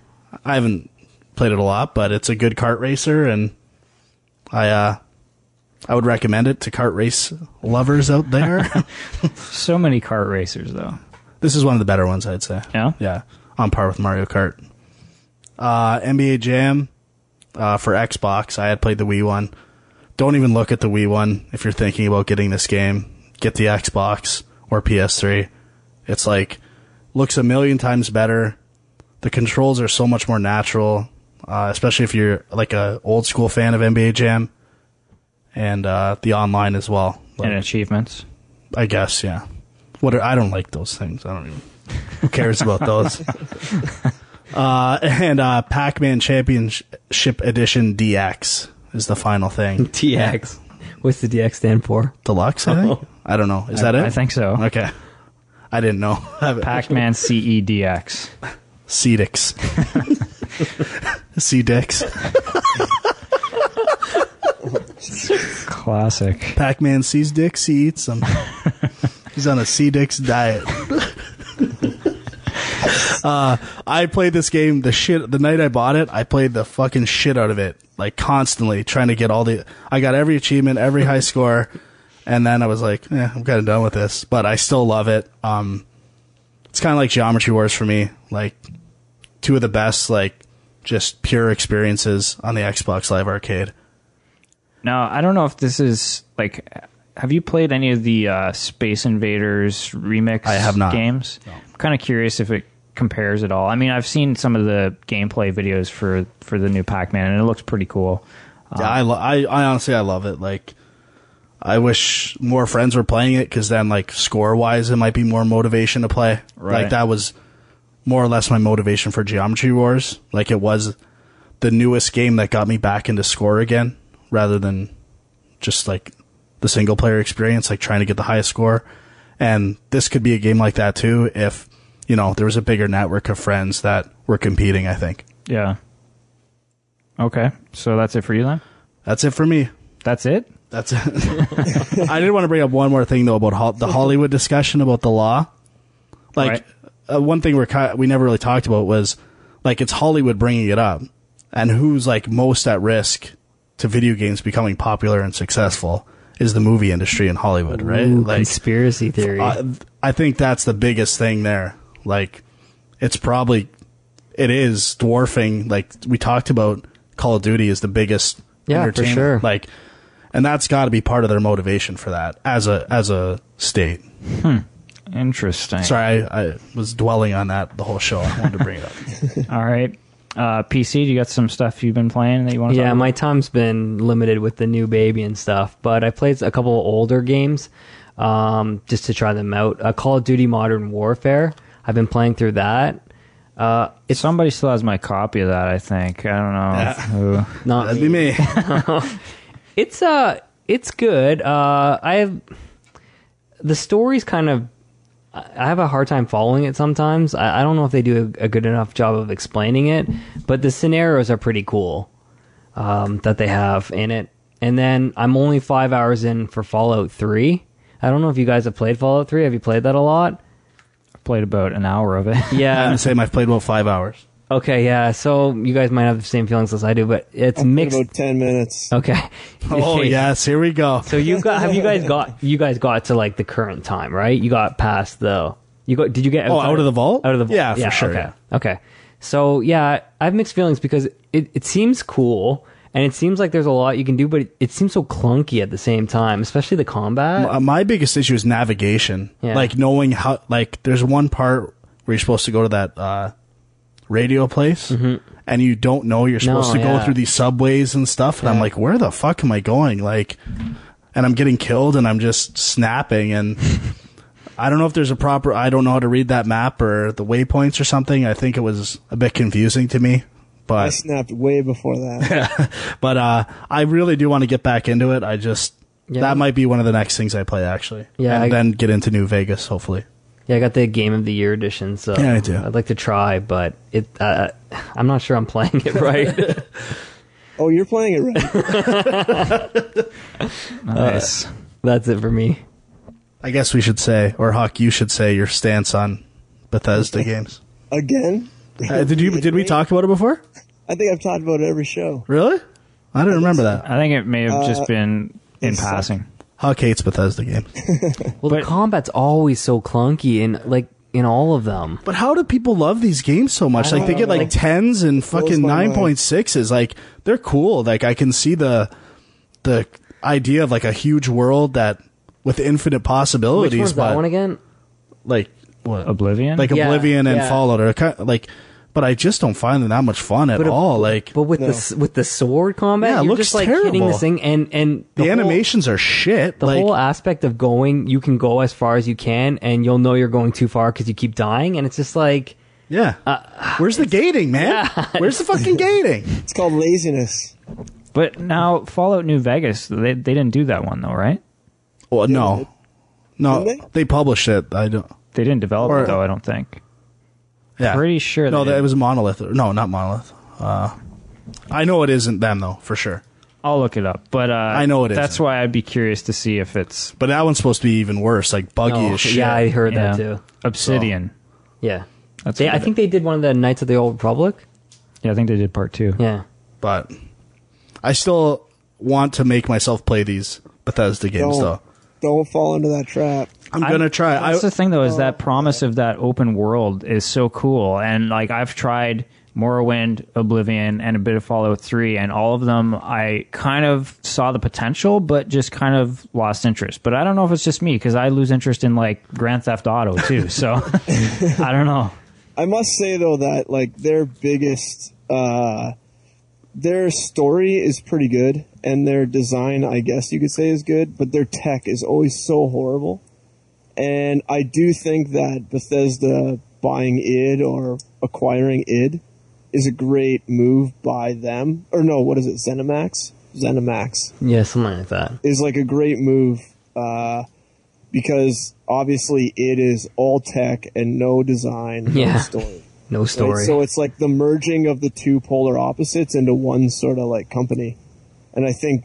I haven't played it a lot, but it's a good kart racer, and I would recommend it to kart race lovers out there. So many kart racers, though. This is one of the better ones, I'd say. Yeah? Yeah, on par with Mario Kart. NBA Jam for Xbox. I had played the Wii one. Don't even look at the Wii one if you're thinking about getting this game. Get the Xbox or PS3. It's like, looks a million times better. The controls are so much more natural, especially if you're like a old school fan of NBA Jam. And the online as well. Like, And achievements. I guess, yeah. I don't like those things. I don't even... Who cares about those? And Pac-Man Championship Edition DX is the final thing. DX. What's the DX stand for? Deluxe, I think? I don't know. Is that it? I think so. Okay. I didn't know. Pac-Man CEDX. CDX. CDX. Classic. Pac-Man sees dicks, he eats them. He's on a CDX diet. I played this game, the night I bought it, I played the fucking shit out of it. Like, constantly trying to get I got every achievement, every high score, and then I was like, I'm kind of done with this. But I still love it. It's kind of like Geometry Wars for me. Like, two of the best, like, just pure experiences on the Xbox Live Arcade. Now, I don't know if this is, like, have you played any of the Space Invaders remix I have not. games? No. I'm kind of curious if it compares at all. I mean, I've seen some of the gameplay videos for the new Pac-Man, and it looks pretty cool. Yeah, I honestly, I love it. Like, I wish more friends were playing it, because then, like, score-wise, it might be more motivation to play. Right. Like, that was more or less my motivation for Geometry Wars. Like, it was the newest game that got me back into score again, rather than just, like, the single-player experience, like, trying to get the highest score. And this could be a game like that, too, if, you know, there was a bigger network of friends that were competing, I think. Yeah. Okay, so that's it for you, then? That's it for me. That's it? That's it. I did want to bring up one more thing, though, about the Hollywood discussion about the law. Like, one thing we never really talked about was, like, it's Hollywood bringing it up. And who's, like, most at risk to video games becoming popular and successful is the movie industry in Hollywood, right? Ooh, like, conspiracy theory. I think that's the biggest thing there. Like, it is dwarfing, like, we talked about Call of Duty is the biggest entertainment. For sure. Like, and that's got to be part of their motivation for that as a state. Interesting. Sorry, I was dwelling on that the whole show. I wanted to bring it up. All right. PC, do you got some stuff you've been playing that you want to talk about? My time's been limited with the new baby and stuff, but I played a couple of older games just to try them out. Call of Duty Modern Warfare. I've been playing through that. Somebody still has my copy of that, I think. I don't know. Yeah. Not That'd be me. It's good. The story's kind of, I have a hard time following it sometimes. I don't know if they do a good enough job of explaining it, but the scenarios are pretty cool that they have in it. And then I'm only 5 hours in for Fallout 3. I don't know if you guys have played Fallout 3. Have you played that a lot? I've played about an hour of it. Yeah. I'm the same. I've played about 5 hours. Okay, yeah. So you guys might have the same feelings as I do, but it's mixed. About 10 minutes. Okay. Oh yes, here we go. So you guys got to like the current time, right? You got past did you get out of the vault? Out of the vault. Yeah, for sure. Okay. Yeah. Okay. So yeah, I have mixed feelings because it seems cool and it seems like there's a lot you can do, but it seems so clunky at the same time, especially the combat. My biggest issue is navigation. Yeah. Like knowing how. Like there's one part where you're supposed to go to that radio place, and you don't know you're supposed to go through these subways and stuff. And I'm like, where the fuck am I going? Like, and I'm getting killed, and I'm just snapping, and I don't know if there's I don't know how to read that map or the waypoints or something. I think it was a bit confusing to me. But I snapped way before that. But I really do want to get back into it. That might be one of the next things I play, actually. Yeah, and then get into New Vegas, hopefully. Yeah, I got the Game of the Year edition, so yeah, I do. I'd like to try, but I'm not sure I'm playing it right. Oh, you're playing it right. Nice. That's it for me. I guess we should say, or Huck, you should say your stance on Bethesda games. Again? Did we talk about it before? I think I've talked about it every show. Really? I didn't remember that. I think it may have just been in passing. Huck hates Bethesda games. Well, the combat's always so clunky in all of them. But how do people love these games so much? Like, they get like 10s and fucking 9.6s. Like, they're cool. Like, I can see the idea of like a huge world that with infinite possibilities. Which one's that one again? Like what? Oblivion? Like Oblivion and Fallout are kind of like. But I just don't find them that much fun at all. Like, but with the sword combat, it you're looks just like terrible. hitting this thing, and the animations are shit. The whole aspect of going, you can go as far as you can, and you'll know you're going too far because you keep dying, and it's just like, where's the gating, man? Where's the fucking gating? It's called laziness. But now Fallout New Vegas, they didn't do that one though, right? Well, no, they published it. I don't. They didn't develop it though. I don't think. Yeah. Pretty sure. No, it was Monolith. No, not Monolith. I know it isn't them though, for sure. I'll look it up, but I know it is. That's why I'd be curious to see if it's. But that one's supposed to be even worse, like buggy as shit. Yeah, I heard that too. Obsidian. So, yeah, I think they did one of the Knights of the Old Republic. Yeah, I think they did part 2. Yeah, but I still want to make myself play these Bethesda games though. Don't fall into that trap. I'm gonna try. That's the thing, though, is that promise of that open world is so cool. And like I've tried Morrowind, Oblivion, and a bit of Fallout 3, and all of them I kind of saw the potential, but just kind of lost interest. But I don't know if it's just me because I lose interest in like Grand Theft Auto too. So I don't know. I must say though that like their biggest, their story is pretty good, and their design, I guess you could say, is good, but their tech is always so horrible. And I do think that Bethesda buying id or acquiring id is a great move by them. Or no, what is it? ZeniMax? ZeniMax. Yeah, something like that. Is like a great move, because obviously it is all tech and no design, no story. No story. Right? So it's like the merging of the two polar opposites into one sort of like company. And I think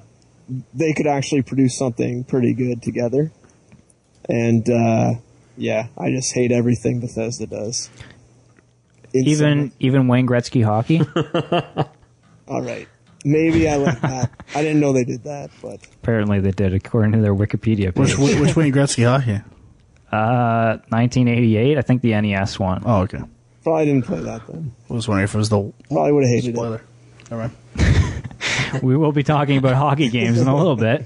they could actually produce something pretty good together. And yeah, I just hate everything Bethesda does. Even Wayne Gretzky hockey? All right. Maybe I like that. I didn't know they did that, but Apparently they did, according to their Wikipedia page. Which Wayne Gretzky hockey? 1988, I think the NES one. Oh, okay. probably didn't play that then. I was wondering if it was the Probably would have hated spoiler. it. All right. We will be talking about hockey games in a little bit.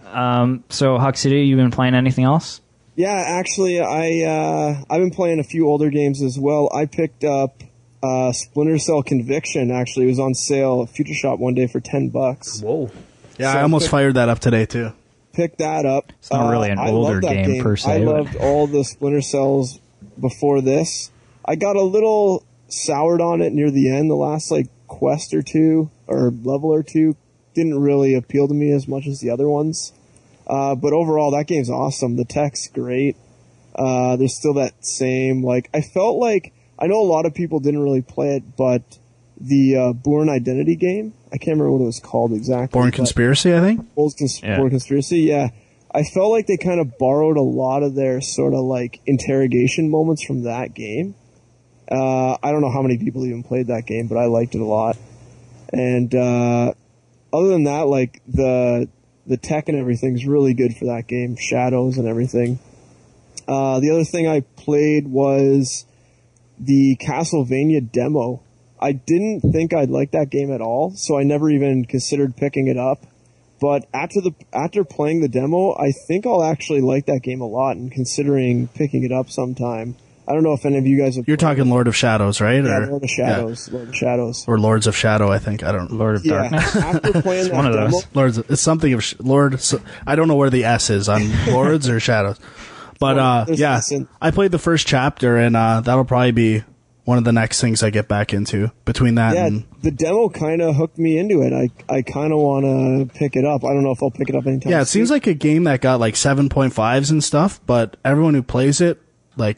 So, Huckcity, you been playing anything else? Yeah, actually, I've been playing a few older games as well. I picked up Splinter Cell Conviction. Actually, it was on sale at Future Shop one day for $10. Whoa. Yeah, So I almost fired that up today too. Picked that up. It's not really an I older love that game per se, I but- loved all the Splinter Cells before this. I got a little soured on it near the end. The last quest or two or level or two didn't really appeal to me as much as the other ones. But overall, that game's awesome. The tech's great. There's still that same, I felt like, I know a lot of people didn't really play it, but the Bourne Identity game, I can't remember what it was called exactly. Born Conspiracy, I think? Bourne Conspiracy, yeah. I felt like they kind of borrowed a lot of their sort of interrogation moments from that game. I don't know how many people even played that game, but I liked it a lot. And other than that, the tech and everything's really good for that game, shadows and everything. The other thing I played was the Castlevania demo. I didn't think I'd like that game at all, so I never even considered picking it up. But after playing the demo, I think I'll actually like that game a lot and considering picking it up sometime. I don't know if any of you guys have. You're talking Lord of Shadows, right? Yeah, or, Lord of Shadows. Yeah. Lord of Shadows. Or Lords of Shadow, I think. I don't know. Lord of Darkness. After playing that one of demo, those. It's something of Lord. So, I don't know where the S is on Lords or Shadows. But yeah, I played the first chapter, and that'll probably be one of the next things I get back into. Between that and the demo kind of hooked me into it. I kind of want to pick it up. I don't know if I'll pick it up anytime yeah, it soon. seems like a game that got 7.5s and stuff, but everyone who plays it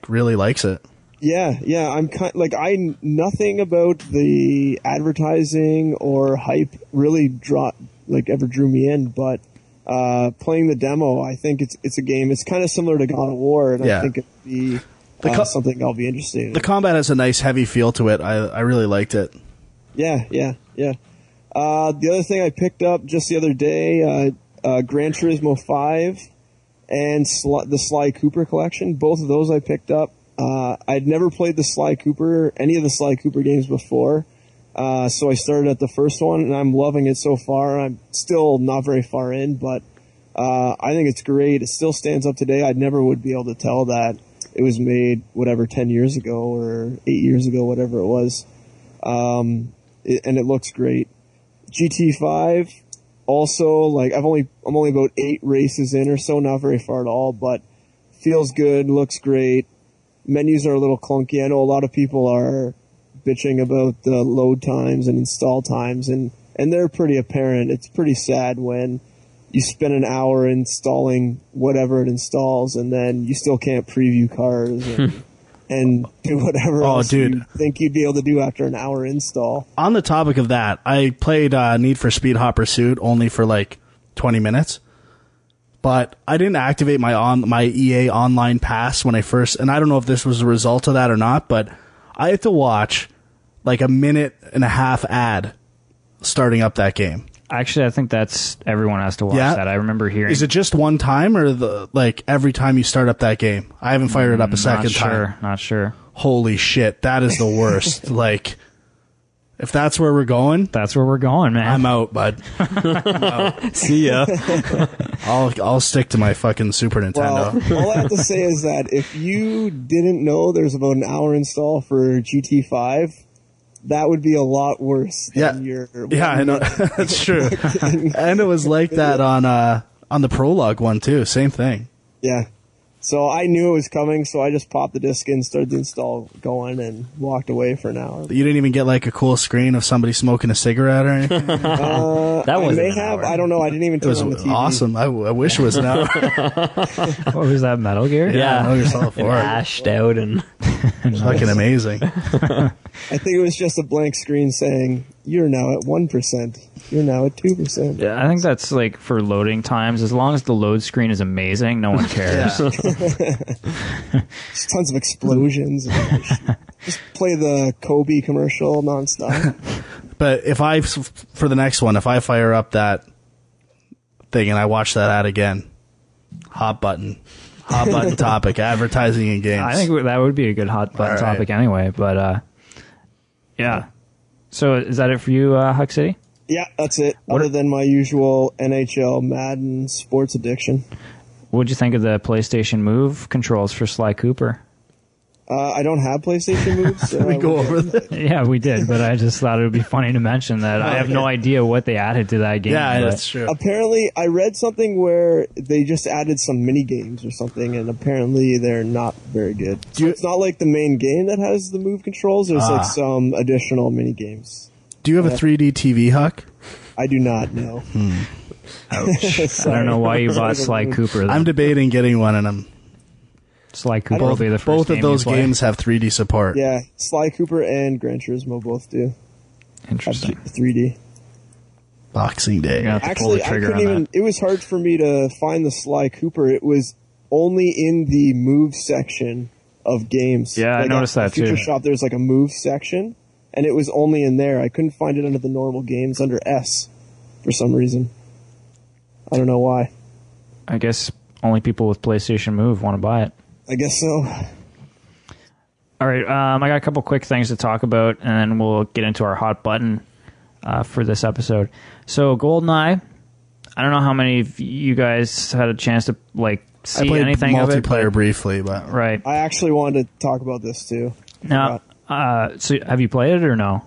really likes it. Yeah, I'm kind nothing about the advertising or hype really ever drew me in, but playing the demo, I think it's a game. It's kind of similar to God of War, and I think it'd be something I'll be interested in. The combat has a nice heavy feel to it. I really liked it. Yeah. The other thing I picked up just the other day, Gran Turismo 5 and the Sly Cooper collection. Both of those I picked up. I'd never played any of the Sly Cooper games before, so I started at the first one, and I'm loving it so far. I'm still not very far in, but I think it's great. It still stands up today. I never would be able to tell that it was made, 10 years ago or 8 years ago, whatever it was. And it looks great. GT5, also, I'm only about 8 races in or so, not very far at all, but feels good, looks great. Menus are a little clunky. I know a lot of people are bitching about the load times and install times, and they're pretty apparent. It's pretty sad when you spend an hour installing whatever it installs, and then you still can't preview cars and do whatever else you think you'd be able to do after an hour install. On the topic of that, I played Need for Speed Hot Pursuit only for 20 minutes. But I didn't activate my EA Online Pass when I first, and I don't know if this was a result of that or not, but I had to watch a minute and a half ad starting up that game. Actually, I think everyone has to watch that. I remember hearing. Is it just one time or every time you start up that game? I haven't fired it up a second time. Not sure. Holy shit, that is the worst. If that's where we're going, That's where we're going, man. I'm out, bud. See ya. I'll stick to my fucking Super Nintendo. Well, all I have to say is that if you didn't know there's about an hour install for GT5, that would be a lot worse than your... Yeah, I know. That's true. And it was like that on the Prologue one, too. Same thing. Yeah. So I knew it was coming, so I just popped the disc in, started the install going, and walked away for an hour. You didn't even get like a cool screen of somebody smoking a cigarette or anything? That I wasn't may an have. hour. I don't know. I didn't even It turn was on the TV. awesome. I wish it was an hour. What was that, Metal Gear? Yeah. Know yourself And for it. ashed out and... Fucking amazing. I think it was just a blank screen saying, "You're now at 1%. You're now at 2%. Yeah, I think that's like for loading times. As long as the load screen is amazing, no one cares. Just tons of explosions. Just play the Kobe commercial nonstop. But for the next one, if I fire up that thing and I watch that ad again, hot button topic, advertising in games. I think that would be a good hot button All right. topic anyway. But yeah. So is that it for you, Huckcity? Yeah, that's it. Other than my usual NHL, Madden, sports addiction. What'd you think of the PlayStation Move controls for Sly Cooper? I don't have PlayStation moves. So we go over that. Yeah, we did, but I just thought it would be funny to mention that I have no idea what they added to that game. Yeah, but that's true. Apparently, I read something where they just added some mini games or something, and apparently they're not very good. So it's not like the main game that has the move controls. There's like some additional mini games. Do you have a 3D TV, Huck? I do not know. I don't know why you bought Sly Cooper. I'm debating getting one, and Sly Cooper will be the first both of game those you play. games have 3D support. Yeah, Sly Cooper and Gran Turismo both do. Interesting. 3D. Boxing Day. Yeah. Have to pull the Actually, I trigger couldn't on even. that. It was hard for me to find the Sly Cooper. It was only in the move section of games. Yeah, I noticed that at Future too. Shop, there's like a move section, and it was only in there. I couldn't find it under the normal games under S for some reason. I don't know why. I guess only people with PlayStation Move want to buy it. I guess so. All right, I got a couple quick things to talk about, and then we'll get into our hot button for this episode. So, Goldeneye, I don't know how many of you guys had a chance to like I see played anything of it. multiplayer briefly, but Right. I actually wanted to talk about this too. Now, so have you played it or no?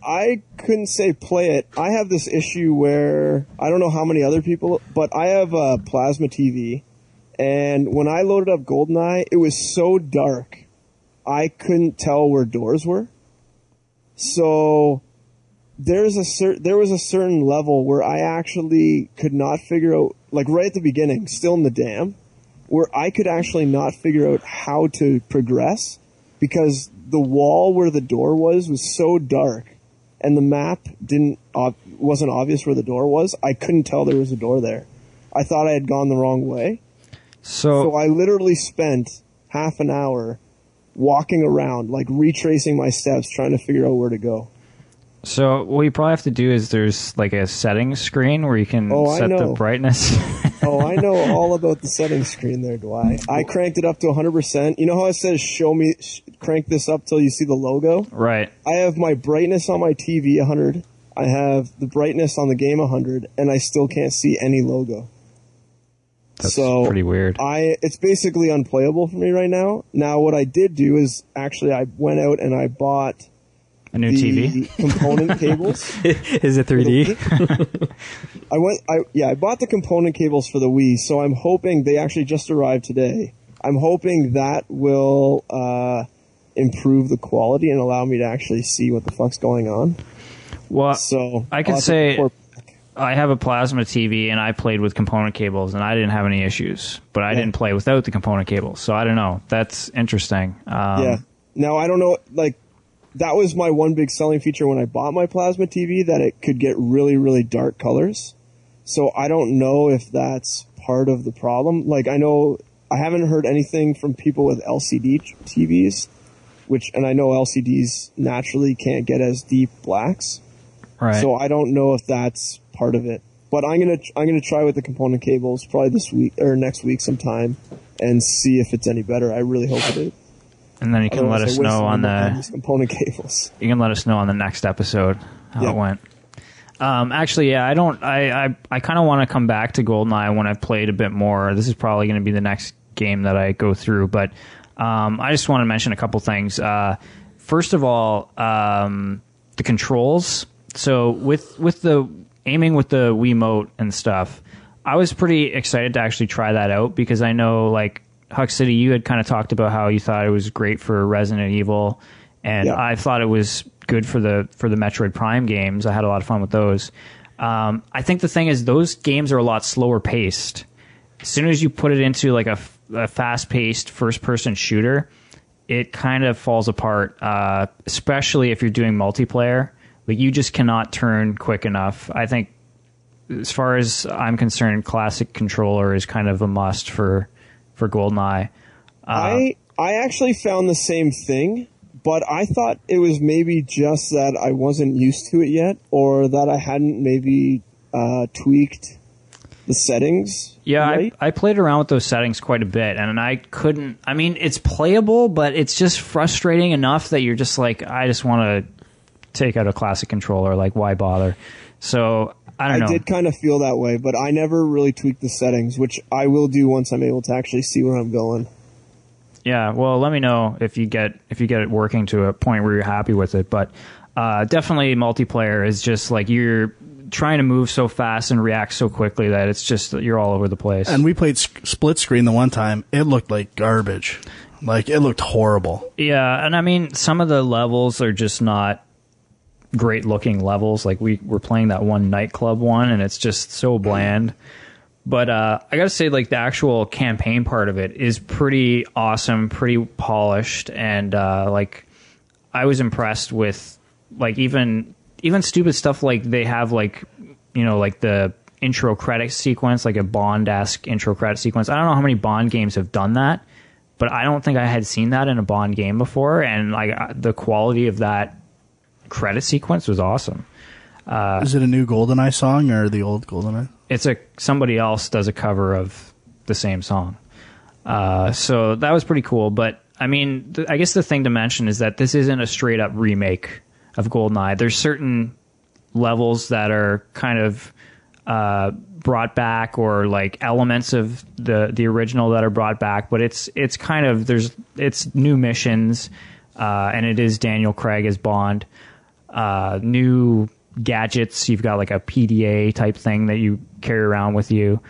I couldn't say play it. I have this issue where I don't know how many other people, but I have a plasma TV, and when I loaded up Goldeneye, it was so dark, I couldn't tell where doors were. So there was a certain level where I actually could not figure out, like right at the beginning, still in the dam, where I could actually not figure out how to progress because the wall where the door was so dark. And the map wasn't obvious where the door was. I couldn't tell there was a door there. I thought I had gone the wrong way. So I literally spent half an hour walking around, like retracing my steps, trying to figure out where to go. So what you probably have to do is there's like a settings screen where you can set the brightness. Oh, I know all about the settings screen there, Dwight. I cranked it up to 100%. You know how it says crank this up till you see the logo? Right. I have my brightness on my TV 100. I have the brightness on the game 100, and I still can't see any logo. That's pretty weird. It's basically unplayable for me right now. Now, what I did do is actually I went out and I bought A new the TV? component cables. Is it 3D? I bought the component cables for the Wii, so I'm hoping they actually just arrived today. I'm hoping that will improve the quality and allow me to actually see what the fuck's going on. Well, So I can say I have a plasma TV and I played with component cables and I didn't have any issues, but I didn't play without the component cables. So I don't know. That's interesting. Yeah. Now, I don't know, like, that was my one big selling feature when I bought my plasma TV, that it could get really, really dark colors. So I don't know if that's part of the problem. Like, I haven't heard anything from people with LCD TVs, and I know LCDs naturally can't get as deep blacks. Right. So I don't know if that's part of it. But I'm gonna try with the component cables probably this week or next week sometime and see if it's any better. I really hope it is. And then you can let us know on these component cables. You can let us know on the next episode how it went. Actually, yeah, I kind of want to come back to GoldenEye when I've played a bit more. This is probably going to be the next game that I go through, but I just want to mention a couple things. First of all, the controls. So with the aiming with the Wiimote and stuff, I was pretty excited to actually try that out because I know, like, Huckcity, you had kind of talked about how you thought it was great for Resident Evil, and I thought it was good for the Metroid Prime games. I had a lot of fun with those. I think the thing is those games are a lot slower paced. As soon as you put it into like a fast paced first person shooter, it kind of falls apart, especially if you're doing multiplayer. Like, you just cannot turn quick enough. I think, as far as I'm concerned, classic controller is kind of a must for GoldenEye. I actually found the same thing, but I thought it was maybe just that I wasn't used to it yet, or that I hadn't maybe tweaked the settings. Yeah, right? I played around with those settings quite a bit, and I couldn't... I mean, it's playable, but it's just frustrating enough that you're just like, I just want to take out a classic controller. Like, why bother? So... I don't know. I did kind of feel that way, but I never really tweaked the settings, which I will do once I'm able to actually see where I'm going. Yeah, well, let me know if you get it working to a point where you're happy with it. But definitely, multiplayer is just like you're trying to move so fast and react so quickly that it's just you're all over the place. And we played split screen the one time. It looked like garbage. Like, it looked horrible. Yeah, and I mean, some of the levels are just not great looking levels. Like, we were playing that one nightclub one, and it's just so bland. But I gotta say, like, the actual campaign part of it is pretty awesome, pretty polished, and like, I was impressed with, like, even stupid stuff like they have, like, you know, like the intro credit sequence, like a Bond-esque intro credit sequence. I don't know how many Bond games have done that, but I don't think I had seen that in a Bond game before, and like the quality of that credit sequence was awesome. Is it a new GoldenEye song or the old GoldenEye? It's somebody else does a cover of the same song. So that was pretty cool. But I mean, I guess the thing to mention is that this isn't a straight up remake of GoldenEye. There's certain levels that are kind of brought back, or like elements of the original that are brought back. But it's kind of it's new missions, and it is Daniel Craig as Bond. New gadgets. You've got like a PDA type thing that you carry around with you.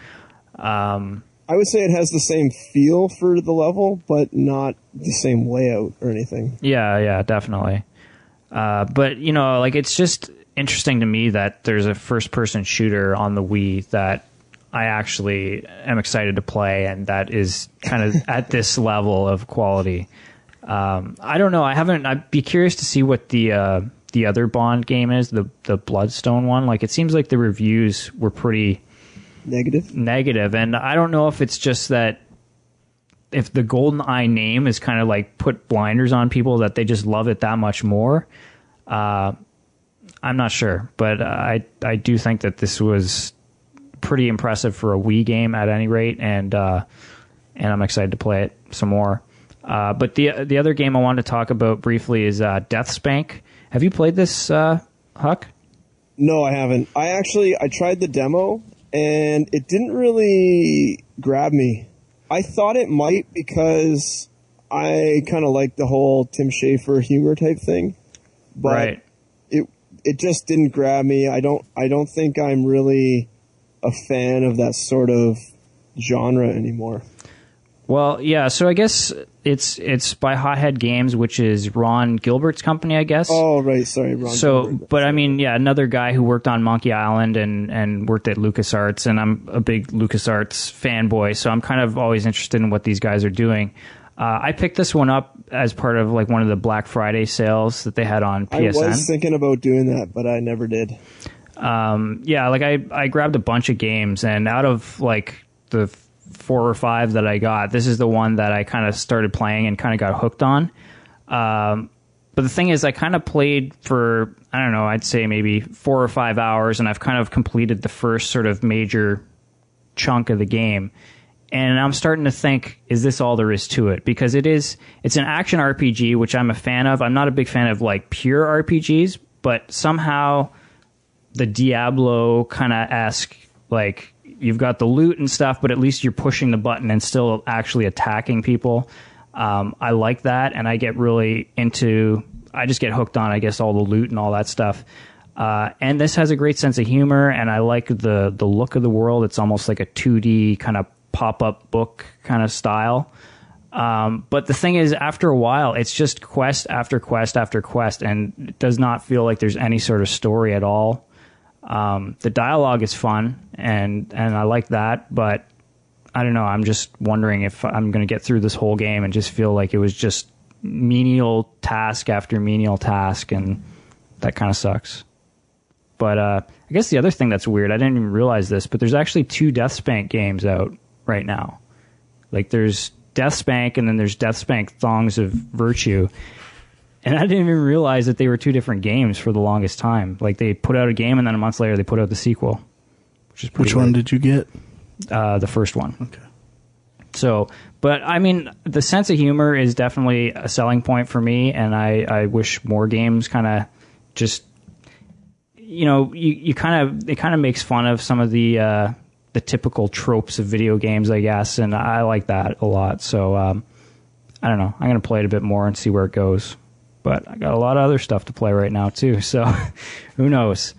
I would say it has the same feel for the level, but not the same layout or anything. Yeah, definitely. But, you know, like, it's just interesting to me that there's a first-person shooter on the Wii that I actually am excited to play, and that is kind of at this level of quality. I don't know. I'd be curious to see what the other Bond game is, the Bloodstone one. Like, it seems like the reviews were pretty negative, and I don't know if it's just that if the GoldenEye name is kind of like put blinders on people that they just love it that much more. I'm not sure, but I do think that this was pretty impressive for a Wii game at any rate, and I'm excited to play it some more. But the other game I wanted to talk about briefly is DeathSpank. Have you played this, Huck? No, I haven't. I tried the demo, and it didn't really grab me. I thought it might because I kind of like the whole Tim Schafer humor type thing, but right. It just didn't grab me. I don't think I'm really a fan of that sort of genre anymore. Well, yeah, so I guess it's by Hothead Games, which is Ron Gilbert's company, I guess. Oh, right, sorry, Ron Gilbert. But I mean, yeah, another guy who worked on Monkey Island and worked at LucasArts, and I'm a big LucasArts fanboy, so I'm kind of always interested in what these guys are doing. I picked this one up as part of like one of the Black Friday sales that they had on PSN. I was thinking about doing that, but I never did. Yeah, like I grabbed a bunch of games, and out of like the 4 or 5 that I got, this is the one that I kind of started playing and kind of got hooked on. But the thing is, I kind of played for, I don't know, I'd say maybe 4 or 5 hours, and I've kind of completed the first sort of major chunk of the game. And I'm starting to think, is this all there is to it? Because it's an action RPG, which I'm a fan of. I'm not a big fan of like pure RPGs, but somehow the Diablo kind of esque, like you've got the loot and stuff, but at least you're pushing the button and still actually attacking people. I like that, and I get really into. I just get hooked on, I guess, all the loot and all that stuff. And this has a great sense of humor, and I like the look of the world. It's almost like a 2D kind of pop-up book kind of style. But the thing is, after a while, it's just quest after quest after quest, and it does not feel like there's any sort of story at all. The dialogue is fun, and I like that, but I don't know. I'm just wondering if I'm going to get through this whole game and just feel like it was just menial task after menial task, and that kind of sucks. But I guess the other thing that's weird, I didn't even realize this, but there's actually 2 DeathSpank games out right now. Like there's DeathSpank, and then there's DeathSpank Thongs of Virtue. And I didn't even realize that they were 2 different games for the longest time. Like they put out a game, and then a month later they put out the sequel. Which one did you get? The first one. Okay. So, but I mean, the sense of humor is definitely a selling point for me, and I wish more games kind of just, it kind of makes fun of some of the typical tropes of video games, I guess, and I like that a lot. So, I don't know. I'm going to play it a bit more and see where it goes. But I got a lot of other stuff to play right now too, so who knows?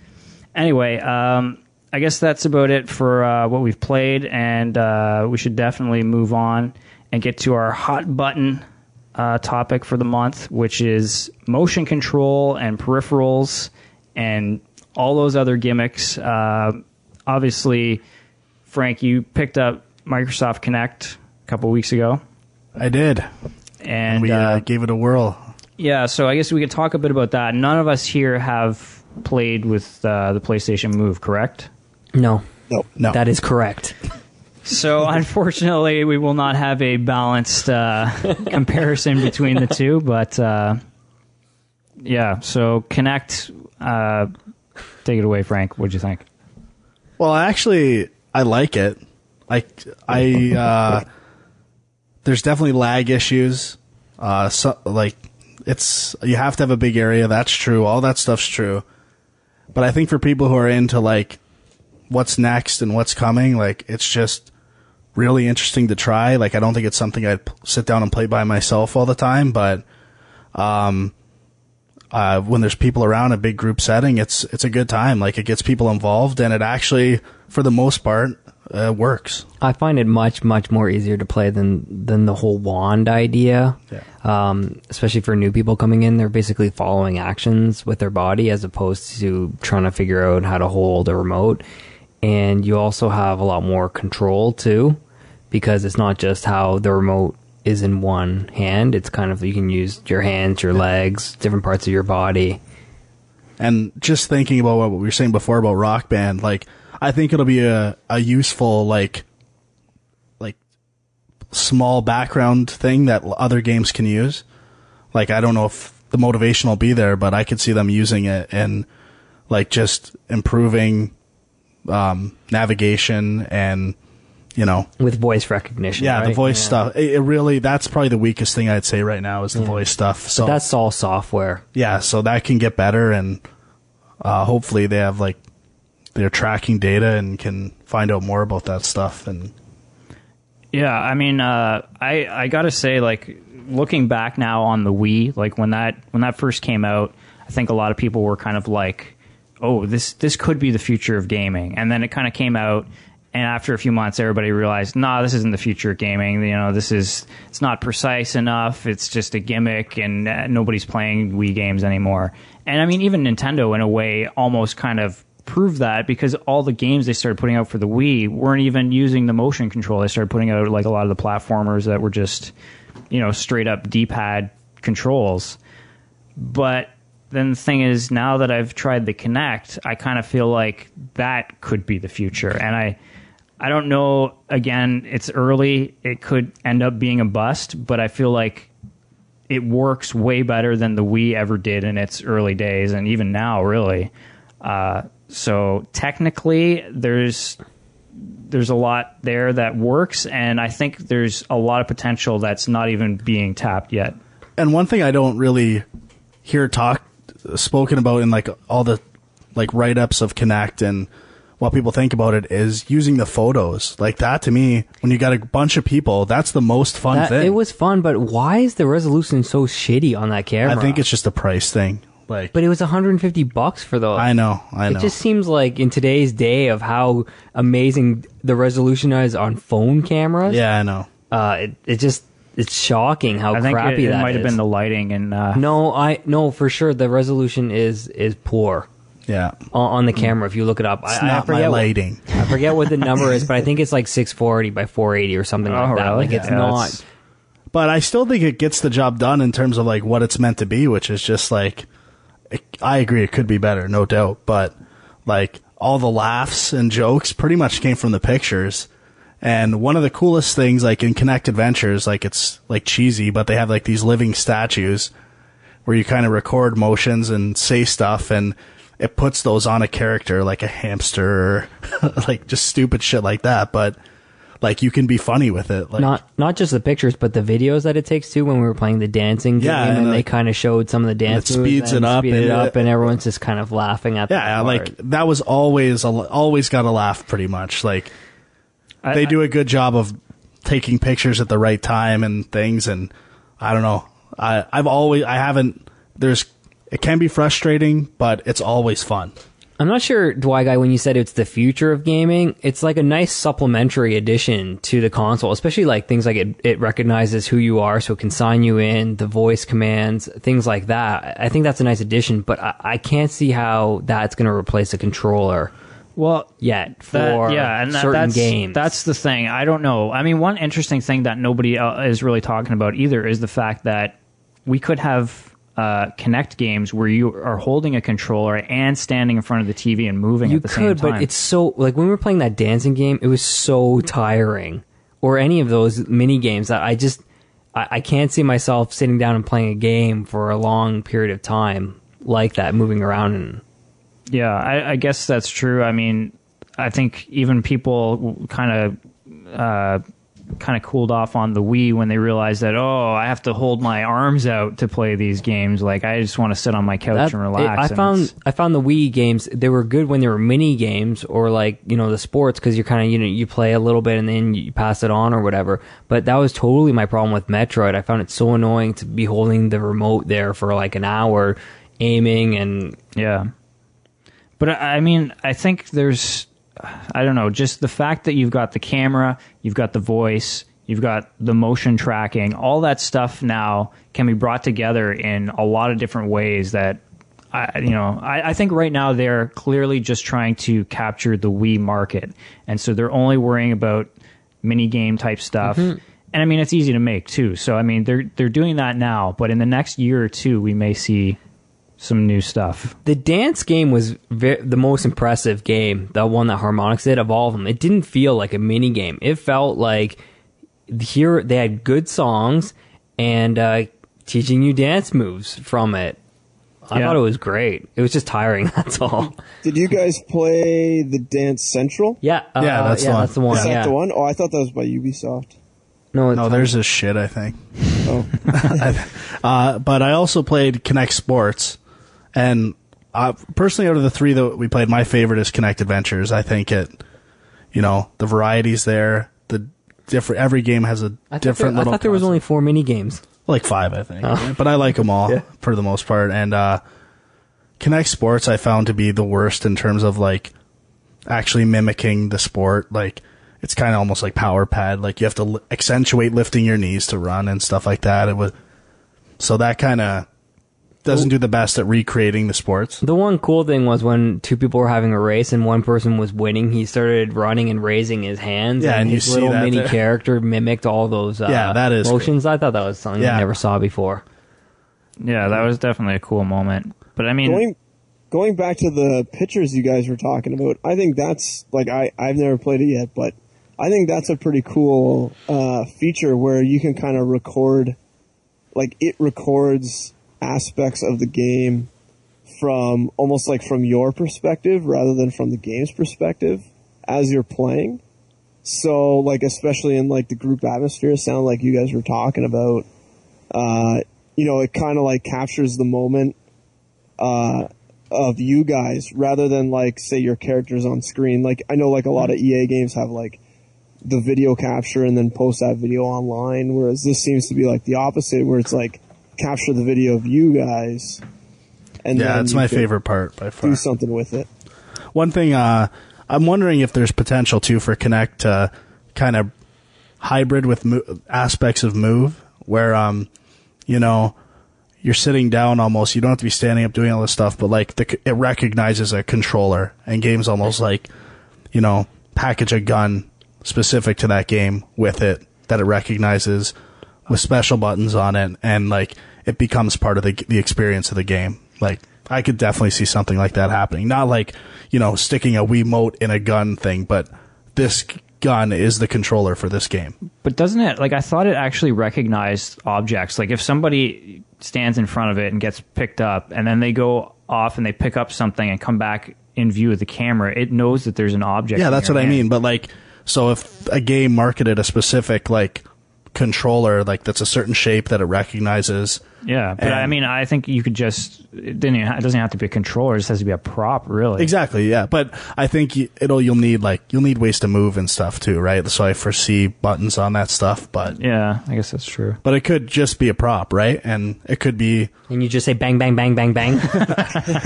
Anyway, I guess that's about it for what we've played, and we should definitely move on and get to our hot button topic for the month, which is motion control and peripherals and all those other gimmicks. Obviously, Frank, you picked up Microsoft Kinect a couple weeks ago. I did. And we gave it a whirl. Yeah, so I guess we could talk a bit about that. None of us here have played with the PlayStation Move, correct? No. No. That is correct. So, unfortunately, we will not have a balanced comparison between the two, but yeah, so Kinect, take it away, Frank. What'd you think? Well, actually, I like it. There's definitely lag issues. You have to have a big area. That's true. All that stuff's true. But I think for people who are into like what's next and what's coming, like it's just really interesting to try. Like I don't think it's something I'd sit down and play by myself all the time, but when there's people around, a big group setting, it's a good time. Like it gets people involved, and it actually, for the most part, works. I find it much, much more easier to play than the whole wand idea. Yeah. Especially for new people coming in, they're basically following actions with their body as opposed to trying to figure out how to hold a remote. And you also have a lot more control too, because it's not just how the remote is in one hand. It's kind of, you can use your hands, your legs, different parts of your body. And just thinking about what we were saying before about Rock Band, like I think it'll be a useful like small background thing that other games can use. Like I don't know if the motivation will be there, but I could see them using it and like just improving navigation and with voice recognition. Yeah, right? the voice stuff. It really, that's probably the weakest thing I'd say right now is the voice stuff. So but that's all software. Yeah, so that can get better, and hopefully they have like they're tracking data and can find out more about that stuff. And yeah, I mean, I gotta say, like looking back now on the Wii, like when that first came out, I think a lot of people were kind of like, oh, this could be the future of gaming. And then it kind of came out, and after a few months, everybody realized, nah, this isn't the future of gaming. It's not precise enough. It's just a gimmick, and nobody's playing Wii games anymore. And I mean, even Nintendo, in a way, almost kind of proved that, because all the games they started putting out for the Wii weren't even using the motion control. They started putting out like a lot of the platformers that were just, straight up D-pad controls. But then the thing is, now that I've tried the Kinect, I kind of feel like that could be the future. And I don't know, again, it's early. It could end up being a bust, but I feel like it works way better than the Wii ever did in its early days, and even now, really. So technically, there's there's a lot there that works, and I think there's a lot of potential that's not even being tapped yet. And one thing I don't really hear spoken about in like all the like write-ups of Kinect and what people think about it is using the photos. Like that to me, when you got a bunch of people, that's the most fun thing. It was fun, but why is the resolution so shitty on that camera? I think it's just a price thing. Like, but it was $150 for those. I know. It just seems like in today's day of how amazing the resolution is on phone cameras. Yeah, I know. It's shocking how I think crappy it that might have is. been the lighting and No, for sure the resolution is poor. Yeah. On the camera, if you look it up. It's not my lighting. I forget what the number is, but I think it's like 640 by 480 or something like that. Really? Like it's not. But I still think it gets the job done in terms of like what it's meant to be, which is just like, I agree it could be better, no doubt. But like all the laughs and jokes pretty much came from the pictures. And one of the coolest things, like in Kinect Adventures, like it's like cheesy, but they have like these living statues where you kind of record motions and say stuff, and it puts those on a character like a hamster or like just stupid shit like that. But like you can be funny with it. Like, not just the pictures, but the videos that it takes too. When we were playing the dancing game, and they kind of showed some of the dance moves, speeds it up, and everyone's just kind of laughing at. Yeah, like that was always got a laugh pretty much. Like they do a good job of taking pictures at the right time and things. And I don't know. It can be frustrating, but it's always fun. I'm not sure, Dwight Guy, when you said it's the future of gaming, it's like a nice supplementary addition to the console, especially like things like it recognizes who you are, so it can sign you in, the voice commands, things like that. I think that's a nice addition, but I can't see how that's going to replace a controller. Well, yet for certain games. That's the thing. I don't know. I mean, one interesting thing that nobody is really talking about either is the fact that we could have Kinect games where you are holding a controller and standing in front of the TV and moving at the same time. But it's so, like when we were playing that dancing game, it was so tiring. Or any of those mini games that I can't see myself sitting down and playing a game for a long period of time like that, moving around. And yeah, I guess that's true. I mean, I think even people kind of cooled off on the Wii when they realized that, I have to hold my arms out to play these games. Like, I just want to sit on my couch and relax. I found the Wii games, they were good when they were mini games or like, the sports, because you're kind of, you play a little bit and then you pass it on or whatever. But that was totally my problem with Metroid. I found it so annoying to be holding the remote there for like an hour, aiming and... Yeah. But I mean, I think there's... I don't know, just the fact that you've got the camera, you've got the voice, you've got the motion tracking, all that stuff now can be brought together in a lot of different ways that, I think right now they're clearly just trying to capture the Wii market. And so they're only worrying about mini game type stuff. Mm-hmm. And I mean, it's easy to make too. So, I mean, they're doing that now, but in the next year or two, we may see some new stuff. The dance game was the most impressive game, the one that Harmonix did of all of them. It didn't feel like a mini game. It felt like here they had good songs and teaching you dance moves from it. I thought it was great. It was just tiring, that's all. Did you guys play the Dance Central? Yeah, that's the one. That's the one. Is that the one? Oh, I thought that was by Ubisoft. No, there's this shit, I think. Oh. But I also played Kinect Sports. And personally, out of the three that we played, my favorite is Kinect Adventures. I think the variety's there. Every game has a different little. I thought there was only 4 mini games. Like 5, I think. Oh. But I like them all for the most part. And Kinect Sports I found to be the worst in terms of like actually mimicking the sport. Like it's kind of almost like Power Pad. Like you have to accentuate lifting your knees to run and stuff like that. So that kind of doesn't do the best at recreating the sports. The one cool thing was when two people were having a race and one person was winning, he started running and raising his hands. Yeah, and his you little see that mini there. Character mimicked all those that is motions. cool. I thought that was something I never saw before. Yeah, that was definitely a cool moment. But I mean, going back to the pictures you guys were talking about, I think that's like I've never played it yet, but I think that's a pretty cool feature where you can kind of record, like it records aspects of the game from almost like from your perspective rather than from the game's perspective. as you're playing. So, like, especially in, like, the group atmosphere, sound like you guys were talking about, you know, it kind of, like, captures the moment of you guys rather than, like, say your characters on screen. Like, I know, like, a lot of EA games have, like, the video capture and then post that video online, whereas this seems to be, like, the opposite, where it's, like, capture the video of you guys. And yeah, then that's my favorite part by far. Do something with it. One thing, I'm wondering if there's potential, too, for Kinect to kind of hybrid with aspects of Move, where, you know, you're sitting down almost. You don't have to be standing up doing all this stuff, but, like, it recognizes a controller, and games almost, like, you know, package a gun specific to that game with it that it recognizes with special buttons on it, and, like, it becomes part of the experience of the game. Like, I could definitely see something like that happening. Not like, you know, sticking a Wiimote in a gun thing, but this gun is the controller for this game. But doesn't it, like, I thought it actually recognized objects. Like, if somebody stands in front of it and gets picked up, and then they go off and they pick up something and come back in view of the camera, it knows that there's an object. Yeah, that's what I mean. But, like, so if a game marketed a specific, like, controller, like, that's a certain shape that it recognizes. Yeah, but I mean, I think you could just, it doesn't have to be a controller, it just has to be a prop, really. Exactly, yeah. But I think you'll need ways to move and stuff too, right? So I foresee buttons on that stuff, but yeah, I guess that's true. But it could just be a prop, right? And it could be, and you just say bang, bang, bang, bang, bang.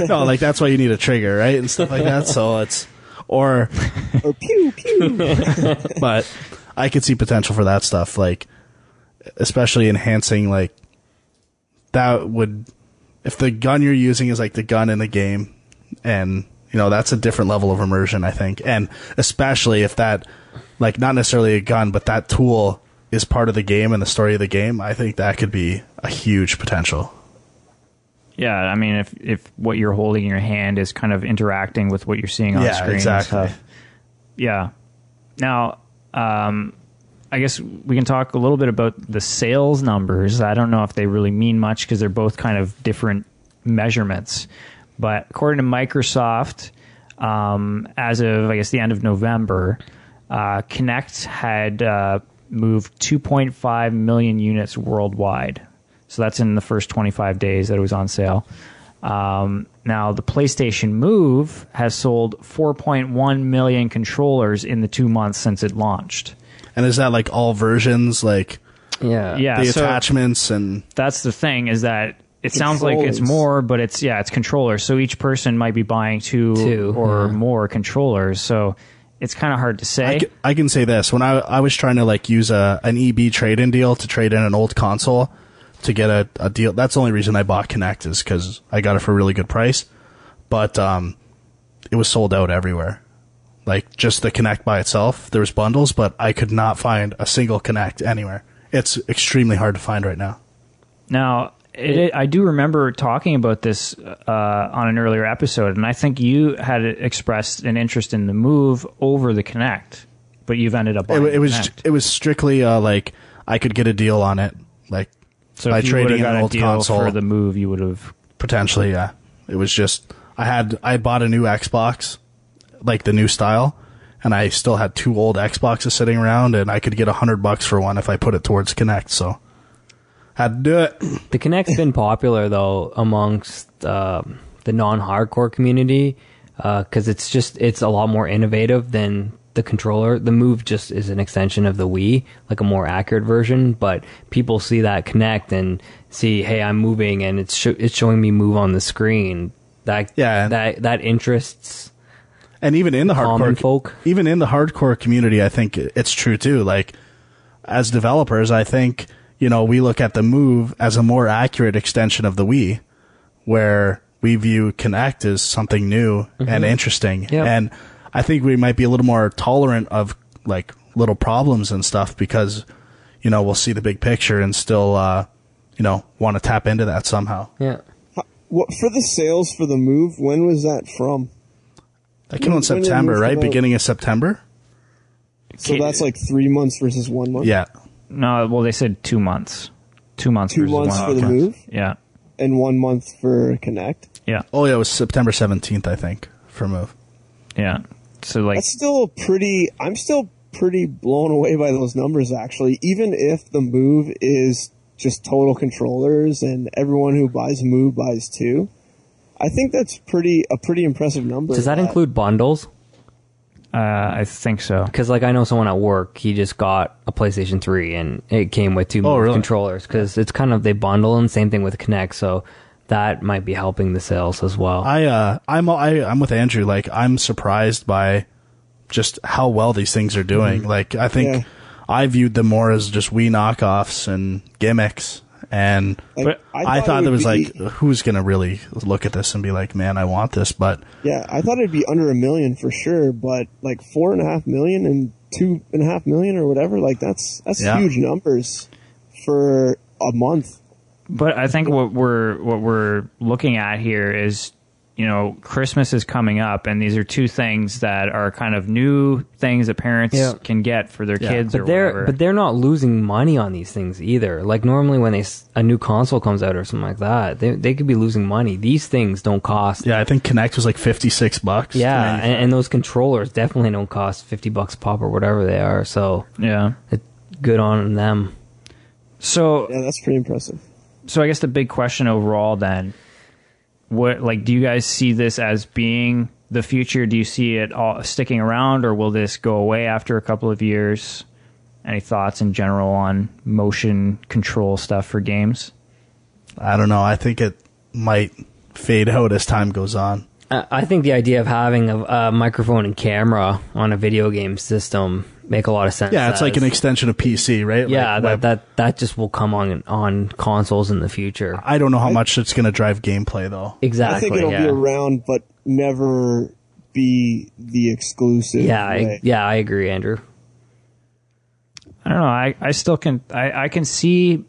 No, like, that's why you need a trigger, right? And stuff like that. So it's, or pew, pew. But I could see potential for that stuff, like, especially enhancing, like, that would, if the gun you're using is like the gun in the game, and, you know, that's a different level of immersion, I think. And especially if that, like, not necessarily a gun, but that tool is part of the game and the story of the game, I think that could be a huge potential. Yeah, I mean, if what you're holding in your hand is kind of interacting with what you're seeing on screen. Exactly. And stuff. Yeah. Now, I guess we can talk a little bit about the sales numbers. I don't know if they really mean much because they're both kind of different measurements. But according to Microsoft, as of, I guess, the end of November, Kinect had moved 2.5 million units worldwide. So that's in the first 25 days that it was on sale. Now, the PlayStation Move has sold 4.1 million controllers in the 2 months since it launched. And is that, like, all versions, like, yeah, the attachments? And that's the thing, is that it sounds like it's more, but it's controllers. So each person might be buying two or more controllers. So it's kind of hard to say. I can say this. When I was trying to, like, use an EB trade-in deal to trade in an old console to get a deal, that's the only reason I bought Kinect, is because I got it for a really good price. But it was sold out everywhere. Like, just the Kinect by itself, there was bundles, but I could not find a single Kinect anywhere. It's extremely hard to find right now. Now, I do remember talking about this on an earlier episode, and I think you had expressed an interest in the Move over the Kinect, but you've ended up buying it was strictly like, I could get a deal on it, like, so by if you trading got an a old deal console for the Move, you would have potentially, yeah. It was just, I bought a new Xbox, like the new style, and I still had two old Xboxes sitting around, and I could get $100 for one if I put it towards Kinect, so had to do it. The Kinect's been popular, though, amongst the non-hardcore community, because it's a lot more innovative than the controller. The Move just is an extension of the Wii, like a more accurate version, but people see that Kinect and see, hey, I'm moving, and it's showing me move on the screen. That interests. And even in the hardcore folk. Even in the hardcore community, I think it's true too. Like, as developers, I think, you know, we look at the Move as a more accurate extension of the Wii, where we view Kinect as something new and interesting. Yep. And I think we might be a little more tolerant of, like, little problems and stuff, because, you know, we'll see the big picture and still, you know, want to tap into that somehow. Yeah. What for the sales for the Move? When was that from? That came out in September, right? Beginning of September? So that's like 3 months versus 1 month? Yeah. No, well, they said 2 months. 2 months 2 versus 1 months month. for the Move? Yeah. And 1 month for Kinect? Yeah. Oh, yeah, it was September 17th, I think, for Move. Yeah. So like that's still pretty. I'm still pretty blown away by those numbers, actually. Even if the Move is just total controllers and everyone who buys a Move buys two, I think that's a pretty impressive number. Does that include bundles? I think so. Because like I know someone at work, he just got a PlayStation 3 and it came with two Move controllers. Because it's kind of they bundle, and same thing with Kinect. So that might be helping the sales as well. I'm with Andrew. Like, I'm surprised by just how well these things are doing. Like, I think I viewed them more as just Wii knockoffs and gimmicks. And like, I thought there was like, who's going to really look at this and be like, man, I want this? But yeah, I thought it'd be under $1 million for sure. But like $4.5 million and $2.5 million or whatever, like that's huge numbers for a month. But I think what we're looking at here is, you know, Christmas is coming up, and these are two things that are kind of new things that parents can get for their kids or whatever. But they're not losing money on these things either. Like normally when a new console comes out or something like that, they could be losing money. These things don't cost. Yeah, I think Kinect was like $56. Yeah, and those controllers definitely don't cost $50 a pop or whatever they are. So yeah, it's good on them. So yeah, that's pretty impressive. So I guess the big question overall then, do you guys see this as being the future? Do you see it all sticking around, or will this go away after a couple of years? Any thoughts in general on motion control stuff for games? I don't know. I think it might fade out as time goes on. I think the idea of having a microphone and camera on a video game system make a lot of sense. Yeah, it's like an extension of PC, right? Yeah, like, that just will come on consoles in the future. I don't know how much it's going to drive gameplay, though. Exactly. I think it'll be around, but never be the exclusive. Yeah, way. I agree, Andrew. I don't know. I still can. I can see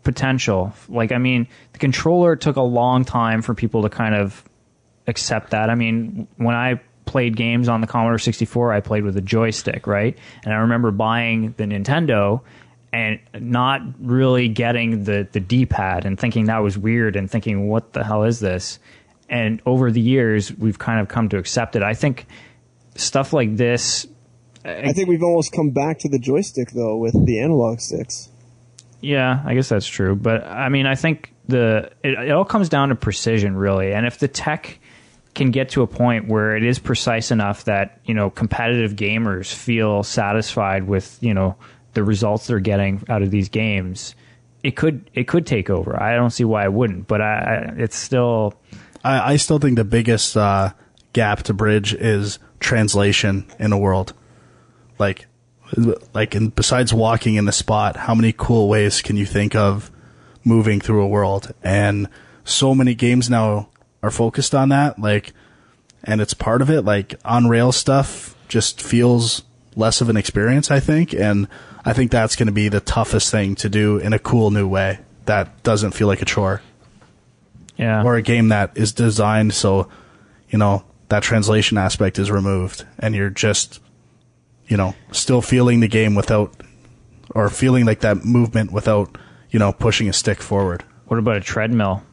potential. Like, I mean, the controller took a long time for people to kind of accept that. I mean, when I played games on the Commodore 64, I played with a joystick, right? And I remember buying the Nintendo and not really getting the D-pad and thinking that was weird and thinking, what the hell is this? And over the years, we've kind of come to accept it. I think stuff like this... I think we've almost come back to the joystick, though, with the analog sticks. Yeah, I guess that's true. But, I mean, I think it all comes down to precision, really. And if the tech can get to a point where it is precise enough that, you know, competitive gamers feel satisfied with, you know, the results they're getting out of these games, it could take over. I don't see why it wouldn't, but it's still... I still think the biggest gap to bridge is translation in a world. Like, and besides walking in the spot, how many cool ways can you think of moving through a world? And so many games now are focused on that, like, and it's part of it. Like, on-rail stuff just feels less of an experience, I think, and I think that's going to be the toughest thing to do in a cool new way that doesn't feel like a chore. Yeah. Or a game that is designed so, you know, that translation aspect is removed, and you're just, you know, still feeling the game without, or feeling like that movement without, you know, pushing a stick forward. What about a treadmill?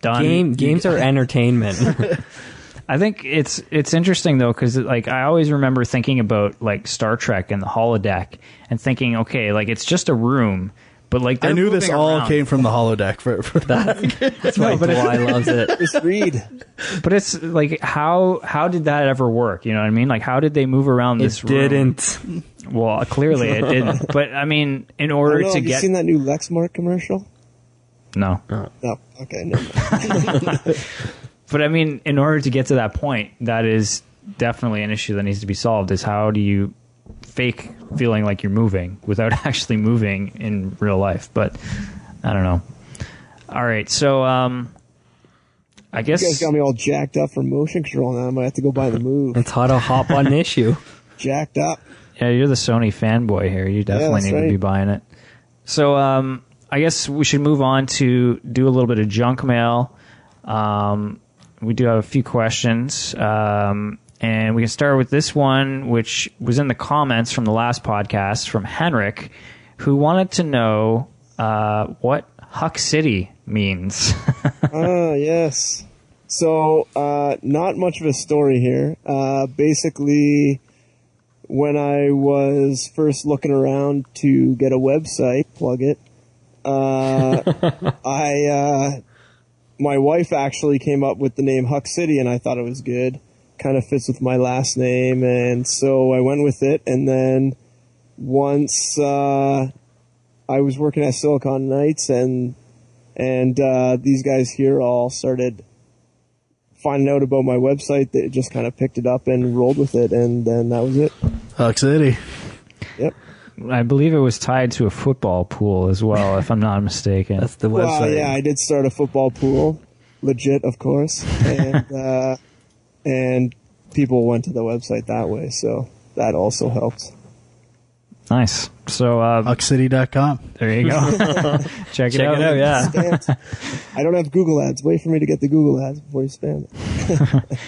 Games are entertainment. I think it's interesting though, because like I always remember thinking about like Star Trek and the holodeck and thinking, okay, like it's just a room, but like I knew this all came from the holodeck for that. That's why Dwight loves it. Just read. But it's like how did that ever work? You know what I mean? Like how did they move around this room? It didn't. Well, clearly it didn't. But I mean, in order to have get, you seen that new Lexmark commercial? No. No. Okay, never mind. But I mean, in order to get to that point, that is definitely an issue that needs to be solved, is how do you fake feeling like you're moving without actually moving in real life? But I don't know. All right, so I guess... You guys got me all jacked up for motion control now. I might have to go buy the Move. It's how to hop on an issue. Jacked up. Yeah, you're the Sony fanboy here. You definitely need to be buying it. So I guess we should move on to do a little bit of junk mail. We do have a few questions, and we can start with this one, which was in the comments from the last podcast from Henrik, who wanted to know what Huckcity means. Ah, yes. So, not much of a story here. Basically, when I was first looking around to get a website, plug it, my wife actually came up with the name Huckcity, and I thought it was good. Kind of fits with my last name, and so I went with it. And then once I was working at Silicon Knights, and these guys here all started finding out about my website, they just kind of picked it up and rolled with it, and then that was it. Huckcity. Yep. I believe it was tied to a football pool as well, if I'm not mistaken. That's the website. Well, yeah, I did start a football pool, legit, of course, and people went to the website that way, so that also helped. Nice. So, Huckcity.com. there you go. Check it out. Yeah. Stamped. I don't have Google ads. Wait for me to get the Google ads before you spam it.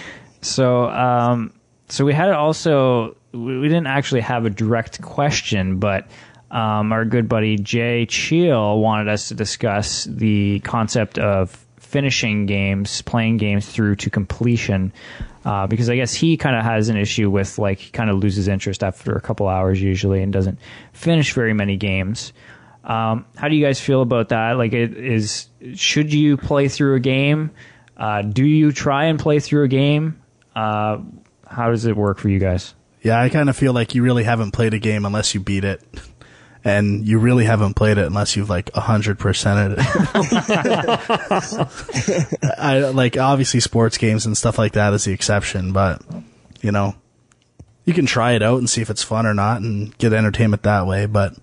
So, so we had also, we didn't actually have a direct question, but our good buddy Jay Cheel wanted us to discuss the concept of finishing games, playing games through to completion, because I guess he kind of has an issue with, like, he kind of loses interest after a couple hours usually and doesn't finish very many games. How do you guys feel about that? Like, should you play through a game? Do you try and play through a game? How does it work for you guys? Yeah, I kind of feel like you really haven't played a game unless you beat it. And you really haven't played it unless you've, like, 100%ed it. Like, obviously sports games and stuff like that is the exception, but, you know, you can try it out and see if it's fun or not and get entertainment that way. But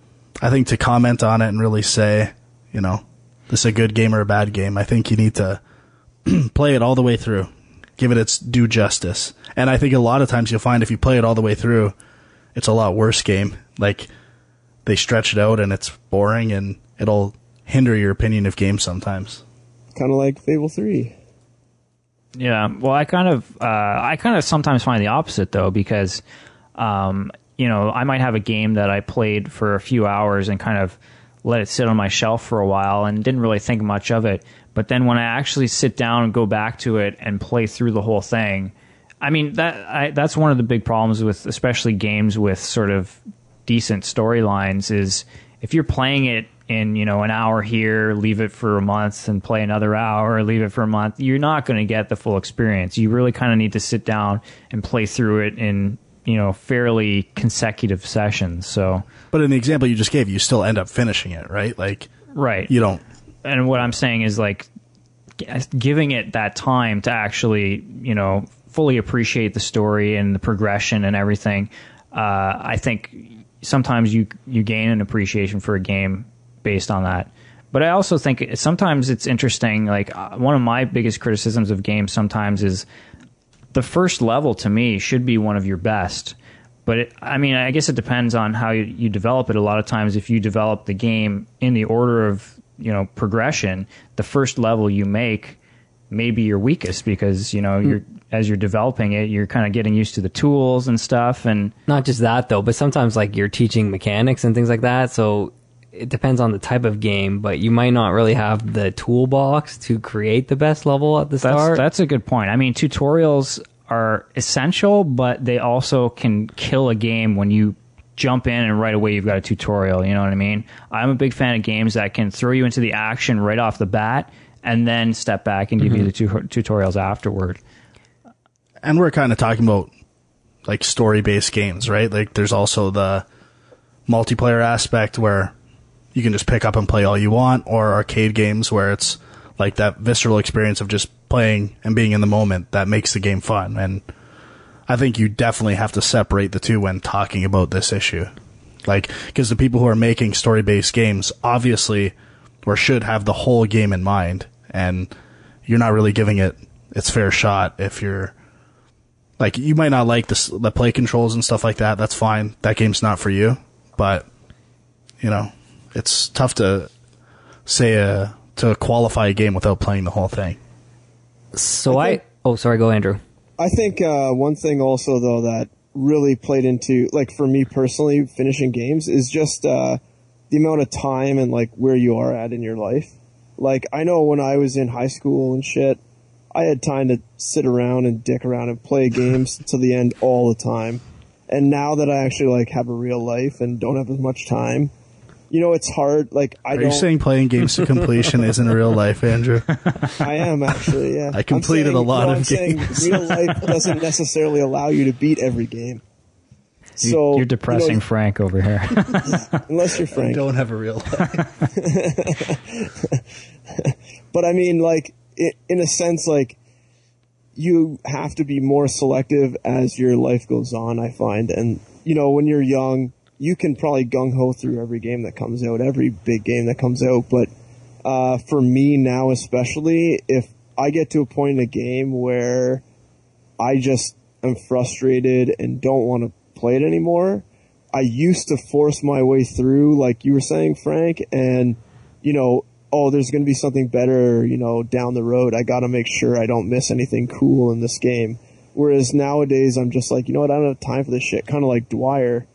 I think to comment on it and really say, you know, this is a good game or a bad game, I think you need to play it all the way through. Give it its due justice. And I think a lot of times you'll find if you play it all the way through, it's a lot worse game. Like, they stretch it out and it's boring and it'll hinder your opinion of games sometimes. Kind of like Fable 3. Yeah, well, I kind of sometimes find the opposite, though, because, you know, I might have a game that I played for a few hours and kind of let it sit on my shelf for a while and didn't really think much of it. But then when I actually sit down and go back to it and play through the whole thing, I mean, that's one of the big problems with especially games with sort of decent storylines is if you're playing it in, you know, an hour here, leave it for a month and play another hour, leave it for a month, you're not going to get the full experience. You really kind of need to sit down and play through it in, you know, fairly consecutive sessions. So, but in the example you just gave, you still end up finishing it, right? Like, right. You don't. And what I'm saying is, like, giving it that time to actually, you know, fully appreciate the story and the progression and everything. I think sometimes you gain an appreciation for a game based on that. But I also think sometimes it's interesting, like, one of my biggest criticisms of games sometimes is the first level, to me, should be one of your best. But, I mean, I guess it depends on how you develop it. A lot of times if you develop the game in the order of, you know, progression, the first level you make may be your weakest because, you know, as you're developing it, you're kind of getting used to the tools and stuff. And not just that, though, but sometimes, like, you're teaching mechanics and things like that, so it depends on the type of game, but you might not really have the toolbox to create the best level at the start. That's a good point. I mean, tutorials are essential, but they also can kill a game when you jump in and right away you've got a tutorial, you know what I mean? I'm a big fan of games that can throw you into the action right off the bat and then step back and give you the tutorials afterward. And we're kind of talking about, like, story-based games, right? Like, there's also the multiplayer aspect where you can just pick up and play all you want, or arcade games where it's like that visceral experience of just playing and being in the moment that makes the game fun. And I think you definitely have to separate the two when talking about this issue. Like, because the people who are making story-based games obviously or should have the whole game in mind, and you're not really giving it its fair shot if you're like, you might not like the play controls and stuff like that. That's fine. That game's not for you. But, you know, it's tough to say to qualify a game without playing the whole thing. So sorry, go Andrew. I think one thing also, though, that really played into, like, for me personally, finishing games is just the amount of time and, like, where you are at in your life. Like, I know when I was in high school and shit, I had time to sit around and dick around and play games to the end all the time. And now that I actually like have a real life and don't have as much time, you know, it's hard. Like, Are you saying playing games to completion isn't real life, Andrew? I am actually, yeah. I completed a lot of games. Saying real life doesn't necessarily allow you to beat every game. So you're depressing Frank over here. Yeah, unless you're Frank. I don't have a real life. But I mean, like, in a sense, like, you have to be more selective as your life goes on, I find. And, you know, when you're young, you can probably gung-ho through every game that comes out, every big game that comes out. But for me now especially, if I get to a point in a game where I just am frustrated and don't want to play it anymore, I used to force my way through, like you were saying, Frank, and, you know, oh, there's going to be something better, you know, down the road. I got to make sure I don't miss anything cool in this game. Whereas nowadays, I'm just like, you know what, I don't have time for this shit. Kind of like Dwyer,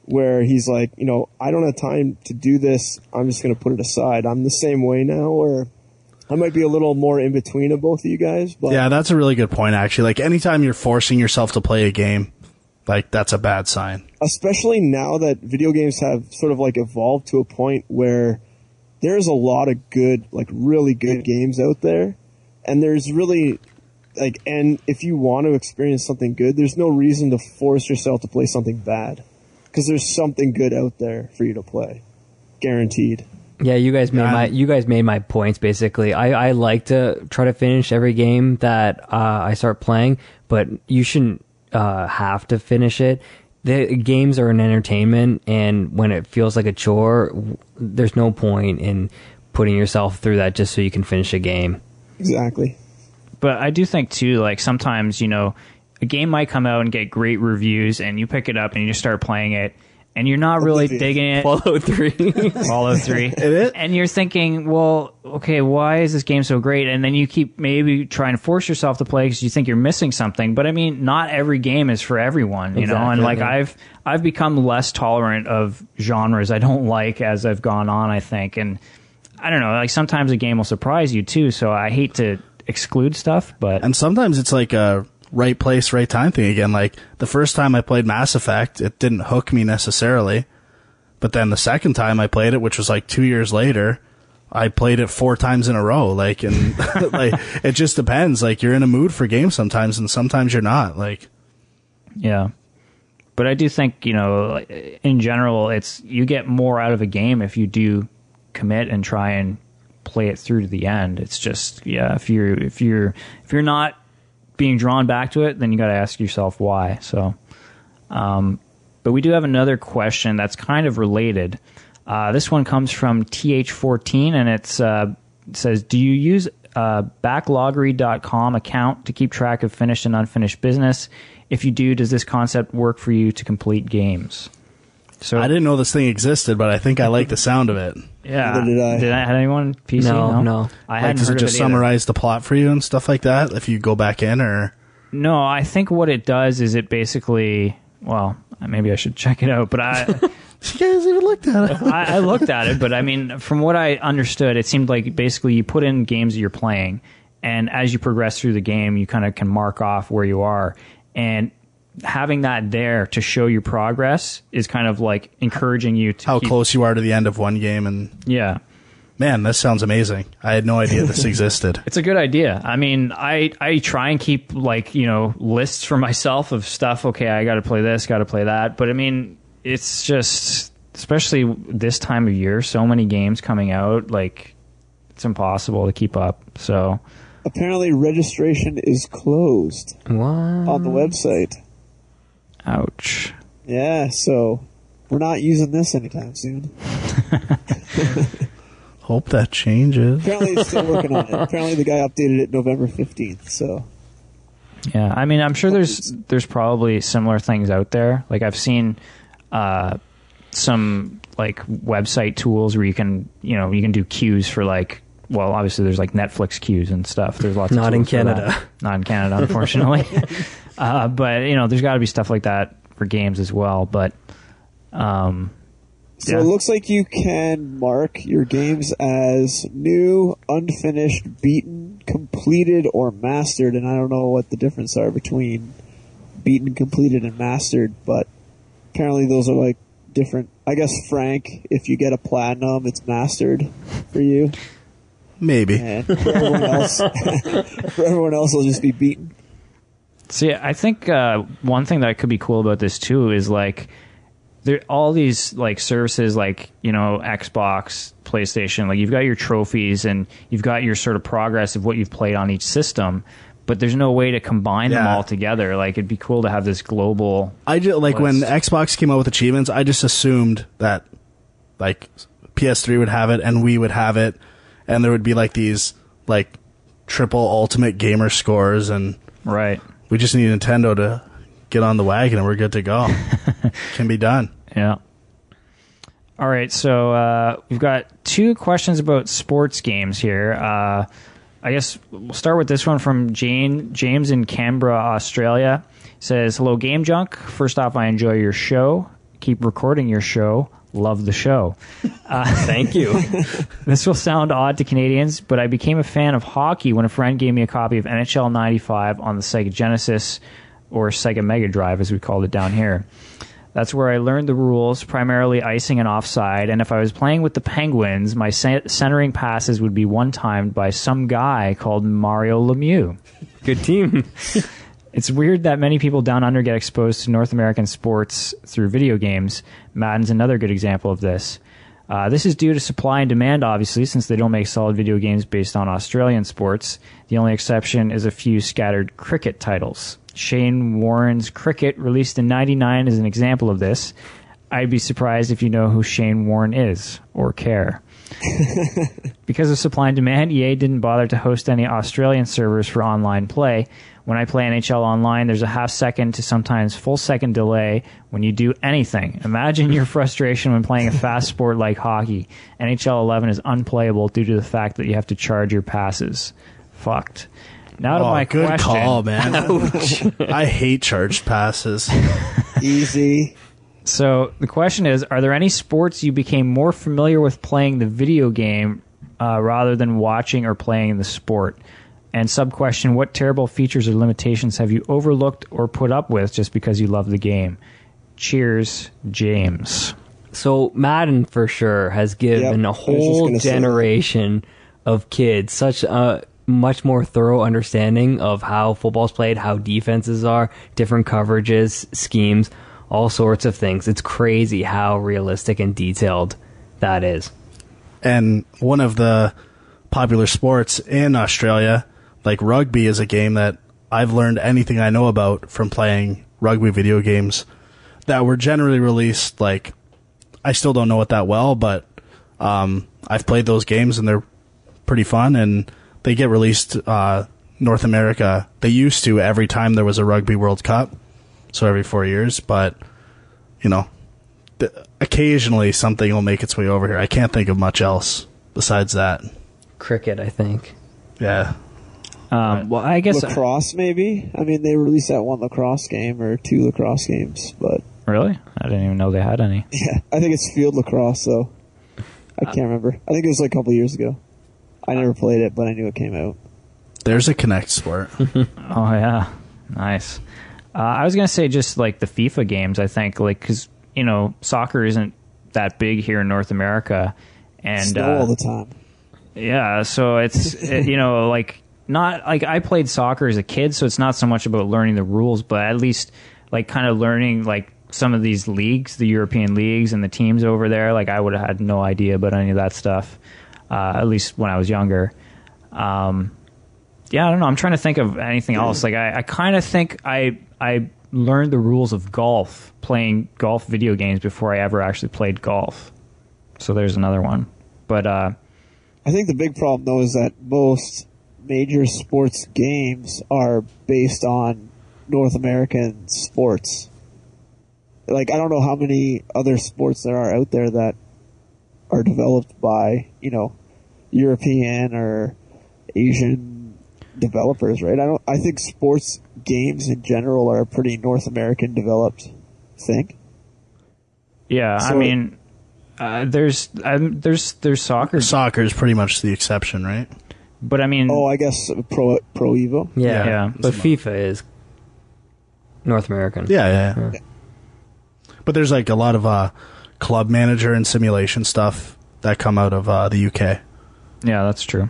where he's like, you know, I don't have time to do this. I'm just going to put it aside. I'm the same way now, where I might be a little more in between of both of you guys. But yeah, that's a really good point, actually. Like, anytime you're forcing yourself to play a game, like, that's a bad sign. Especially now that video games have sort of like evolved to a point where there's a lot of good, like really good games out there. And there's really, like, and if you want to experience something good, there's no reason to force yourself to play something bad. Because there's something good out there for you to play. Guaranteed. Yeah, you guys made my points, basically. I like to try to finish every game that I start playing, but you shouldn't have to finish it. The games are an entertainment, and when it feels like a chore, there's no point in putting yourself through that just so you can finish a game. Exactly. But I do think, too, like, sometimes, you know, a game might come out and get great reviews, and you pick it up and you just start playing it, and you're not really digging it. Fallout 3. Fallout 3. And you're thinking, well, okay, why is this game so great? And then you keep maybe trying to force yourself to play because you think you're missing something. But I mean, not every game is for everyone, you know? And like, yeah. I've become less tolerant of genres I don't like as I've gone on, I think. And I don't know, like, sometimes a game will surprise you too, so I hate to exclude stuff, but... And sometimes it's like a right place, right time thing again. Like, the first time I played Mass Effect, it didn't hook me necessarily. But then the second time I played it, which was like 2 years later, I played it 4 times in a row. Like, and like, it just depends. Like, you're in a mood for games sometimes, and sometimes you're not. Like, yeah. But I do think, you know, in general, it's, you get more out of a game if you do commit and try and play it through to the end. It's just, yeah, if you're not being drawn back to it, then you got to ask yourself why. So, but we do have another question that's kind of related. This one comes from TH14, and it says, do you use a backloggery.com account to keep track of finished and unfinished business? If you do, does this concept work for you to complete games? So I didn't know this thing existed, but I think I like the sound of it. Yeah. Did I have anyone PC? No. I hadn't does heard it just of it either. summarize the plot for you and stuff like that if you go back in, or? No, I think what it does is it basically, well, maybe I should check it out, but You guys even looked at it. I looked at it, but I mean, from what I understood, it seemed like basically you put in games that you're playing, and as you progress through the game, you kind of can mark off where you are. And having that there to show your progress is kind of like encouraging you to how close you are to the end of one game. And yeah, man, this sounds amazing. I had no idea this existed. It's a good idea. I mean, I try and keep, like, you know, lists for myself of stuff. Okay, I got to play this, got to play that. But I mean, it's just, especially this time of year, so many games coming out, like, it's impossible to keep up. So apparently registration is closed on the website. Ouch. Yeah, so we're not using this anytime soon. Hope that changes. Apparently he's still working on it. Apparently the guy updated it November 15th, so. Yeah, I mean, I'm sure there's probably similar things out there. Like, I've seen some, like, website tools where you can do queues for, like, well, obviously there's, like, Netflix queues and stuff. There's lots of Not in Canada. Not in Canada, unfortunately. But, you know, there's got to be stuff like that for games as well. But, so it looks like you can mark your games as new, unfinished, beaten, completed or mastered, and I don't know what the difference are between beaten, completed, and mastered, but apparently those are like different. I guess, Frank, if you get a platinum, it's mastered for you. Maybe. And for everyone else, it'll just be beaten. See, I think one thing that could be cool about this too is like there all these like services like, you know, Xbox, PlayStation, like you've got your trophies and you've got your sort of progress of what you've played on each system, but there's no way to combine them all together. Like it'd be cool to have this global like list. When Xbox came out with achievements, I just assumed that like PS3 would have it and we would have it, and there would be like these like triple ultimate gamer scores, and right. We just need Nintendo to get on the wagon and we're good to go. Can be done. Yeah. All right, so we've got 2 questions about sports games here. I guess we'll start with this one from James in Canberra, Australia. Says, hello, Game Junk. First off, I enjoy your show. Keep recording your show. Love the show. Thank you. This will sound odd to Canadians, but I became a fan of hockey when a friend gave me a copy of NHL 95 on the Sega Genesis, or Sega Mega Drive, as we called it down here. That's where I learned the rules, primarily icing and offside, and if I was playing with the Penguins, my centering passes would be one-timed by some guy called Mario Lemieux. Good team. It's weird that many people down under get exposed to North American sports through video games. Madden's another good example of this. This is due to supply and demand, obviously, since they don't make solid video games based on Australian sports. The only exception is a few scattered cricket titles. Shane Warne's Cricket, released in '99, is an example of this. I'd be surprised if you know who Shane Warne is, or care. Because of supply and demand, EA didn't bother to host any Australian servers for online play. When I play NHL Online, there's a half-second to sometimes full-second delay when you do anything. Imagine your frustration when playing a fast sport like hockey. NHL 11 is unplayable due to the fact that you have to charge your passes. Fucked. Now to my good question. Call, man. I hate charged passes. Easy. So the question is, are there any sports you became more familiar with playing the video game rather than watching or playing the sport? And sub-question, what terrible features or limitations have you overlooked or put up with just because you love the game? Cheers, James. So Madden, for sure, has given a whole generation of kids such a much more thorough understanding of how football's played, how defenses are, different coverages, schemes, all sorts of things. It's crazy how realistic and detailed that is. And one of the popular sports in Australia, like rugby, is a game that I've learned anything I know about from playing rugby video games that were generally released. Like, I still don't know it that well, but I've played those games and they're pretty fun, and they get released North America. They used to every time there was a Rugby World Cup, so every 4 years, but, you know, occasionally something will make its way over here. I can't think of much else besides that. Cricket, I think. Yeah. Well, I guess lacrosse, maybe. I mean, they released that one lacrosse game or 2 lacrosse games, but really, I didn't even know they had any. Yeah, I think it's field lacrosse, though. I can't remember. I think it was like a couple years ago. I never played it, but I knew it came out. There's a Connect sport. Oh yeah, nice. I was gonna say just like the FIFA games. I think like because you know soccer isn't that big here in North America, and snow all the time. Yeah, so it's you know like. Not like I played soccer as a kid, so it's not so much about learning the rules, but at least like kind of learning like some of these leagues, the European leagues and the teams over there. Like I would have had no idea about any of that stuff, at least when I was younger. Yeah, I don't know. I'm trying to think of anything else. Like I kind of think I learned the rules of golf playing golf video games before I ever actually played golf. So there's another one. But I think the big problem though is that most major sports games are based on North American sports. Like, I don't know how many other sports there are out there that are developed by, you know, European or Asian developers, right? I think sports games in general are a pretty North American developed thing. Yeah, so, I mean, there's soccer. Soccer is pretty much the exception, right? But I mean, I guess Pro Evo. Yeah. But FIFA is North American. Yeah. But there's like a lot of club manager and simulation stuff that come out of the UK. Yeah, that's true.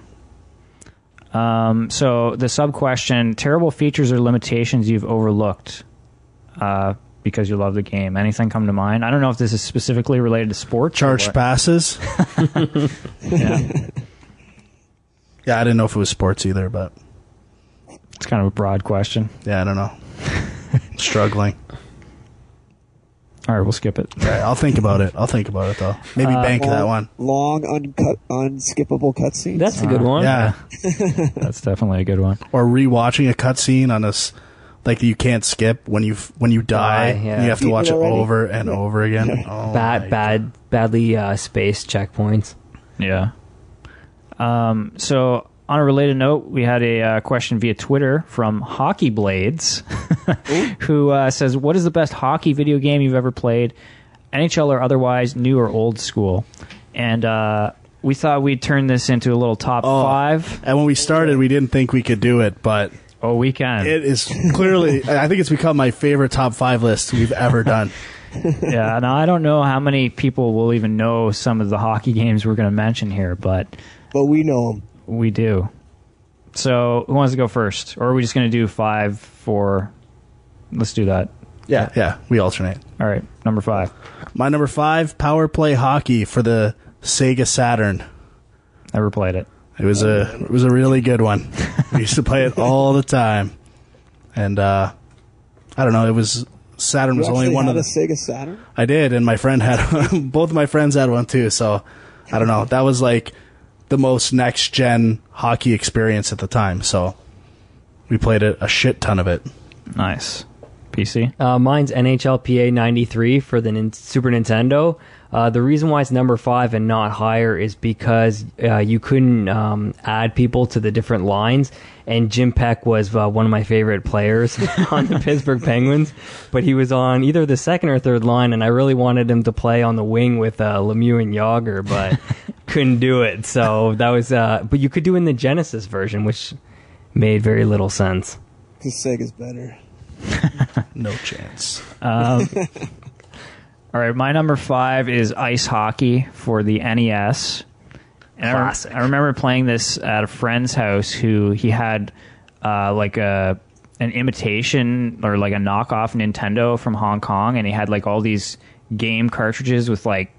So the sub question: terrible features or limitations you've overlooked because you love the game. Anything come to mind? I don't know if this is specifically related to sports. Charged passes. Yeah. Yeah, I didn't know if it was sports either, but It's kind of a broad question. yeah, I don't know. Struggling. All right, we'll skip it. All right, I'll think about it. Though. Maybe bank that one. Long, unskippable cutscenes. That's a good one. Yeah. That's definitely a good one. Or rewatching a cutscene on like you can't skip when you die. Yeah. You have to watch it already? over and over again. Oh, Badly spaced checkpoints. Yeah. So on a related note, we had a question via Twitter from Hockey Blades, who says, "What is the best hockey video game you've ever played, NHL or otherwise, new or old school?" And we thought we'd turn this into a little top 5. And when we started, we didn't think we could do it, but Oh, we can. it is clearly. I think it's become my favorite top 5 list we've ever done. Yeah. Now I don't know how many people will even know some of the hockey games we're going to mention here, but we know them. we do. So who wants to go first, or are we just going to do 5 for? Let's do that. Yeah, we alternate. All right, number 5. My number 5, Power Play Hockey for the Sega Saturn. Never played it. It was a really good one. We used to play it all the time, and I don't know. It was Saturn was You only actually one had of a Sega Saturn? I did, and my friend had both of my friends had one too. So I don't know. That was like the most next gen hockey experience at the time. So we played it a shit ton of it. Nice. PC? Mine's NHLPA 93 for the Super Nintendo. The reason why it's number 5 and not higher is because you couldn't add people to the different lines, and Jim Peck was one of my favorite players on the Pittsburgh Penguins, but he was on either the second or third line, and I really wanted him to play on the wing with Lemieux and Yager, but couldn't do it. So that was, but you could do it in the Genesis version, which made very little sense. Because Sega's better. No chance. All right, my number 5 is ice hockey for the NES. And Classic. I remember playing this at a friend's house who he had like an imitation or like a knockoff Nintendo from Hong Kong, and he had like all these game cartridges with like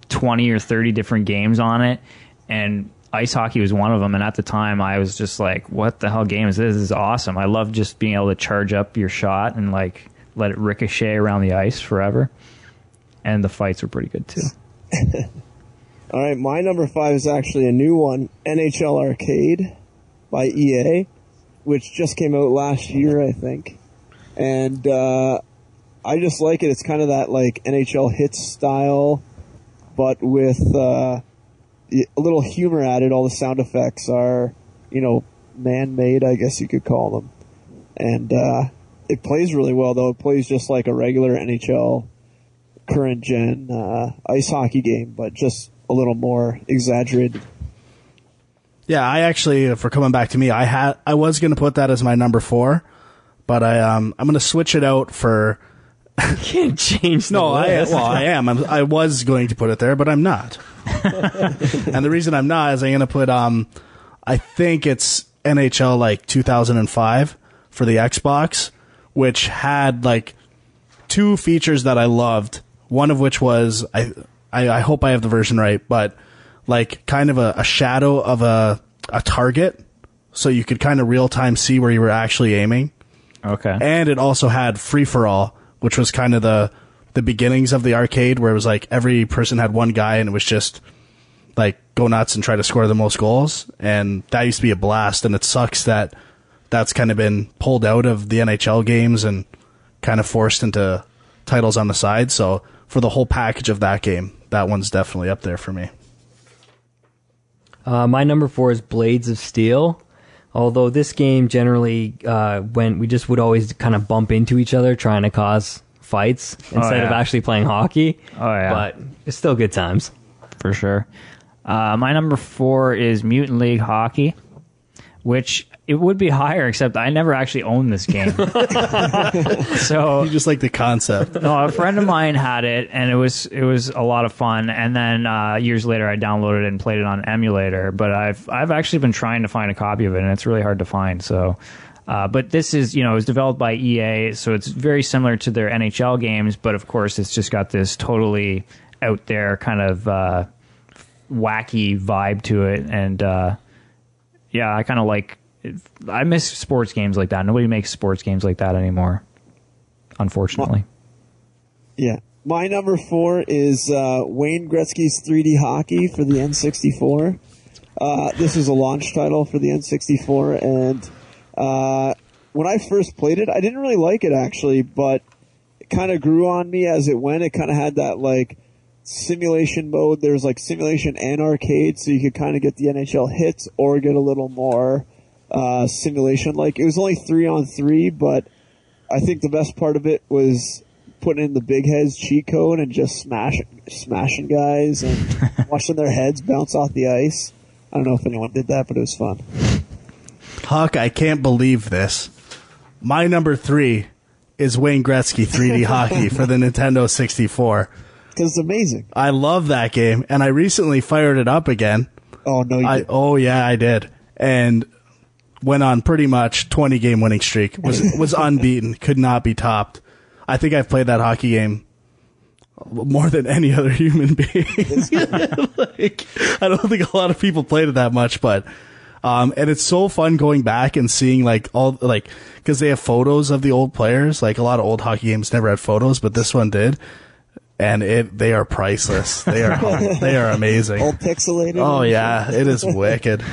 20 or 30 different games on it, and ice hockey was one of them. And at the time I was just like, what the hell game is this? This is awesome. I love just being able to charge up your shot and like let it ricochet around the ice forever. And the fights were pretty good too. All right, my number 5 is actually a new one, NHL Arcade by EA, which just came out last year, I think. And I just like it. It's kind of that like NHL Hits style, but with a little humor added. All the sound effects are, man-made, I guess you could call them. And it plays really well, though. It plays just like a regular NHL current gen ice hockey game, but just a little more exaggerated. Yeah, I actually, for coming back to me, I was going to put that as my number 4, but I'm going to switch it out for. You can't change the No, list. I am. I was going to put it there, but I'm not. And the reason I'm not is I'm going to put I think it's NHL like 2005 for the Xbox, which had like 2 features that I loved. One of which was, I hope I have the version right, but like kind of a shadow of a target, so you could kind of real time see where you were actually aiming. Okay. And it also had free for all, which was kind of the beginnings of the arcade, where it was like every person had one guy and it was just like go nuts and try to score the most goals. And that used to be a blast. And it sucks that that's kind of been pulled out of the NHL games and kind of forced into titles on the side. So for the whole package of that game, that one's definitely up there for me. My number 4 is Blades of Steel. Although this game generally, when we just would always kind of bump into each other trying to cause fights instead of actually playing hockey. Oh, yeah. But it's still good times. For sure. My number 4 is Mutant League Hockey. which it would be higher, except I never actually owned this game. So You just like the concept. no, a friend of mine had it, and it was a lot of fun. And then years later, I downloaded it and played it on emulator. But I've actually been trying to find a copy of it, and it's really hard to find. So, but this is it was developed by EA, so it's very similar to their NHL games. But of course, it's just got this totally out there kind of wacky vibe to it, and yeah, I kind of like. I miss sports games like that. Nobody makes sports games like that anymore, unfortunately. Yeah. My number 4 is Wayne Gretzky's 3D Hockey for the N64. This was a launch title for the N64, and when I first played it, I didn't really like it, actually, but it kind of grew on me as it went. It kind of had that, like, simulation mode. There was, like, simulation and arcade, so you could kind of get the NHL hits or get a little more simulation. Like, it was only 3-on-3, but I think the best part of it was putting in the big heads cheat code and just smashing guys and watching their heads bounce off the ice. I don't know if anyone did that, but it was fun. Huck, I can't believe this. My number 3 is Wayne Gretzky 3D Hockey for the Nintendo 64. Because it's amazing. I love that game, and I recently fired it up again. Oh, no, you didn't. Oh, yeah, I did. And went on pretty much 20-game winning streak. Was unbeaten. Could not be topped. I think I've played that hockey game more than any other human being. Like, I don't think a lot of people played it that much, but and it's so fun going back and seeing like all like because they have photos of the old players. Like a lot of old hockey games never had photos, but this one did. And they are priceless. They are amazing. All pixelated. Oh yeah, it is wicked.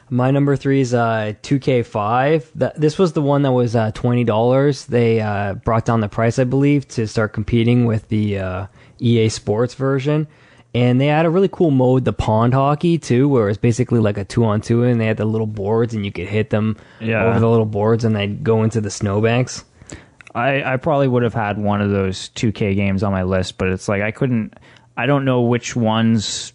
My number 3 is 2K5. This was the one that was $20. They brought down the price, I believe, to start competing with the EA Sports version. And they had a really cool mode, the pond hockey, too, where it's basically like a 2-on-2, and they had the little boards, and you could hit them over the little boards, and they'd go into the snowbanks. I probably would have had one of those 2K games on my list, but it's like I don't know which ones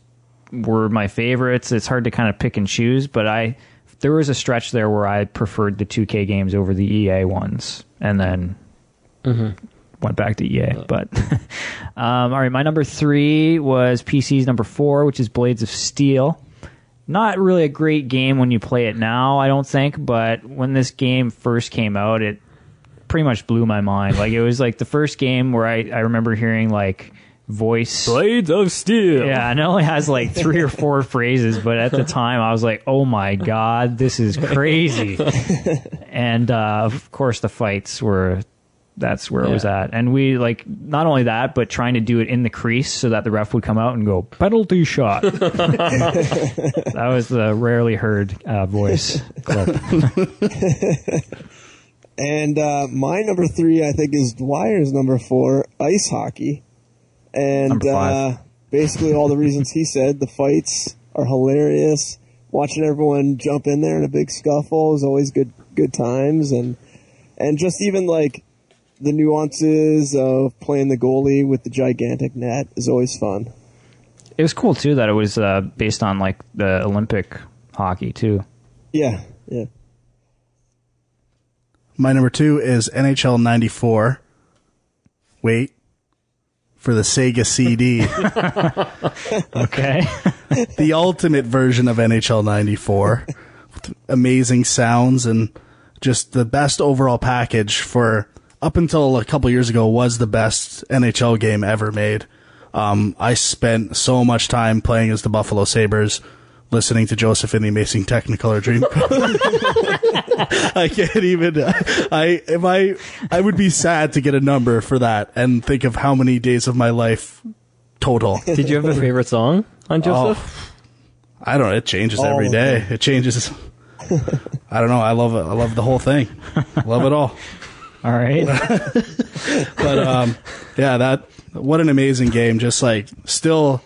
were my favorites. It's hard to kind of pick and choose, but there was a stretch there where I preferred the 2K games over the EA ones, and then went back to EA. But all right, my number 3 was PC's number 4, which is Blades of Steel. Not really a great game when you play it now, I don't think, but when this game first came out, it pretty much blew my mind. Like, it was like the first game where I remember hearing like voice Blades of Steel. Yeah, and it only has like 3 or 4 phrases, but at the time I was like, oh my god, this is crazy. And of course the fights that's where it was at. And we like not only that, but trying to do it in the crease so that the ref would come out and go penalty shot. That was the rarely heard voice clip. And my number 3, I think, is Dwyer's number 4, ice hockey. And Number 5. Basically all the reasons he said. The fights are hilarious. Watching everyone jump in there in a big scuffle is always good times. And just even like the nuances of playing the goalie with the gigantic net is always fun. It was cool too that it was based on like the Olympic hockey too. Yeah. My number 2 is NHL 94. Wait. For the Sega CD. Okay. The ultimate version of NHL 94. With amazing sounds and just the best overall package for, up until a couple years ago, was the best NHL game ever made. I spent so much time playing as the Buffalo Sabres, listening to Joseph in the Amazing Technicolor Dreamcoat. I can't even. I would be sad to get a number for that and think of how many days of my life total. Did you have a favorite song on Joseph? I don't know. It changes every day. It changes. I don't know. I love it. I love the whole thing. Love it all. All right. But yeah, what an amazing game. Just like still,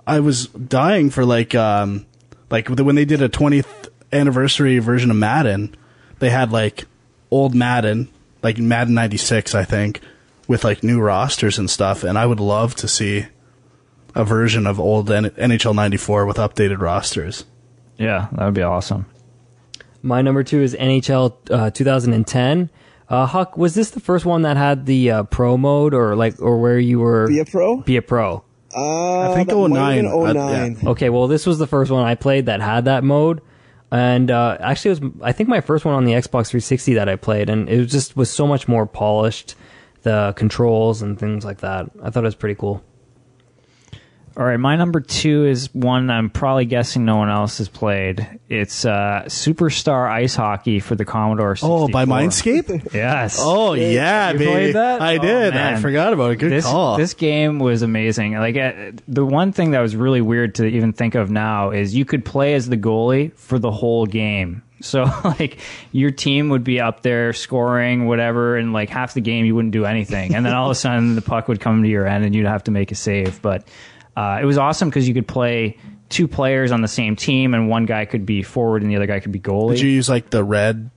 I was dying for like when they did a 20th anniversary version of Madden, they had like old Madden, like Madden 96, I think, with like new rosters and stuff. And I would love to see a version of old NHL 94 with updated rosters. Yeah, that would be awesome. My number 2 is NHL 2010. Huck, was this the first one that had the pro mode, or where you were Be a pro? Be a pro. I think that might have 09. been 09. Yeah. Okay, well, this was the first one I played that had that mode. And actually, it was, I think, my first one on the Xbox 360 that I played, and it was so much more polished, the controls and things like that. I thought it was pretty cool. All right, my number 2 is one I'm probably guessing no one else has played. It's Superstar Ice Hockey for the Commodore 64. Oh, by Mindscape? Yes. Oh, yeah, You baby. played that? I Oh, did. man. I forgot about it. Good call. This game was amazing. Like the one thing that was really weird to even think of now is you could play as the goalie for the whole game. So, like, your team would be up there scoring, whatever, and, like, half the game you wouldn't do anything. And then all of a sudden the puck would come to your end and you'd have to make a save. But it was awesome because you could play 2 players on the same team, and one guy could be forward and the other guy could be goalie. Did you use, like, the red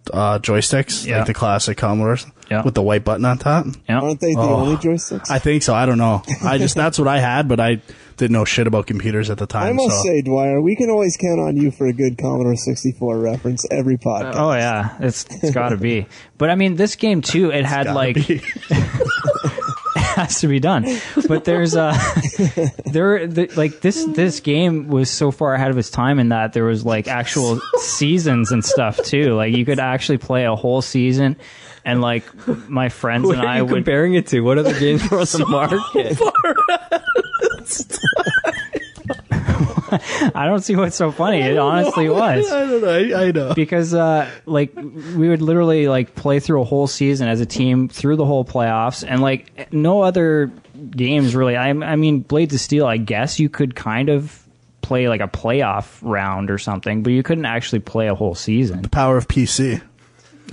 joysticks? Yeah. Like the classic Commodores? Yeah. With the white button on top? Yeah. Aren't they the only joysticks? I think so. I don't know. That's what I had, but I didn't know shit about computers at the time. I must say, Dwyer, we can always count on you for a good Commodore 64 reference every podcast. Oh, yeah. It's got to be. But, I mean, this game, too, it had, like... has to be done, but there's this game was so far ahead of its time in that there was like actual seasons and stuff too. Like you could actually play a whole season, and like my friends What and are I you would comparing it to? What other games were on the market? I don't see what's so funny. It honestly was. I don't know. I know. Because like we would literally like play through a whole season as a team through the whole playoffs, and like no other games really. I mean, Blades of Steel, I guess you could kind of play like a playoff round or something, but you couldn't actually play a whole season. Power of PC.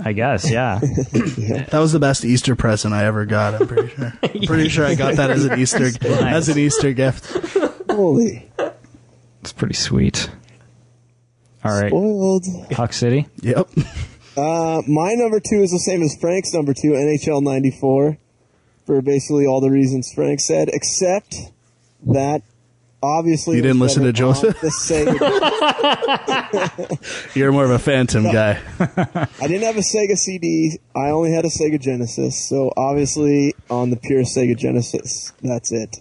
I guess, yeah. That was the best Easter present I ever got. I'm pretty sure. Pretty sure I got that as an Easter gift. Holy. It's pretty sweet. All right, Spoiled. Huckcity. Yep. My number 2 is the same as Frank's number 2, NHL 94, for basically all the reasons Frank said, except that obviously You didn't listen to Joseph? The Sega. You're more of a Phantom guy. I didn't have a Sega CD. I only had a Sega Genesis, so obviously on the pure Sega Genesis, that's it.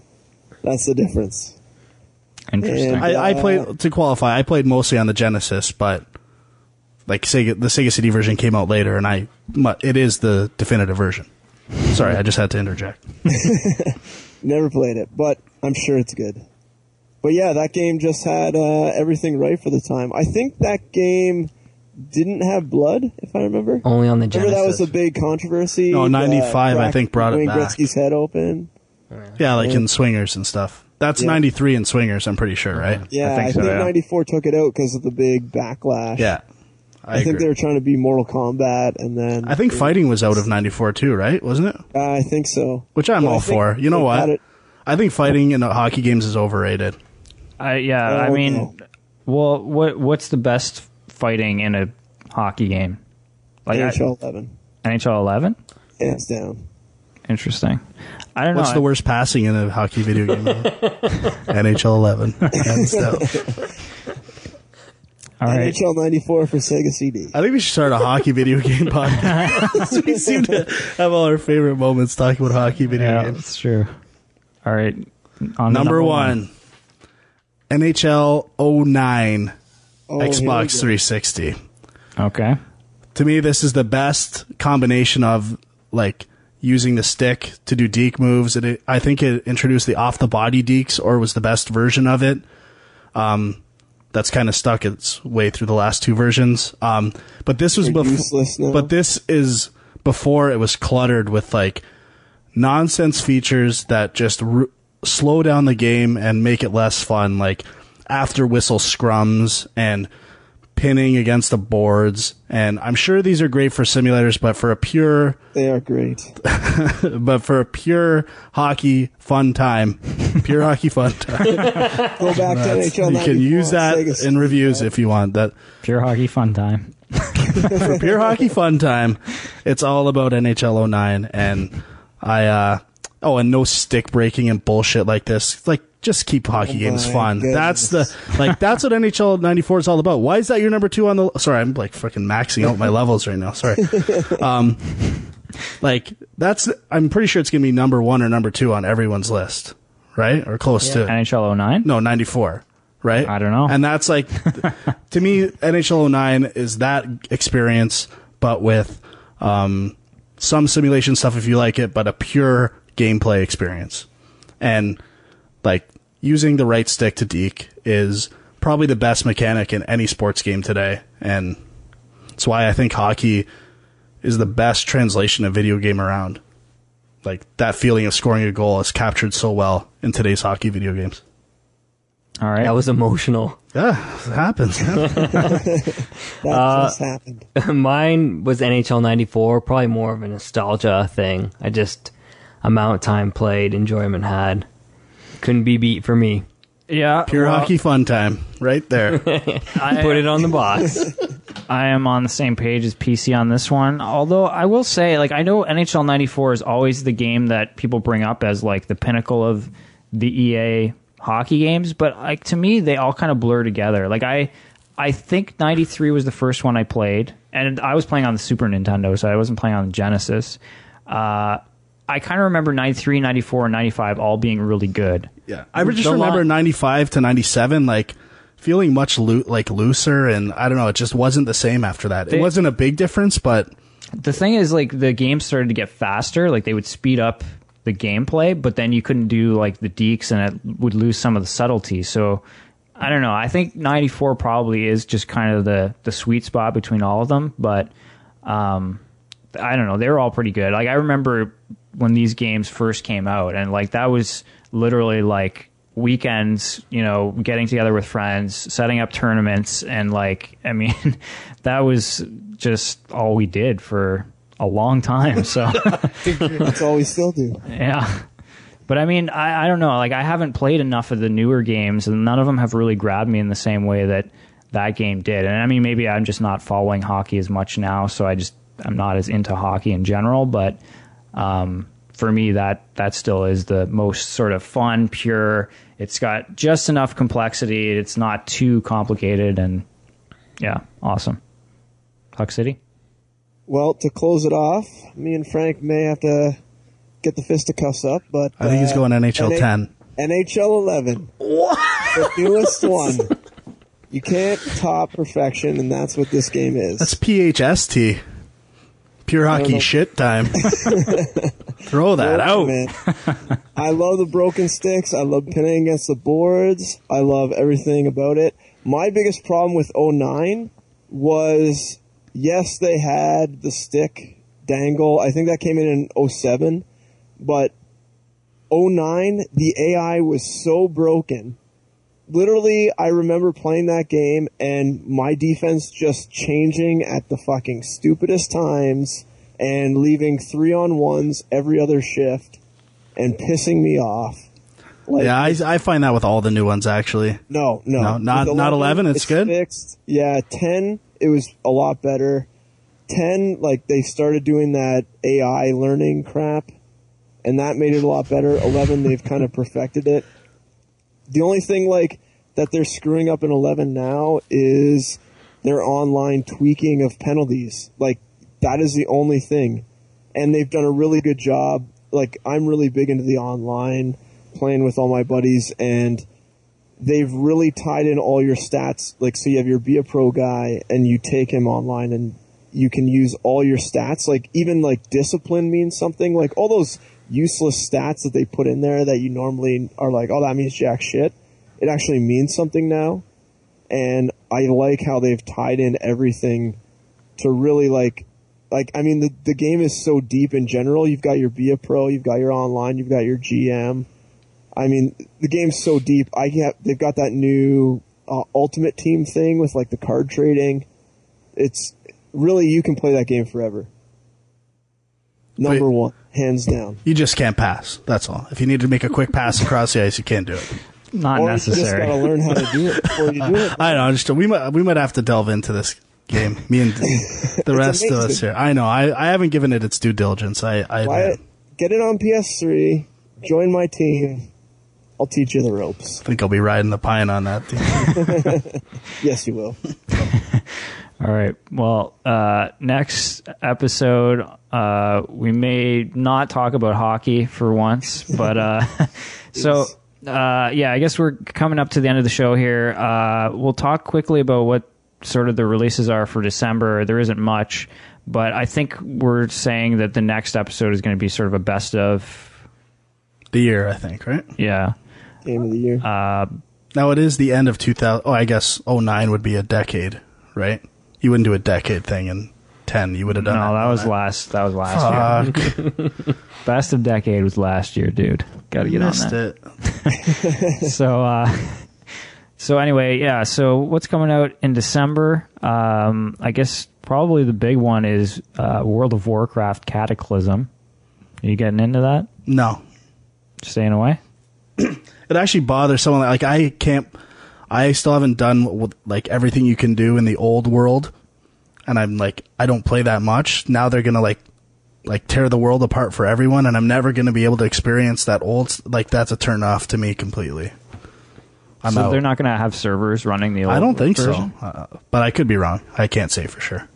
That's the difference. Interesting. And, I played, to qualify, I played mostly on the Genesis, but like the Sega CD version came out later, and it is the definitive version. Sorry, I just had to interject. Never played it, but I'm sure it's good. But yeah, that game just had everything right for the time. I think that game didn't have blood, if I remember. Only on the Genesis. Remember that was a big controversy? No, 95 I think brought it Wayne back. Gretzky's head open. Yeah, like in Swingers and stuff. That's 93 in Swingers, I'm pretty sure, right? Yeah, I so, think yeah. 94 took it out because of the big backlash. Yeah. I think they were trying to be Mortal Kombat, and then... I think Fighting was out of 94 too, right? Wasn't it? I think so. Which I'm But all I think for. You know they what? got it- I think fighting in hockey games is overrated. I Oh, mean, no. well, what's the best fighting in a hockey game? Like NHL 11. NHL 11? Hands down. Interesting. I don't know. What's the worst passing in a hockey video game? NHL 11. Hands down. All right. NHL 94 for Sega CD. I think we should start a hockey video game podcast. We seem to have all our favorite moments talking about hockey video Yeah, games. that's true. All right. On to Number one, NHL 09 Oh, here we Xbox go. 360. Okay. To me, this is the best combination of like using the stick to do deke moves. I think it introduced the off the body dekes, or was the best version of it. That's kind of stuck its way through the last 2 versions. But this was They're useless now. But this is before it was cluttered with like nonsense features that just slow down the game and make it less fun, like after whistle scrums and pinning against the boards. And I'm sure these are great for simulators, but for a pure They are great. hockey fun time, Go back to NHL 94. you can use that Sega in CD. reviews if you want. That Pure hockey fun time. for pure hockey fun time, it's all about NHL 09. And and no stick breaking and bullshit like this. Like, just keep hockey games fun. Goodness. That's what NHL 94 is all about. Why is that your number 2 on the... Sorry, I'm like freaking maxing out my levels right now. Sorry. I'm pretty sure it's going to be number 1 or number 2 on everyone's list, right? Or close to. NHL 09? No, 94, right? I don't know. And that's like, to me, NHL 09 is that experience, but with some simulation stuff if you like it, but a pure gameplay experience. And like using the right stick to deke is probably the best mechanic in any sports game today. And that's why I think hockey is the best translation of video game around. Like that feeling of scoring a goal is captured so well in today's hockey video games. All right. That was emotional. Yeah, it happens. That just happened. Mine was NHL 94, probably more of a nostalgia thing. Amount of time played, enjoyment had. Couldn't be beat for me. Yeah. Pure hockey fun time. Right there. Put it on the box. I am on the same page as PC on this one. Although I will say, like, I know NHL 94 is always the game that people bring up as like the pinnacle of the EA hockey games, but like to me they all kind of blur together. Like I think 93 was the first one I played, and I was playing on the Super Nintendo, so I wasn't playing on the Genesis. I kind of remember 93, 94, and 95 all being really good. Yeah, I just remember 95 to 97 like feeling much looser, and I don't know, it just wasn't the same after that. It wasn't a big difference, but the thing is, like, the game started to get faster. Like, they would speed up the gameplay, but then you couldn't do like the dekes, and it would lose some of the subtlety. So I don't know. I think 94 probably is just kind of the sweet spot between all of them, but I don't know. They were all pretty good. Like, I remember when these games first came out, and like that was literally like weekends, you know, getting together with friends, setting up tournaments, and like, I mean, that was just all we did for a long time. So That's all we still do. yeah. But I mean, I don't know. Like, I haven't played enough of the newer games, and none of them have really grabbed me in the same way that that game did. And I mean, maybe I'm just not following hockey as much now, so I'm not as into hockey in general. But for me, that still is the most sort of fun, pure. It's got just enough complexity. It's not too complicated, and yeah, awesome. Huckcity? Well, to close it off, me and Frank may have to get the fisticuffs up, but I think he's going NHL 10. NHL 11. What? The newest one. You can't top perfection, and that's what this game is. That's PHST. Pure hockey shit time. Throw that out. Man. I love the broken sticks. I love pinning against the boards. I love everything about it. My biggest problem with 09 was, yes, they had the stick dangle. I think that came in 07. But 09, the AI was so broken. Literally, I remember playing that game and my defense just changing at the fucking stupidest times and leaving 3-on-1s every other shift and pissing me off. Like, yeah, I find that with all the new ones, actually. No, not 11. It's good. Fixed. Yeah, 10, it was a lot better. 10, like, they started doing that AI learning crap, and that made it a lot better. 11, they've kind of perfected it. The only thing, like, that they're screwing up in 11 now is their online tweaking of penalties. Like, that is the only thing. And they've done a really good job. Like, I'm really big into the online, playing with all my buddies, and they've really tied in all your stats. Like, so you have your Be a Pro guy, and you take him online, and you can use all your stats. Like, even, like, discipline means something. Like, all those useless stats that they put in there that you normally are like, oh, that means jack shit. It actually means something now. And I like how they've tied in everything to really, like, I mean, the game is so deep in general. You've got your Be a Pro, you've got your online, you've got your GM. I mean, the game's so deep. They've got that new Ultimate Team thing with, like, the card trading. It's really, you can play that game forever. Number one, hands down. You just can't pass. That's all. If you need to make a quick pass across the ice, you can't do it. Not or necessary. You just got to learn how to do it before you do it. I know. We might have to delve into this game. Me and the rest of us here. I know. I haven't given it its due diligence. Get it on PS3. Join my team. I'll teach you the ropes. I think I'll be riding the pine on that too. Yes, you will. All right. Well, next episode, we may not talk about hockey for once, but yeah, I guess we're coming up to the end of the show here. We'll talk quickly about what sort of the releases are for December. There isn't much, but I think we're saying that the next episode is going to be sort of a best of the year, I think, right? Yeah. Game of the year. Now it is the end of 2000. Oh, I guess 09 would be a decade, right? You wouldn't do a decade thing in 10. You would have done No, that was last year. Best of decade was last year, dude. Got to get on that. It. So anyway, yeah. So what's coming out in December? I guess probably the big one is World of Warcraft Cataclysm. Are you getting into that? No. Staying away? It actually bothers someone. Like, I still haven't done like everything you can do in the old world, and I'm like, I don't play that much. Now they're gonna like tear the world apart for everyone, and I'm never gonna be able to experience that old. Like, that's a turn off to me completely. I'm so out. They're not gonna have servers running the old. I don't think version? so, but I could be wrong. I can't say for sure.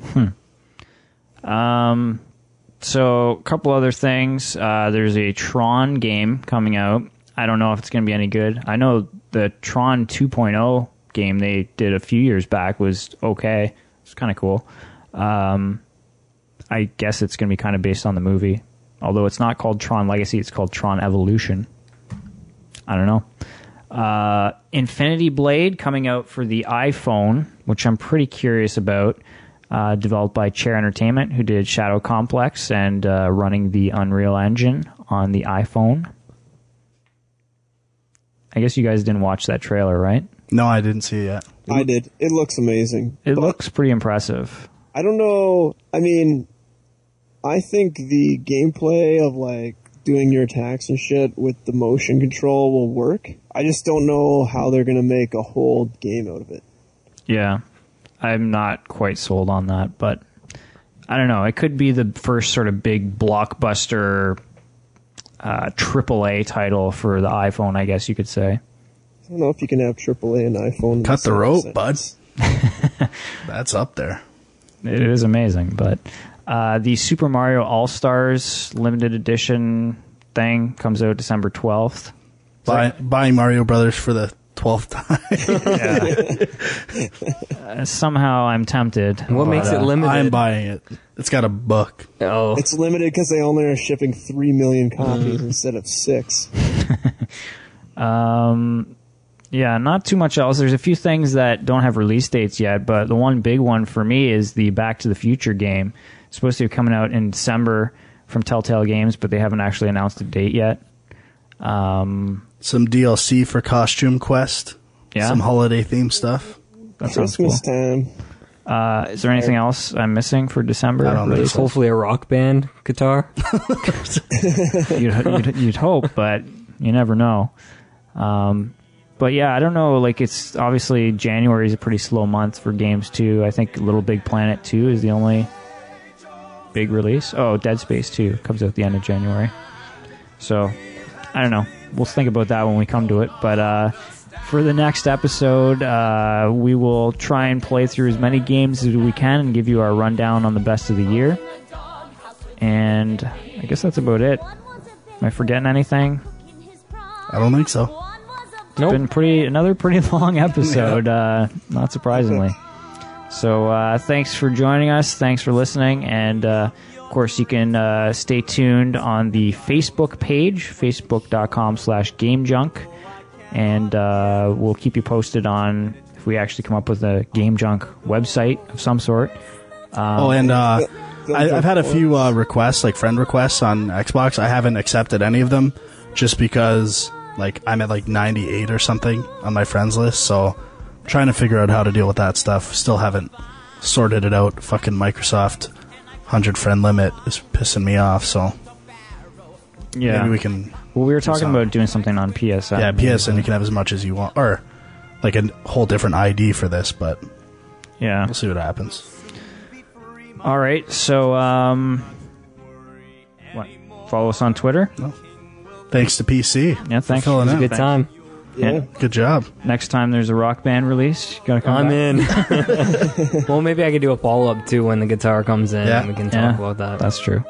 So a couple other things. There's a Tron game coming out. I don't know if it's going to be any good. I know the Tron 2.0 game they did a few years back was okay. It's kind of cool. I guess it's going to be kind of based on the movie. Although it's not called Tron Legacy, it's called Tron Evolution. I don't know. Infinity Blade coming out for the iPhone, which I'm pretty curious about. Developed by Chair Entertainment, who did Shadow Complex and running the Unreal Engine on the iPhone. I guess you guys didn't watch that trailer, right? No, I didn't see it yet. I did. It looks amazing. It looks pretty impressive. I don't know. I mean, I think the gameplay of like doing your attacks and shit with the motion control will work. I just don't know how they're going to make a whole game out of it. Yeah. I'm not quite sold on that, but I don't know. It could be the first sort of big blockbuster AAA title for the iPhone, I guess you could say. I don't know if you can have AAA and iPhone. Cut the rope, bud. That's up there. It is amazing, but the Super Mario All-Stars limited edition thing comes out December 12th. Buying Mario Brothers for the 12th time. Somehow I'm tempted. What makes it limited? I'm buying it. It's got a book. Oh, it's limited because they only are shipping 3 million copies instead of 6. Yeah, not too much else. There's a few things that don't have release dates yet, but the one big one for me is the Back to the Future game. It's supposed to be coming out in December from Telltale Games, but they haven't actually announced a date yet. Some DLC for Costume Quest. Yeah. Some holiday theme stuff. That sounds cool. Christmas time. Is there anything else I'm missing for December? I don't think so. Hopefully a Rock Band guitar. You'd hope, but you never know. But yeah, I don't know. Like, it's obviously January is a pretty slow month for games too. I think Little Big Planet 2 is the only big release. Oh, Dead Space 2 comes out at the end of January. So I don't know. We'll think about that when we come to it. But for the next episode, we will try and play through as many games as we can and give you our rundown on the best of the year. And I guess that's about it. Am I forgetting anything? I don't think so. It's been another pretty long episode, not surprisingly. So thanks for joining us. Thanks for listening. And, of course, you can stay tuned on the Facebook page, facebook.com/GameJunk. And we'll keep you posted on if we actually come up with a Game Junk website of some sort. I've had a few requests, like friend requests on Xbox. I haven't accepted any of them just because like I'm at like 98 or something on my friends list. So I'm trying to figure out how to deal with that stuff. Still haven't sorted it out. Fucking Microsoft 100 friend limit is pissing me off. So yeah, maybe we can. Well, we were talking about doing something on PSN. Yeah, PSN, you can have as much as you want. Or, like, a whole different ID for this, but yeah, we'll see what happens. All right, so, what? Follow us on Twitter? No. Thanks to PC. Yeah, thanks. for filling It was a in. good time. Yeah. Good job. Next time there's a Rock Band release, you gotta come I'm back. in. Well, maybe I could do a follow-up, too, when the guitar comes in. Yeah. And we can Yeah, talk about that. That's true.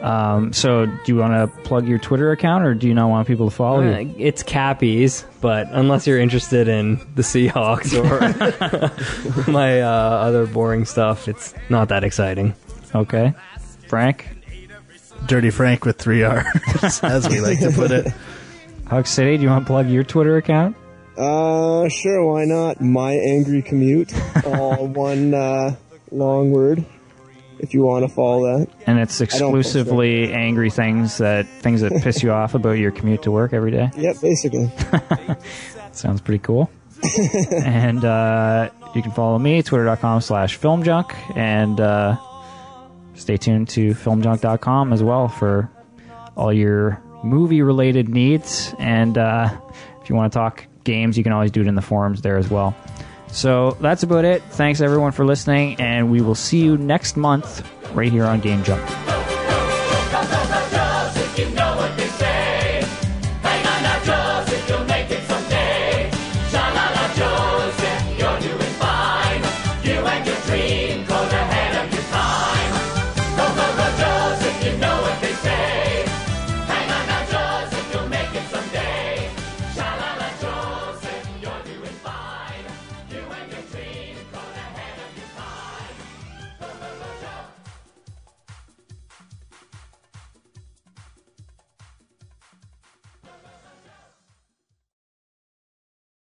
So, do you want to plug your Twitter account, or do you not want people to follow you? It's Cappies, but unless you're interested in the Seahawks or my other boring stuff, it's not that exciting. Okay. Frank? Dirty Frank with 3 R's, as we like to put it. Huckcity, do you want to plug your Twitter account? Sure, why not? My Angry Commute, all one long word. If you want to follow that. And it's exclusively angry things that piss you off about your commute to work every day? Yep, basically. Sounds pretty cool. And you can follow me, twitter.com/filmjunk, and stay tuned to filmjunk.com as well for all your movie-related needs. And if you want to talk games, you can always do it in the forums there as well. So that's about it. Thanks everyone for listening, and we will see you next month right here on Game Jump.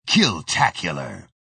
Kill-tacular.